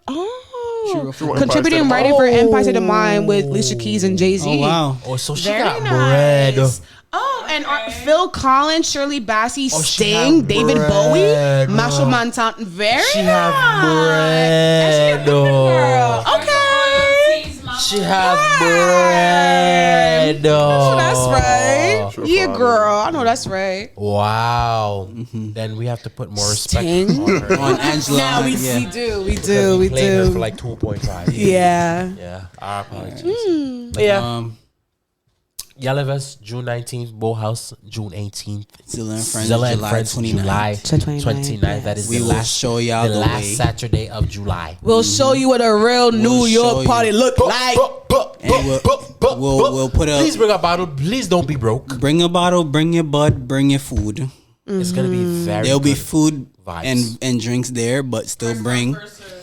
contributing Empire State of writing Mind. for Empire State of Mind with Alicia Keys and Jay-Z. Oh wow. Oh, so she Very got nice. bread. Oh, and Phil Collins, Shirley Bassey, Oh, she Sting, have David bread. Bowie, Marshall Montana. Very She nice. have bread. And she a good girl. Oh. Okay. She have bread. Oh, that's right. Sure, Yeah, Father. girl. I know that's right. Wow. Then we have to put more respect Sting. on her. On Angela. Now we yeah. do. We Played her for do. like 2.5. Yeah. Yeah. Our apologies. But yeah. Yellow Vest, June 19th. Bullhouse, June 18th. Zilla and Friends, Zilla and July Friends, 29th. July 29th. 29th. That is We the will last, show y'all the last way. Saturday of July. We'll show you what a real New show York you. party look like. And we'll put a Please bring a bottle. Please don't be broke. bring a bottle, bring your bud, bring your food. It's gonna be very. There'll be good food vibes. and drinks there, but still bring.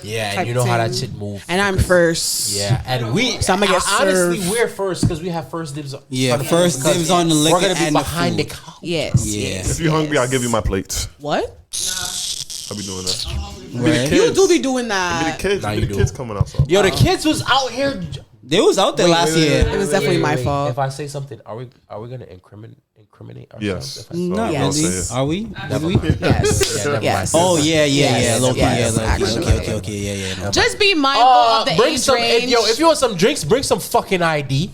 Yeah, and you know how that shit moves. And I'm first. Yeah, and So I'ma get honestly, served. we're first because we have first dibs. Yeah, the first food, because dibs on the liquor We're gonna be and the behind the food. counter. Yes. Yeah. Yes. If you're hungry, I'll give you my plates. What? I'll be doing that. Right? You do be doing Be the that. kids. Nah, Be you the do. kids coming outside. Yo, the kids was out here. They was out there last year. It was definitely my fault. If I say something, are we gonna incriminate ourselves? Yes. If I- Not Yes. really. Are we? Would we? Yes. Yeah, never Yes. Oh yeah, Yes, Loki, yes, yeah, Loki. actually. Okay, yeah. No. Just be mindful of the bring age some. range. If you want some drinks, bring some fucking ID.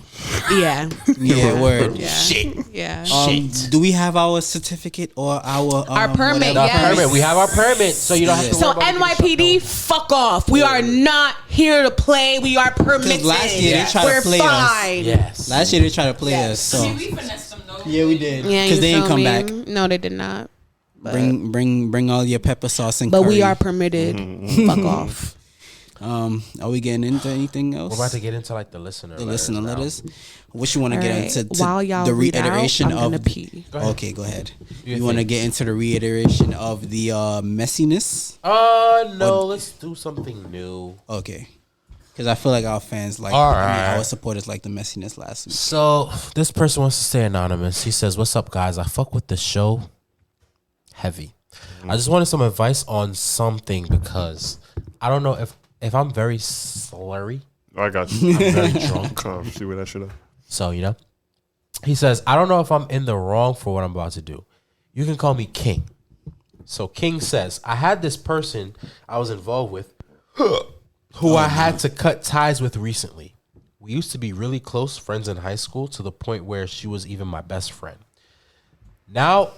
Yeah. Yeah, word. Yeah. Shit. Yeah. Shit. Do we have our certificate or our permit, whatever? yes. Permit. We have our permit, so you don't have to. So worry about getting NYPD, shut fuck off. We are not here to play. We are permitted. last year they tried to We're play us. fine. down. Yes. Last year they tried to play us, I so mean, we finessed them though. yeah, we did. Yeah, Because you they didn't feel come me? back. No, they did not. But, Bring all your pepper sauce and but curry. we are permitted. Fuck off. Are we getting into anything else? We're about to get into like the listener. the listener letters. What you want to All get right. into? While y'all the read out, reiteration I'm of. gonna pee. Go ahead. Okay, go ahead. your You want to thing. get into the reiteration of the messiness? No. Let's do something new. Okay. Because I feel like our fans like, All I mean, right. our supporters like the messiness last week. So this person wants to stay anonymous. He says, "What's up, guys? I fuck with the show heavy. I just wanted some advice on something because I don't know if I'm very slurry. I got you. I'm very drunk. Come see where that shit at. So, you know, he says, I don't know if I'm in the wrong for what I'm about to do. You can call me King. So King says, I had this person I was involved with who I had to cut ties with recently. We used to be really close friends in high school to the point where she was even my best friend. Now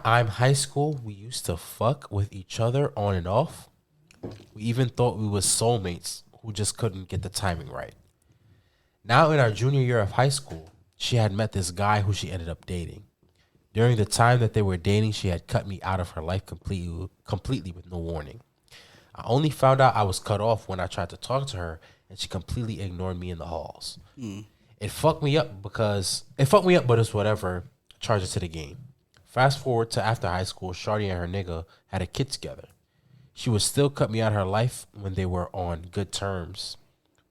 I'm high school. We used to fuck with each other on and off. We even thought we was soulmates who just couldn't get the timing right. Now in our junior year of high school, she had met this guy who she ended up dating. During the time that they were dating, she had cut me out of her life completely with no warning. I only found out I was cut off when I tried to talk to her and she completely ignored me in the halls. It fucked me up, but it's whatever. Charge it to the game. Fast forward to after high school, Shorty and her nigga had a kid together. She would still cut me out of her life when they were on good terms,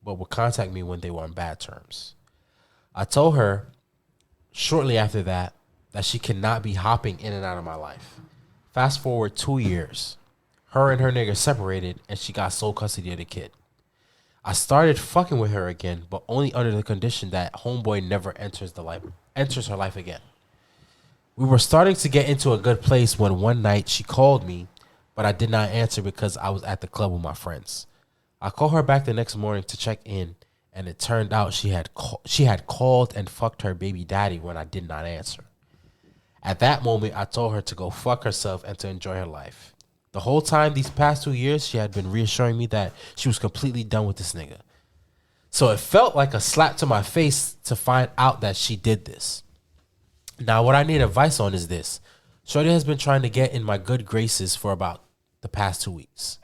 but would contact me when they were on bad terms. I told her shortly after that she cannot be hopping in and out of my life. Fast forward 2 years. Her and her nigga separated and she got sole custody of the kid. I started fucking with her again, but only under the condition that homeboy never enters her life again. We were starting to get into a good place when one night she called me, but I did not answer because I was at the club with my friends. I called her back the next morning to check in, and it turned out she had called and fucked her baby daddy when I did not answer. At that moment, I told her to go fuck herself and to enjoy her life. The whole time these past 2 years, she had been reassuring me that she was completely done with this nigga. So it felt like a slap to my face to find out that she did this. Now, what I need advice on is this. Shorty has been trying to get in my good graces for about the past 2 weeks.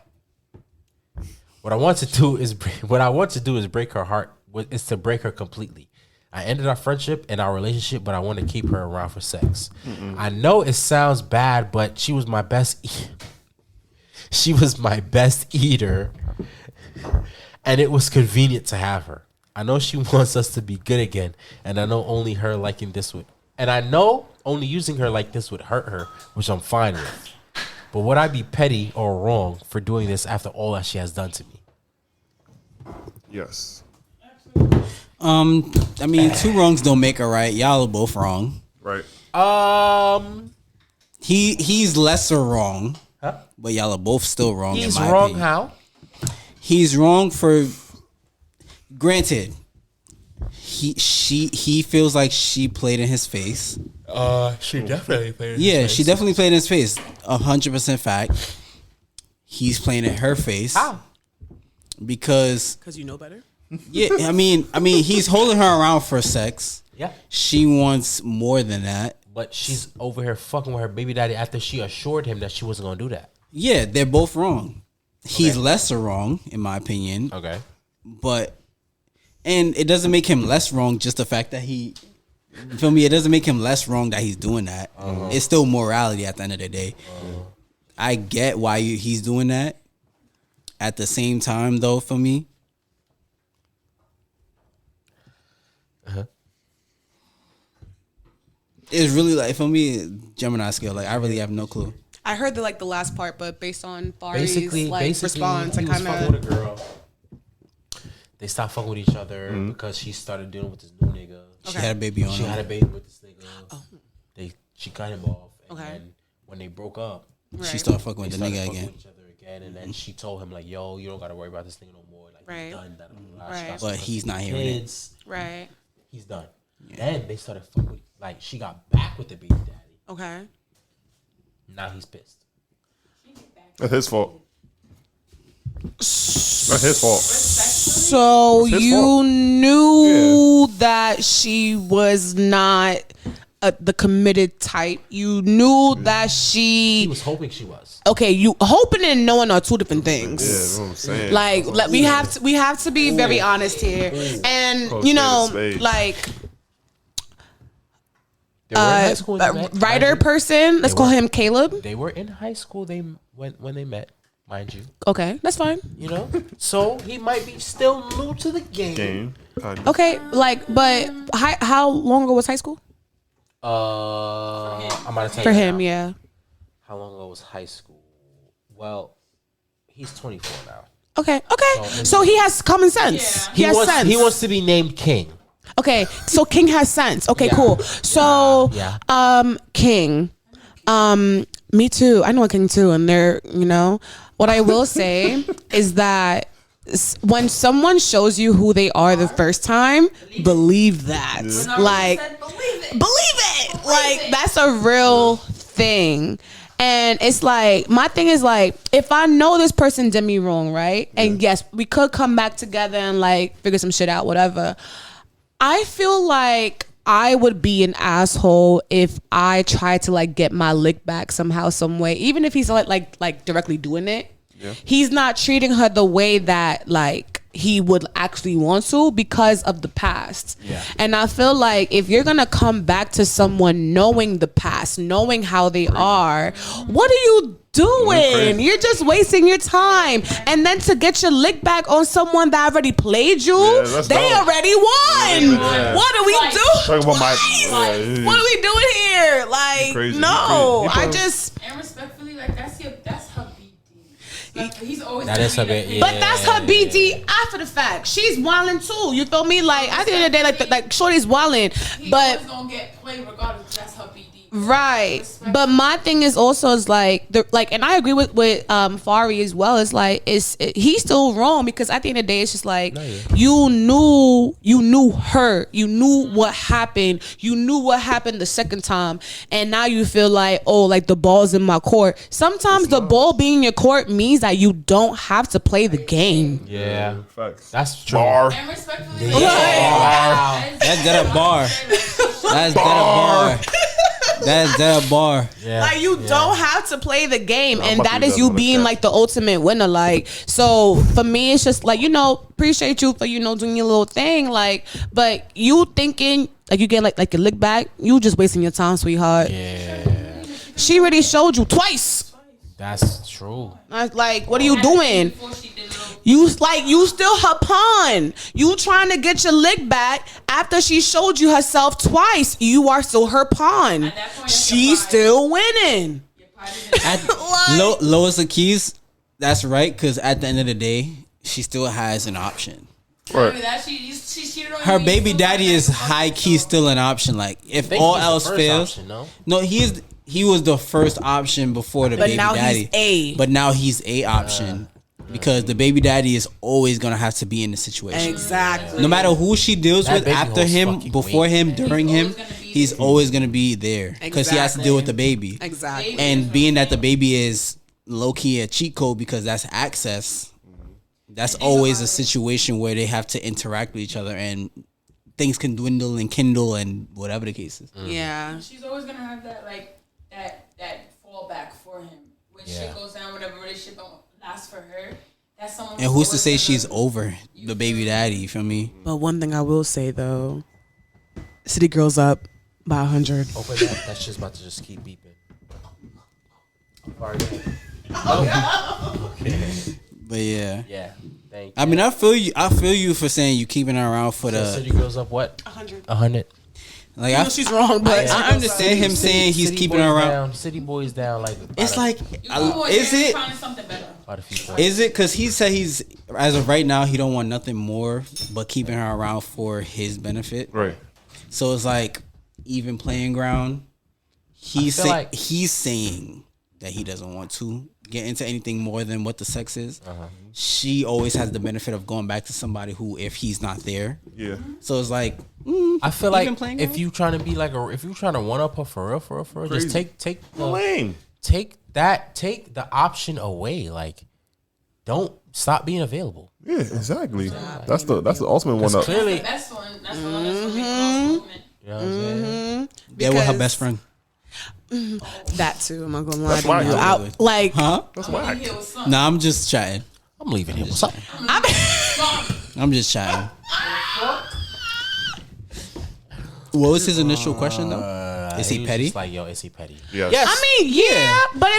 What I want to do is break her heart. Is to break her completely. I ended our friendship and our relationship, but I want to keep her around for sex. I know it sounds bad, but she was my best. She was my best eater, and it was convenient to have her. I know she wants us to be good again, and I know only using her like this would hurt her, which I'm fine with. But would I be petty or wrong for doing this after all that she has done to me? Yes. I mean, two wrongs don't make a right. Y'all are both wrong. Right. He's lesser wrong, Huh? but y'all are both still wrong. He's in my wrong opinion. how? He's wrong for. Granted, he feels like she played in his face. She definitely played. Yeah, she definitely played in his face. 100% fact. He's playing in her face. How? Because Because you know better. Yeah, I mean, he's holding her around for sex. Yeah. She wants more than that. But she's over here fucking with her baby daddy after she assured him that she wasn't gonna do that. Yeah, they're both wrong. He's lesser wrong, in my opinion. Okay. And it doesn't make him less wrong, just the fact that he, you feel me? It doesn't make him less wrong that he's doing that. It's still morality at the end of the day. I get why he's doing that. At the same time, though, for me, it's really like, for me, Gemini scale. Like, I really have no clue. I heard the last part, but based on Fari's Basically, response, I he was kind fucking of with a girl. They stopped fucking with each other because she started dealing with this new nigga. She had a baby on She him. had a baby with this nigga. She cut him off. And Okay. then when they broke up, She started fucking with they the started nigga fucking again. with each other again. And then she told him like, "Yo, you don't gotta worry about this nigga no more. Like, Right. he's done. That. Right. But he's not hearing it. kids. right. He's done." Then they started fucking with, like, she got back with the baby daddy. Okay. Now he's pissed. That's his fault. That's his fault. So It's his you fault. knew that she was not the committed type. You knew that He she. was hoping she was. Okay, you hoping and knowing are two different things. Yeah, that's what I'm saying. Like, we have to be very honest here, and Close you to know, the spade. like They were in high school when they met, writer mind you. person. Let's They call were. him Caleb. They were in high school. They when they met, mind you. Okay, that's fine. You know, so he might be still new to the game. Game. Kind of. Okay, but how long ago was high school I'm about to tell for you him? now. Yeah. How long ago was high school? Well, he's 24 now. Okay. So he has common sense. Yeah. He has sense. He wants to be named King. Okay, so King has sense. Okay, Yeah. cool. So, Yeah. King, me too. I know a King too, and they're, what I will say is that when someone shows you who they are the first time, believe that. Like, believe it. Like, that's a real thing. And it's like, my thing is like, if I know this person did me wrong, right? And yes, we could come back together and like figure some shit out, whatever. I feel like I would be an asshole if I tried to like get my lick back somehow, some way. Even if he's like directly doing it, he's not treating her the way that like he would actually want to because of the past. Yeah. And I feel like if you're gonna come back to someone knowing the past, knowing how they are, what are you doing? You're just wasting your time. And then to get your lick back on someone that already played you, that's they dumb. already won. Yeah. What do we Like, do? Talking about my. Like, what are we doing here? Like, crazy. no, He I probably- just. And respectfully, like that's her BD. Like, he's always That is gonna her be BD. the But that's her BD after the fact. She's wildin' too. You feel me? Like at the end of the day, like Shorty's wildin', He but always gonna get played regardless. That's her BD. right. Respect. But my thing is also is like and I agree with Fari as well. It's like he's still wrong because at the end of the day, it's just like you knew her, you knew what happened, you knew what happened the second time, and now you feel like, oh, like the ball's in my court. Sometimes the ball being in your court means that you don't have to play the game. Yeah, Facts. that's true. Bar. And respectfully, Wow. That's dead a bar. That's dead a bar. That's dead a bar. Yeah. Like you don't have to play the game, and about that to is do you that on the being chat. like the ultimate winner. Like, so for me, it's just like, appreciate you for doing your little thing. Like, but you thinking like you get like your lick back, you just wasting your time, sweetheart. Yeah, She already showed you twice. that's true. Like, what are you doing? before she did little, You still her pawn. You trying to get your lick back after she showed you herself twice. You are still her pawn. At that point, that's She's your pride. still winning. your pride is in At Lois the Keys, that's right, because at the end of the day, she still has an option. Right. that she cheated on you, Her you baby still daddy got is that high key so- still an option. Like, if I think all he's the else first fails, option, no? no, he was the first option before the But baby now daddy. he's A. But now he's a option because the baby daddy is always gonna have to be in the situation. Exactly. No matter who she deals That with baby after hole's him, fucking before weak. him, during him, always gonna be he's there. always gonna be there because he has to deal with the baby. Exactly. And being that the baby is low key a cheat code because that's access. that's always a situation where they have to interact with each other and things can dwindle and kindle and whatever the case is. Yeah. She's always gonna have that that fallback for him when shit goes down. Whatever relationship don't last for her, that's someone. And who's to say she's over the baby daddy? You feel me? But one thing I will say though, City Girls up by 100. Open that. That's just about to just keep beeping. Fari. Okay. But yeah. Yeah. Thank you. I mean, I feel you. I feel you for saying you keeping her around for So the. City Girls up what? 100. 100. Like I know she's wrong, but I understand him saying he's keeping her around. Down, City Boys down like. It's like, is it? Find something better. About a few points. is it? Because he said he's as of right now he don't want nothing more but keeping her around for his benefit. Right. So it's like even playing ground. He's like- he's saying that he doesn't want to get into anything more than what the sex is. She always has the benefit of going back to somebody who, if he's not there. Yeah. So it's like, I feel like playing if around? you trying to be like if you trying to one up her for real, just Crazy. take Lame. take the option away. Like, don't stop being available. Yeah, exactly. That's the ultimate one. Up. Clearly, That's the one. That's the one that's gonna make the most movement. you know what I'm saying? yeah, with her Because- best friend. That too. I'm not gonna lie That's to why you. I I, like, Huh? That's I'm gonna whack. be here with something. Nah, I'm just chatting. I'm leaving here. What's up? I'm just chatting. What was his initial question though? Is he was petty? just like, yo, is he petty? Yes. Yes. I mean, yeah, but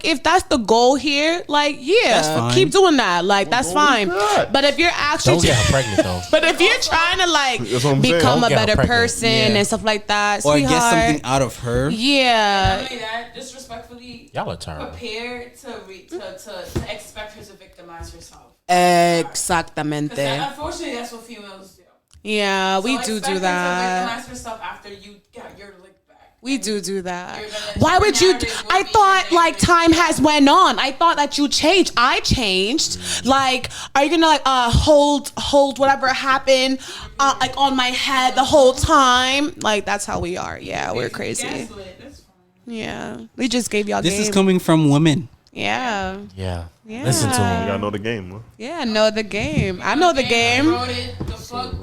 if that's the goal here, like, That's yeah, fine. keep doing that. Like, that's fine. that? But if you're actually, Don't get her pregnant though. but if you're trying to like That's what I'm saying. become Don't a get her better pregnant. person Yeah. and stuff like that, Or sweetheart, get something out of her? yeah, Not only that, just respectfully Y'all are terrible. prepare to expect her to victimize herself. exactamente. Because unfortunately, that's what females do. Yeah, we So do expect her do to that. victimize herself after you got your lick back. We do that. You're gonna- Why your would you? narrative would I be thought negative. like time has went on. I thought that you changed. I changed. Like, are you gonna like hold whatever happened like on my head the whole time? Like that's how we are. Yeah, we're crazy. Gaslit, that's fine. Yeah, we just gave y'all. This game. is coming from women. Yeah, Yeah. Yeah. Listen to You him. gotta know the game, man. yeah. Know the game. I know the game. Wrote it, the fuck.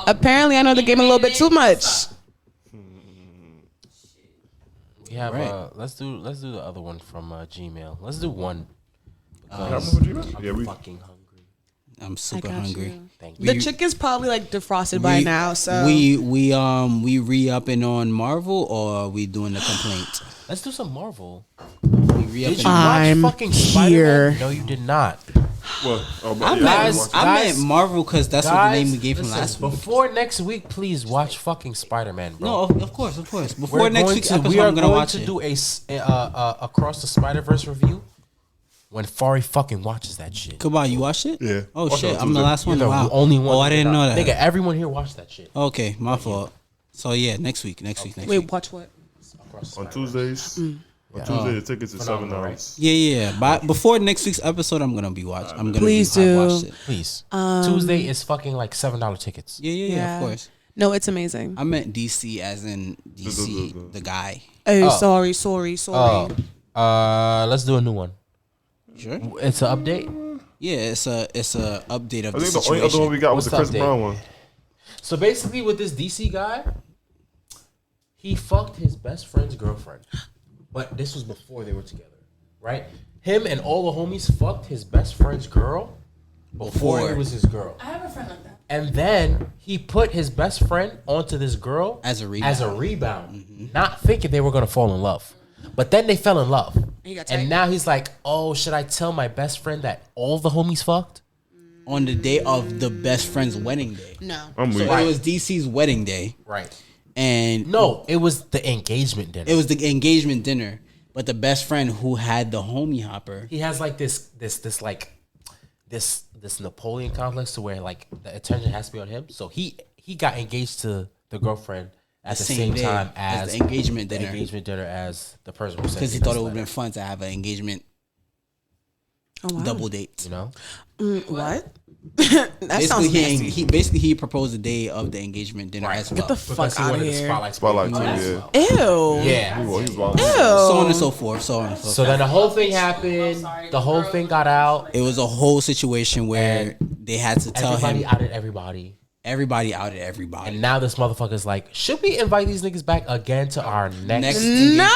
Apparently, I know the game a little bit too much. We have Right. let's do the other one from Gmail. Let's do one. Yeah, we. Fucking hungry. I'm I super got hungry. you. Thank you. The chicken's probably like defrosted by now. So we re-upping on Marvel or are we doing the complaint? Let's do some Marvel. We Did re-upping. you I'm watch fucking here. Spider-Man? No, you did not. Well, I yeah, meant, watch it. I Guys- meant Marvel because that's what the name we gave him listen, last week. before next week, please watch fucking Spider-Man, bro. No, of course. Before next week's episode, we are I'm gonna going watch to it. do a Across the Spider-Verse review when Fari fucking watches that shit. Kaba, you watched it? Yeah. Oh Watch it shit, on I'm the Tuesday. last one. You're the Wow. only one. Oh, I that didn't did know not. that. Nigga, everyone here watched that shit. Okay, my fault. So yeah, next week. wait, watch what? Across the On Spider-Verse. Tuesdays. On Tuesday, the tickets is Phenomenal, $7. Yeah. But before next week's episode, I'm gonna be watching. I'm gonna Please be, do. watched it. Please. Tuesday is fucking like $7 tickets. Yeah, of course. No, it's amazing. I meant DC as in DC, the guy. Oh, sorry. Let's do a new one. Sure. It's an update. Yeah, it's a update of I the think the only other one we situation. got was the What's Chris the update? Brown one. So basically, with this DC guy, he fucked his best friend's girlfriend. But this was before they were together, right? Him and all the homies fucked his best friend's girl before it was his girl. I have a friend like that. And then he put his best friend onto this girl As a rebound. not thinking they were gonna fall in love. But then they fell in love. He got tight. And now he's like, oh, should I tell my best friend that all the homies fucked? On the day of the best friend's wedding day. No. I'm So weak. it was DC's wedding day, Right. and No, it was the engagement dinner. it was the engagement dinner. But the best friend who had the homie hopper, He has like this Napoleon complex to where like the attention has to be on him. So he got engaged to the girlfriend at the same day time as as the engagement dinner. as the person who said because he the thought it best would have been letter, fun to have an engagement Oh, wow. double date. you know. What? That sounds nasty. He proposed the day of the engagement dinner as well. Get the fuck out of here. Spotlight too, yeah. Ew. Yeah. He was wild. Ew. So on and so forth. So then the whole thing happened. The whole thing got out. It was a whole situation where they had to tell Everybody him. outed everybody. Everybody outed everybody. And now this motherfucker's like, should we invite these niggas back again to our next No.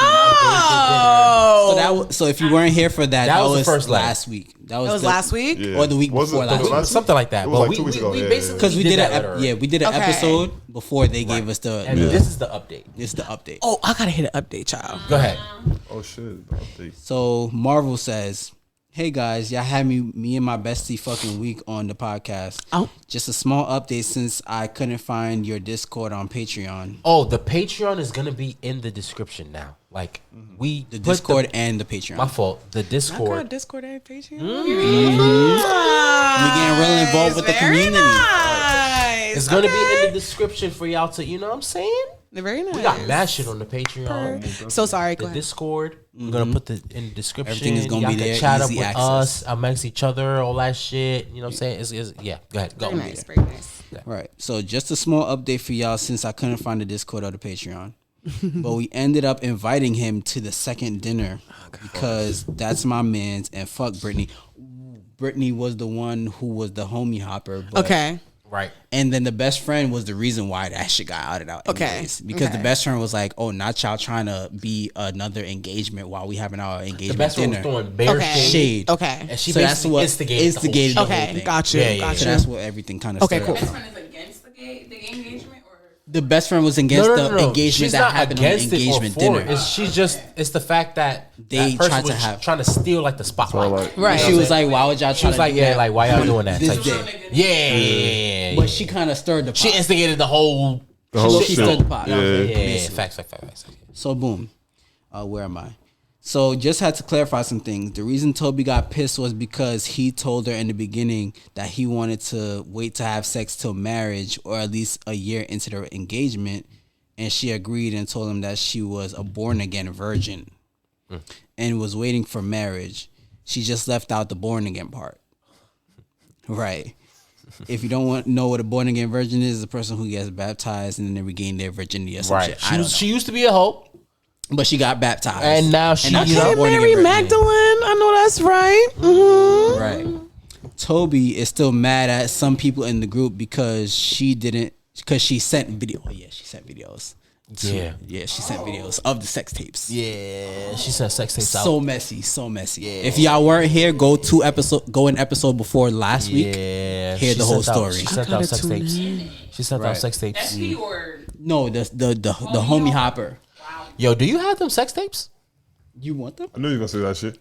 So if you weren't here for that, that was the first last week. That was last week? Yeah. Or the week Was it before last week. Something like that. It was But like 2 weeks ago. we Yeah, basically Because we did an we did an Okay. episode before they gave us the. And this is the update. It's the update. Oh, I gotta hit an update, child. Go ahead. Oh shit. Update. So Marvel says, "Hey guys, y'all had me and my bestie fucking week on the podcast. Oh. Just a small update since I couldn't find your Discord on Patreon. Oh, the Patreon is gonna be in the description now. Like we The put Discord and the Patreon. my fault. The I got Discord. Discord and Patreon. We getting really involved with the community. Nice. It's gonna be in the description for y'all to, you know what I'm saying? Very nice. We got mad shit on the Patreon. So sorry. Go The ahead. Discord. We're gonna put the in the description. Everything is gonna y'all be can there, chat up easy with access. us amongst each other, all that shit. You know what I'm saying? It's yeah. Go ahead. Go. Very nice. Very nice. Right. So just a small update for y'all since I couldn't find the Discord or the Patreon. But we ended up inviting him to the second dinner because that's my man's and fuck Brittany. Brittany was the one who was the homie hopper. But Okay. Right. And then the best friend was the reason why that shit got outed out. Okay. Anyways. Because the Okay. best friend was like, "Oh, not y'all trying to be another engagement while we having our engagement The best one was dinner." throwing bare Okay. Shade. Okay. And she So that's basically what instigated instigated the the whole whole Okay. thing. Got you. Yeah, yeah, Got So you. that's what everything kind of Okay, started. cool. Best friend is against the engagement, or The best friend was against the engagement She's that not happened on the against it or engagement for dinner. it. It's the fact that They that person tried to was have- trying to steal like the spotlight. Spotlight. Right. She was like, "Why would y'all She try was to like, do yeah, that like why y'all doing that? this type day?" shit. Yeah. But she kind of stirred the pot. She instigated the whole. The whole She shit. stirred the pot. Yeah. Yeah. Facts. So boom, where am I? So just had to clarify some things. The reason Toby got pissed was because he told her in the beginning that he wanted to wait to have sex till marriage or at least a year into their engagement, and she agreed and told him that she was a born again virgin and was waiting for marriage. She just left out the born again part. Right. If you don't know what a born again virgin is, the person who gets baptized and then they regain their virginity or some Right. shit. I don't know. She used to be a hoe. But she got baptized. And now she- she's you know, a born-again Mary virgin. Magdalene. I know that's right. Mm-hmm. Right. Toby is still mad at some people in the group because she sent video. Oh, yeah, she sent videos. Yeah. Yeah, she sent videos of the sex tapes. Yeah. She sent sex tapes out. So messy. Yeah. If y'all weren't here, go in episode before last week. Yeah. Hear She the whole sent out- story. She sent out sex tapes. She sent out Right. sex tapes. SP or No, the homie hopper. Yo, do you have them sex tapes? You want them? I knew you were gonna say that shit.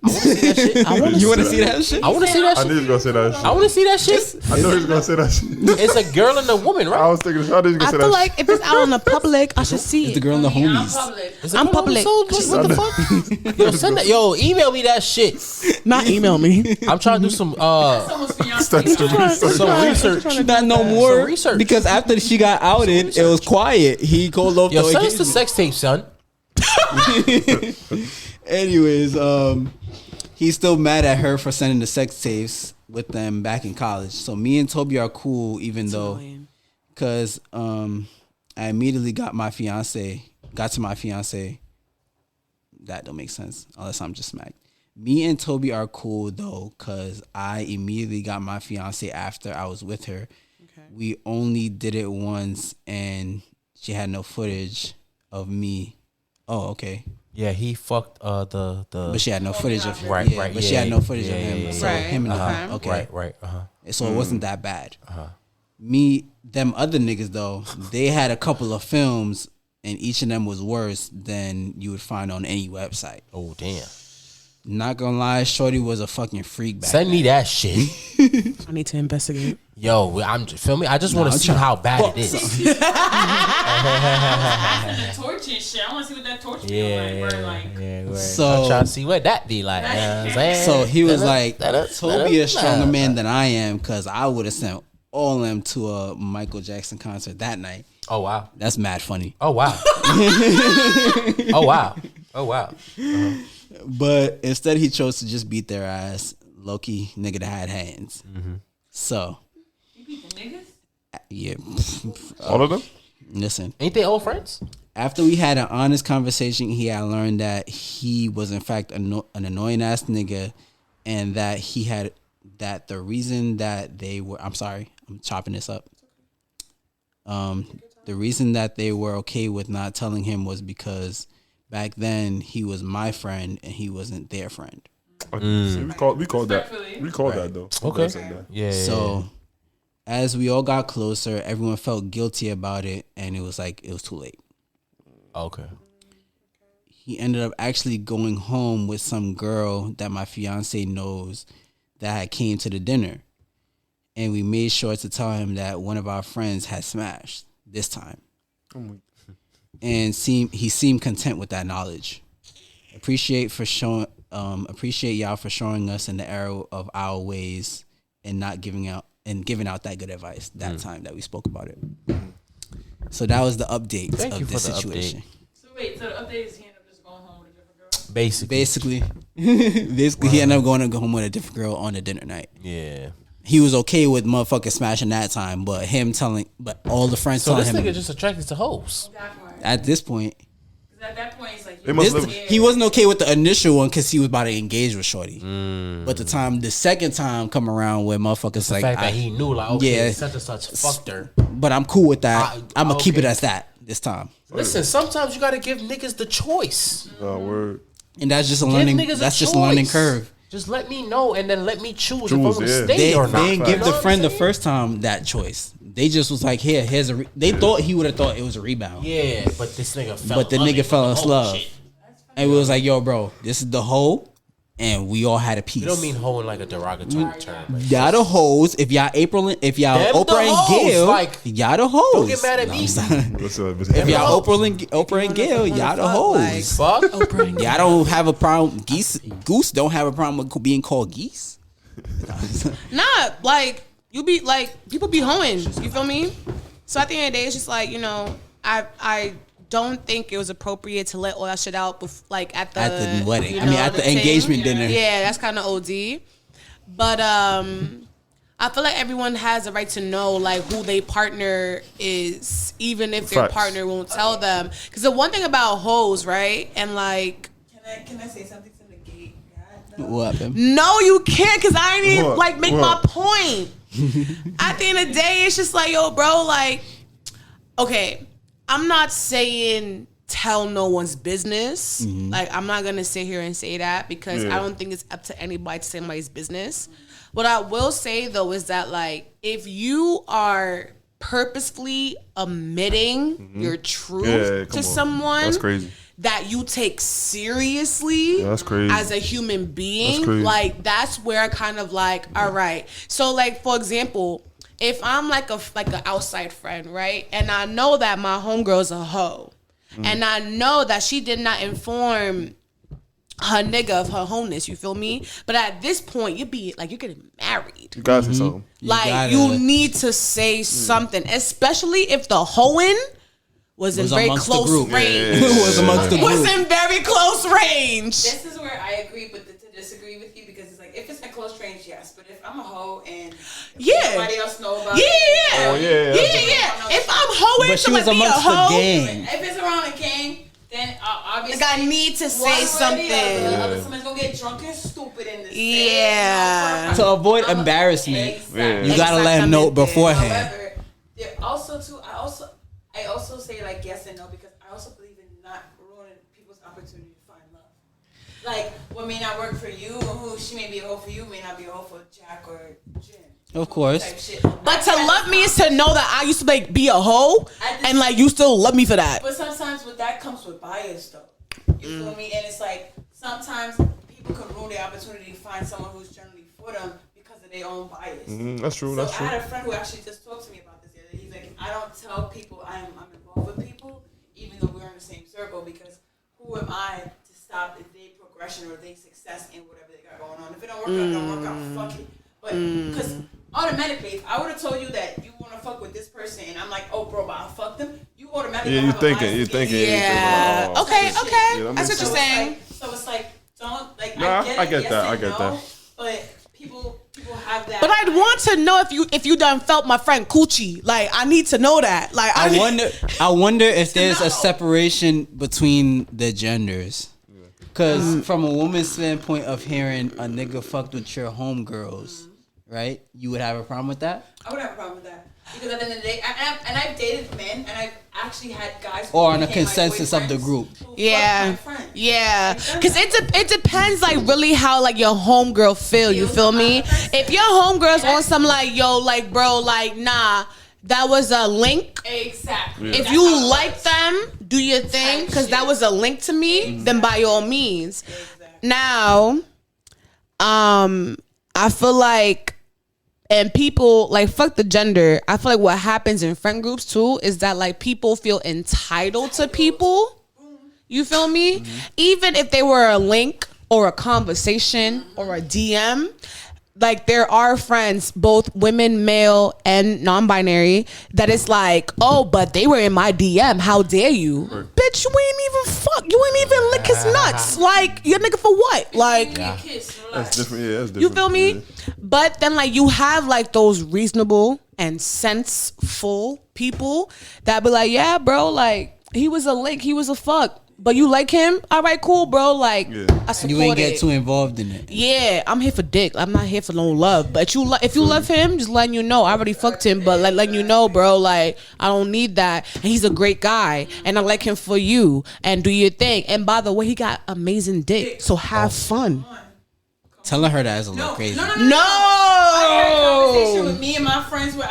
You want to see that shit? I want to see that I shit. knew you were gonna say that shit. I want to see that shit. I knew you was gonna say that shit. It's a girl and a woman, I right? was thinking, I knew you was I gonna say feel that like if it's out in the public, I should see It's the it. girl and the I'm homies. public. Is it I'm on the public. episode? What the fuck? Yo, send that. Yo, email me that shit. Not email me. I'm trying to do some Someone's fiance. That's the research. some research. Not no more. Some research. Because after she got outed, it was quiet. He called off Yo, the send us the engagement. sex tape, son. Anyways, he's still mad at her for sending the sex tapes with them back in college. So me and Toby are cool, even though, because I immediately got to my fiance. That don't make sense unless I'm just smacked. Me and Toby are cool though, because I immediately got my fiance after I was with her. Okay. We only did it once, and she had no footage of me. Oh, okay. Yeah, he fucked the. But she had no footage of him. Right, Yeah, right, but she yeah, had no footage yeah, of him. yeah, So yeah. him and Right, the okay. Right. So it wasn't that bad. Me, them other niggas though, they had a couple of films, and each of them was worse than you would find on any website. Oh damn! Not gonna lie, Shorty was a fucking freak back Send then. me that shit. I need to investigate. Yo, I'm feel me. I just want to I'm see trying- how bad it is. The torch and shit. I want to see what that torch feel like. Where, like, yeah. So- I'm trying to see what that be like. You know what I'm saying? So he was like, that- Toby a stronger man than I am, because I would have sent all them to a Michael Jackson concert that night. Oh wow. That's mad funny. Oh wow. Oh wow. Oh wow. But instead, he chose to just beat their ass. Low-key nigga that had hands. So Yeah. All of them? Listen. Ain't they old friends? After we had an honest conversation, he had learned that he was in fact an annoying ass nigga, and that the reason that they were. I'm sorry, I'm chopping this up. The reason that they were okay with not telling him was because back then he was my friend and he wasn't their friend. See, we called that. We called that though. Okay. That. Yeah. So as we all got closer, everyone felt guilty about it, and it was too late. Okay. He ended up actually going home with some girl that my fiance knows that had came to the dinner. And we made sure to tell him that one of our friends had smashed this time. And he seemed content with that knowledge. Appreciate y'all for showing us in the error of our ways and not giving out that good advice that time that we spoke about it. So that was the update of the situation. So wait, so the update is he ended up just going home with a different girl? Basically, he ended up going to go home with a different girl on the dinner night. Yeah. He was okay with motherfucking smashing that time, but all the friends telling him. So this nigga just attracted to hoes. At this point. Because at that point, it's like He wasn't okay with the initial one because he was about to engage with shorty. But the second time come around where motherfuckers The fact that he knew, like, okay, such and such fucked her. But I'm cool with that. I'm gonna keep it as that this time. Listen, sometimes you gotta give niggas the choice. Word. And that's just a learning. That's just a learning curve. Just let me know and then let me choose if I'm gonna stay They or not. They didn't give the friend the first time that choice. They just was like, here's a. They thought he would have thought it was a rebound. Yeah, but this nigga fell. But the nigga fell in love, and we was like, yo, bro, this is the hoe, and we all had a piece. You don't mean hoe in like a derogatory term. Like y'all the hoes. If y'all Oprah and Gail, like, y'all the hoes. Don't get mad at me. If y'all Oprah and Gail, y'all the hoes. Fuck. Y'all don't have a problem. Goose don't have a problem with being called geese. Nah, like you be like people be hoeing. You feel me? So at the end of the day, it's just like, you know, I don't think it was appropriate to let all that shit out at the wedding. You I know, mean, at the engagement dinner. Yeah, that's kind of OD. But I feel like everyone has a right to know like who their partner is, even if their partner won't tell them. Because the one thing about hoes, right? And like, can I say something to negate that? What happened? No, you can't, because I didn't make my point. At the end of the day, it's just like, yo, bro, like, okay, I'm not saying tell no one's business. Mm-hmm. Like, I'm not going to sit here and say that because I don't think it's up to anybody to say somebody's business. What I will say, though, is that, like, if you are purposefully omitting your truth to someone, that's crazy, that you take seriously as a human being, like, that's where I kind of like, all right. So, like, for example, if I'm like an outside friend, right, and I know that my homegirl's a hoe, and I know that she did not inform her nigga of her wholeness, you feel me? But at this point, you're getting married. You gotta say something. Like, you need to say something, especially if the hoeing was in very close range. Was amongst the group. Was in very close range. This is where I agree to disagree with you, because it's like, if it's in close range, yes. But if I'm a hoe and nobody else know about it. Oh, yeah. If I'm hoeing, but she was amongst the gang. If it's around a gang, then obviously, like, I need to say something. Someone's gonna get drunk and stupid in this. Yeah. To avoid embarrassment, you gotta let him know beforehand. However, there also too. I also say, like, yes and no, because I also believe in not ruining people's opportunity to find love. Like, what may not work for you, or who she may be a hoe for you, may not be a hoe for Jack or Jim. Of course. But to love me is to know that I used to be a hoe, and like you still love me for that. But sometimes with that comes with bias, though. You feel me? And it's like, sometimes people can ruin the opportunity to find someone who's generally for them because of their own bias. That's true. So I had a friend who actually just talked to me about this the other day. He's like, I don't tell people I'm involved with people, even though we're in the same circle, because who am I to stop their progression or their success in whatever they got going on? If it don't work out, it don't work out. Fuck it. But because automatically, if I would have told you that you want to fuck with this person, and I'm like, oh, bro, but I'll fuck them, you automatically you're thinking. Yeah. Okay. That's what you're saying. So it's like, don't, like, Nah, I get that. But people people have that. But I'd want to know if you done felt my friend coochie. Like I need to know that. Like I wonder if there's a separation between the genders. Because from a woman's standpoint of hearing a nigga fucked with your homegirls, right? You would have a problem with that? I would have a problem with that. Because at the end of the day, and I've dated men, and I've actually had guys. Or on a consensus of the group. Yeah, yeah. Because it depends, like really how like your homegirl feel. You feel me? If your homegirl's on some like yo, like bro, like nah, that was a link. Exactly. If you like them, do your thing. Because that was a link to me. Then by all means. Now, I feel like. And people like fuck the gender. I feel like what happens in friend groups too is that like people feel entitled to people. You feel me? Mm-hmm. Even if they were a link or a conversation or a DM, like there are friends, both women, male, and non-binary, that it's like, oh, but they were in my DM. How dare you, bitch? You ain't even fuck. You ain't even lick his nuts. Like your nigga for what? Like that's different. Yeah, that's different. You feel me? Yeah. But then like you have like those reasonable and senseful people that be like, yeah, bro, like he was a lick, he was a fuck. But you like him? All right, cool, bro. Like, I support you ain't get it. too involved in it. Yeah, I'm here for dick. I'm not here for no love. But if you love him, just letting you know. I already fucked him, but letting you know, bro. Like, I don't need that. And he's a great guy, and I like him for you. And do your thing. And by the way, he got amazing dick. So have fun. Telling her that is a little crazy. No. I had a conversation with me and my friends where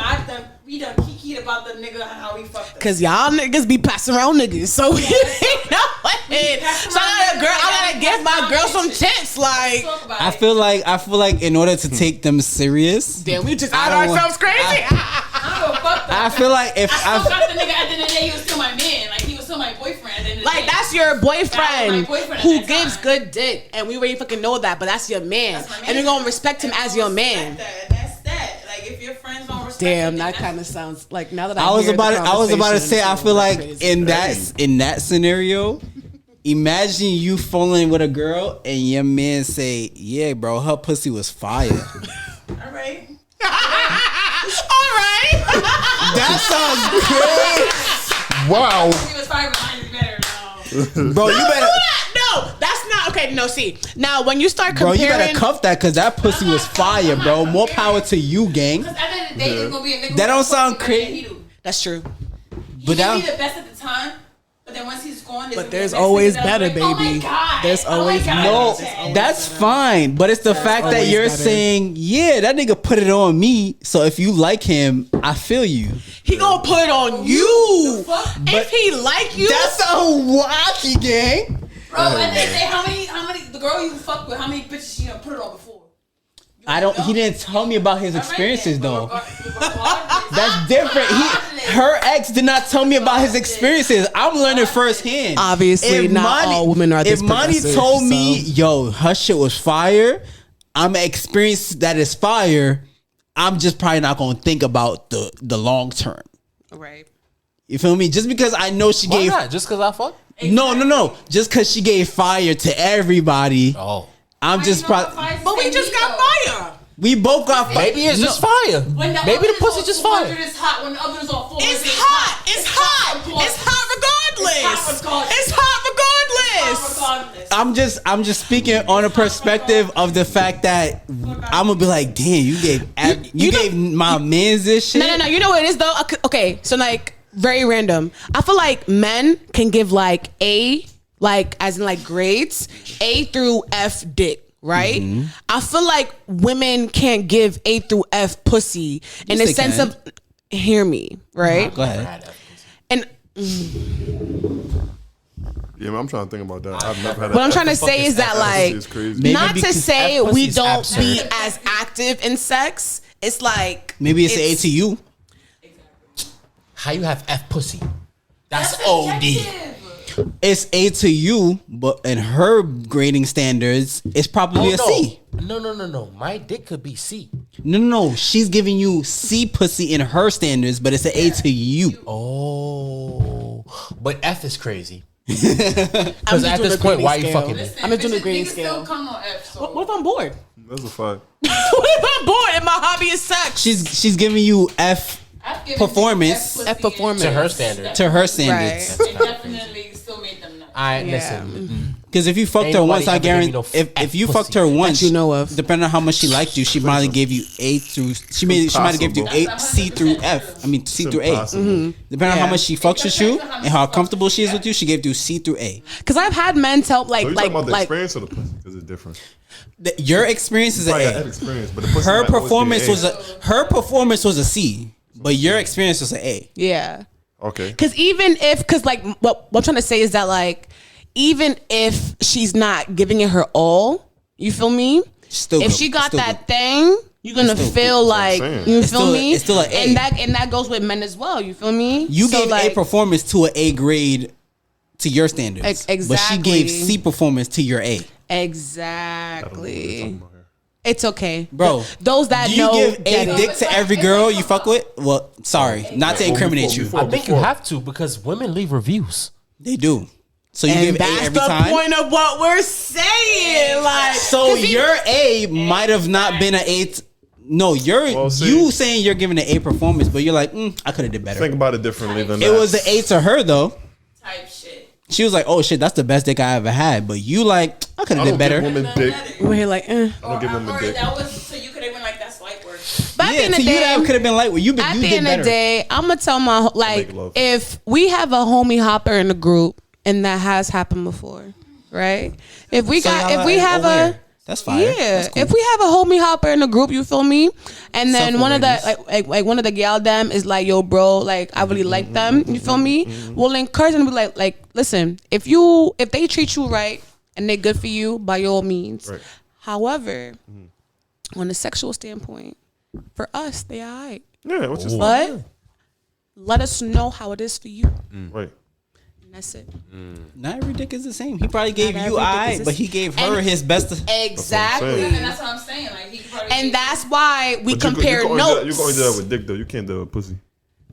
we done kikied about the nigga and how we fucked us. Cause y'all niggas be passing around niggas, so you know what? So I gotta give my girl some tips. Like I feel like in order to take them serious, damn, we just out ourselves crazy. I feel like if I still got the nigga at the end of the day, he was still my man. Like he was still my boyfriend at the end of the day. Like that's your boyfriend, who gives time. good dick, and we already fucking know that. But that's your man, and you're gonna respect him as your man. That's that. Like if your friends don't respect damn, it, that kind of sounds like now that I was about to say I feel like in that scenario, imagine you falling with a girl and your man say, "Yeah, bro, her pussy was fire." All right. That sounds great. Wow. He was fire, but mine is better. No. Bro, you better. No, that's not okay. No, see now when you start Bro, comparing, you better cuff that because that pussy was fire, bro. More power to you, gang. Because at the end of the day, there's gonna be a nigga. That don't sound crazy. that's true. He may be the best at the time, but then once he's gone, But there's always better, baby. Oh my God. There's always No, that's fine. But it's the fact that you're saying, yeah, that nigga put it on me. So if you like him, I feel you. He gonna put it on you. If he like you, That's so wacky, gang. Bro, and they say how many the girl you fuck with, how many bitches she done put it on before? He didn't tell me about his experiences though. That's different. Her ex did not tell me about his experiences. I'm learning firsthand. obviously not all women are this If Monty progressive, told me, so. yo, her shit was fire, I'm an experience that is fire, I'm just probably not gonna think about the long term. Right. You feel me? Just because I know she Why gave not? Just because I fuck? No. Just because she gave fire to everybody. Oh. I'm just probably. But we just got fire. We both got fire. Maybe it's just fire. Maybe the pussy just fire. It's hot when the other is all 400. It's hot. It's hot regardless. It's hot regardless. I'm just speaking on a perspective of the fact that I'm gonna be like, damn, you gave my man's this shit. No. You know what it is though? Okay, so like very random. I feel like men can give like A, like as in like grades, A through F dick. Right? Mm-hmm. I feel like women can't give A through F pussy in the sense of hear me, right? Go ahead. And yeah, man, I'm trying to think about that. I've never had what I'm trying to say is that like not to say we don't be as active in sex. It's like maybe it's an A to you. How you have F pussy? That's OD. It's A to you, but in her grading standards, it's probably a C. No. My dick could be C. No. She's giving you C pussy in her standards, but it's an A to you. Oh, but F is crazy. Because at this point, why are you fucking it? I'm just doing the grading scale. Come on, F, so. What if I'm bored? That's a fact. What if I'm bored and my hobby is sex? She's giving you performance F performance To her standard. to her standards. It definitely still made them nuts. Listen. Because if you fucked Ain't her once, nobody I ever gave guarantee me no if you pussy fucked her once, you know of. depending on how much she liked you, she probably gave you A through. She might have given you Impossible. A, C through F. I mean C through A. Impossible. Depending on Yeah. how much she fucks with you and how comfortable she is with you, she gave you C through A. Because I've had men tell So you talking about the experience or the pussy? Because it's different. Your experience is an Probably got that A. experience, but the pussy Her might always be an performance was a C, but your experience was an A. Yeah. Okay. Because like what I'm trying to say is that like even if she's not giving it her all, you feel me? Still if good. she got Still that thing, you're gonna still feel good. like That's what I'm saying. you It's feel still- me? it's still an A. And that goes with men as well. You feel me? You So, gave like, A performance to an A grade to your standards. Exactly. But she gave C performance to your A. Exactly. It's okay, Bro, Those that Do you know give get A it. dick to every girl you fuck with? Well, sorry, not to incriminate you. I think you have to because women leave reviews. They do. So you And give A that's every the time. point of what we're saying. Like, So 'cause he- your A might have not been an A. No, Well, see- you saying you're giving an A performance, but you're like, I could have did better. Think about it differently than It that. was an A to her though. Type shit. She was like, "Oh shit, that's the best dick I ever had." But you like, I could I have don't did better. give women dick. we're here like, I don't give women Or dick. that was so you could have been like that's light work. But at the Yeah, end to of the you day, that could have been like, well, you at did the end better. of the day, I'm gonna tell my like Make love. if we have a homie hopper in the group, and that has happened before, right? If we So got, y'all if we are have aware. a That's fine. yeah, That's cool. if we have a homie hopper in the group, you feel me? And then one of the Self-awareness. like one of the gal them is like, yo, bro, like I really like them. You feel me? We'll encourage them to be like, listen, if they treat you right and they're good for you, by all means. Right. However, on a sexual standpoint, for us, they alright. Yeah, which is But let us know how it is for you. right. And that's it. Not every dick is the same. He probably gave Not you every dick is I, the but same. he gave her And- his best. Exactly. saying. And that's what I'm saying. Like he probably And that's why we But compare you can notes. only do that with dick though. You can't do it with pussy.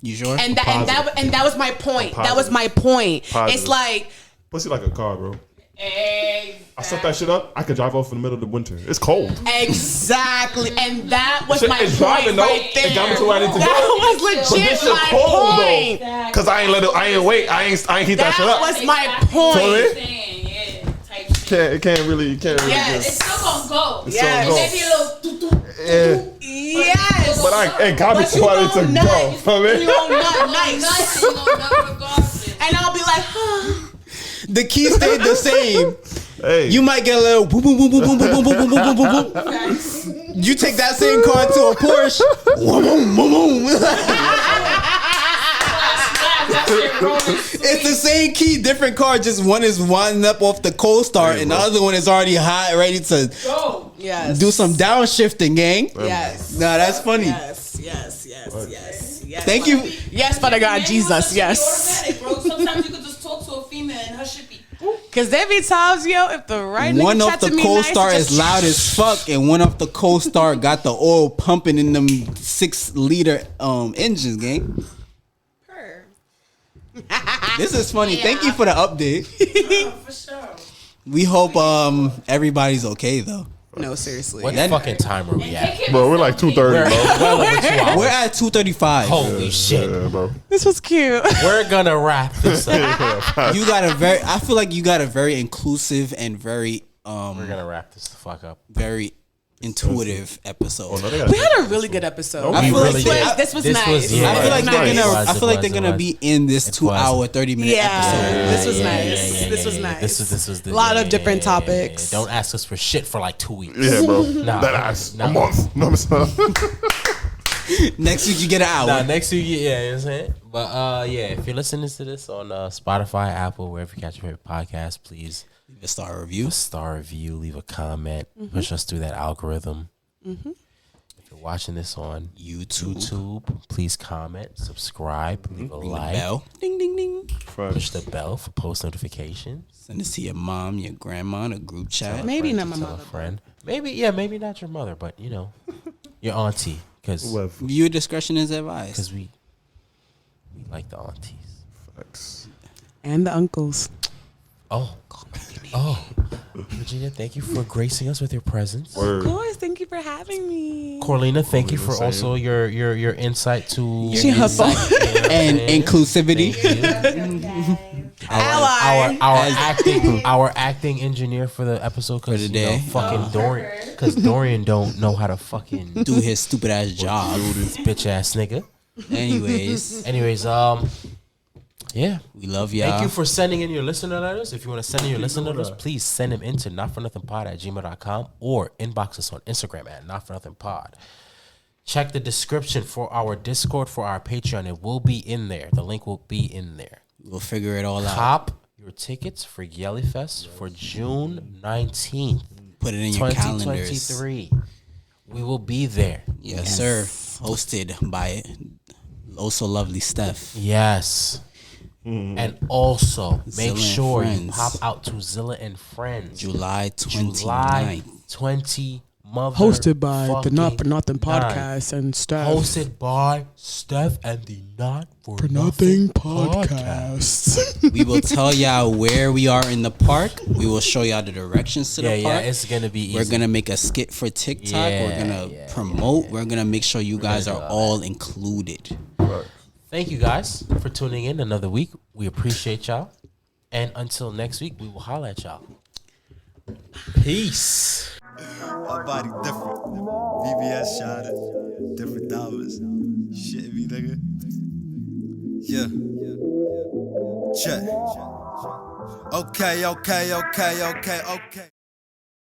You sure? And that was my point. That was my point. Positive. It's like Pussy like a car, bro. Hey, I set that shit up. I could drive off in the middle of the winter. It's cold. exactly, and that was Shit, my it's point driving, though. right there. It got me to where I need to go. That was But legit this shit my cold point. though. Cause I ain't let it. I ain't wait. I ain't heat that shit That up. was my So point. it- saying yeah, type shit. You can't really It's just. still gonna go. It's Yes. so Maybe a little. Yeah. Yes, But it got me But to you where I need gon' to nut. go. Feel me? You gon' nut nice, Nice, you gonna nut regardless. and I'll be like, huh. The key stayed the same. Hey. You might get a little boom, boom, boom, boom, boom, boom, boom, boom, boom, boom, boom, boom. You take that same car to a Porsche. Boom, boom, boom, boom. It's the same key, different car. Just one is winding up off the cold start, Hey, and the bro. other one is already hot, ready to Go. Yes. do some downshifting, gang. Yes. Nah, that's funny. Yes. Yes. Yes. Yes. Yes. Thank you. Yes, Father God, Jesus. Yes. Automatic, bro. Sometimes you could just talk to a female and her shit be. Cause there be times, yo, if the right One nigga off chat the to me co-star nice, is just- loud as fuck, and one off the co-star got the oil pumping in them 6-liter engines, gang. Purr. This is funny. Thank you for the update. For sure. We hope everybody's okay though. No, seriously. What That- fucking time are we at? Bro, we're like 2:30, We're bro. well over 2 hours. We're at 2:35. Holy shit. Yeah, bro. This was cute. We're gonna wrap this up. You got a very. I feel like you got a very inclusive and very We're gonna wrap this the fuck up. very intuitive episode. No, they got We had a really good episode. I feel like really they- did. This was This nice. was- yeah. I feel like It was they're nice. gonna. was, I feel it like they're was, it gonna was. be in this It 2-hour, was. 30-minute Yeah. episode. This was nice. This was nice. This was the, Lot of different topics. Don't ask us for shit for like 2 weeks. Yeah, bro. Nah. That ass. Nah. A month. No, I'm sorry. Next week you get an hour. Nah, next week, yeah, you know what I'm saying? But yeah, if you're listening to this on Spotify, Apple, wherever you catch your favorite podcast, please Leave a star leave review. a star review, leave a comment, push us through that algorithm. If you're watching this on YouTube, please comment, subscribe, leave a Ring the like, bell. Ding ding ding. push the bell for post notifications. Send this to your mom, your grandma, in a group chat. Maybe not my Tell a mother. friend. Maybe not your mother, but you know, your auntie, because Whoever. Viewer discretion is advised. we like the aunties. Facts. And the uncles. Oh, Virginia, thank you for gracing us with your presence. Of course, thank you for having me. Corlina, thank you for also your insight to She her phone. And inclusivity. Our acting engineer for the episode For the day. fucking Dorian, because Dorian don't know how to fucking Do his stupid ass job. this bitch ass nigga. Anyways, yeah. we love y'all. Thank you for sending in your listener letters. If you want to send in your listener letters, please send them into notfornothingpod@gmail.com or inbox us on Instagram at notfornothingpod. Check the description for our Discord, for our Patreon. It will be in there. The link will be in there. We'll figure it all out. Cop your tickets for Yellyfest for June 19th. Put it in your calendars. 2023. We will be there. Yes, sir. Hosted by also lovely Steph. Yes. And also, make Zilla and sure you Friends. pop out to Zilla and Friends. July 29th. July 20. Hosted by the Not for Nothing fucking podcast and Steph. Hosted by Steph and the Not for, For Nothing podcast. We will tell y'all where we are in the park. We will show y'all the directions to the Yeah, park. it's gonna be easy. We're gonna make a skit for TikTok. We're gonna promote. We're gonna make sure you guys are all included. Thank you guys for tuning in another week. We appreciate y'all. And until next week, we will holler at y'all. Peace. My body different. VBS shot it. Different dollars. Shit me, nigga. Yeah. Check. Okay.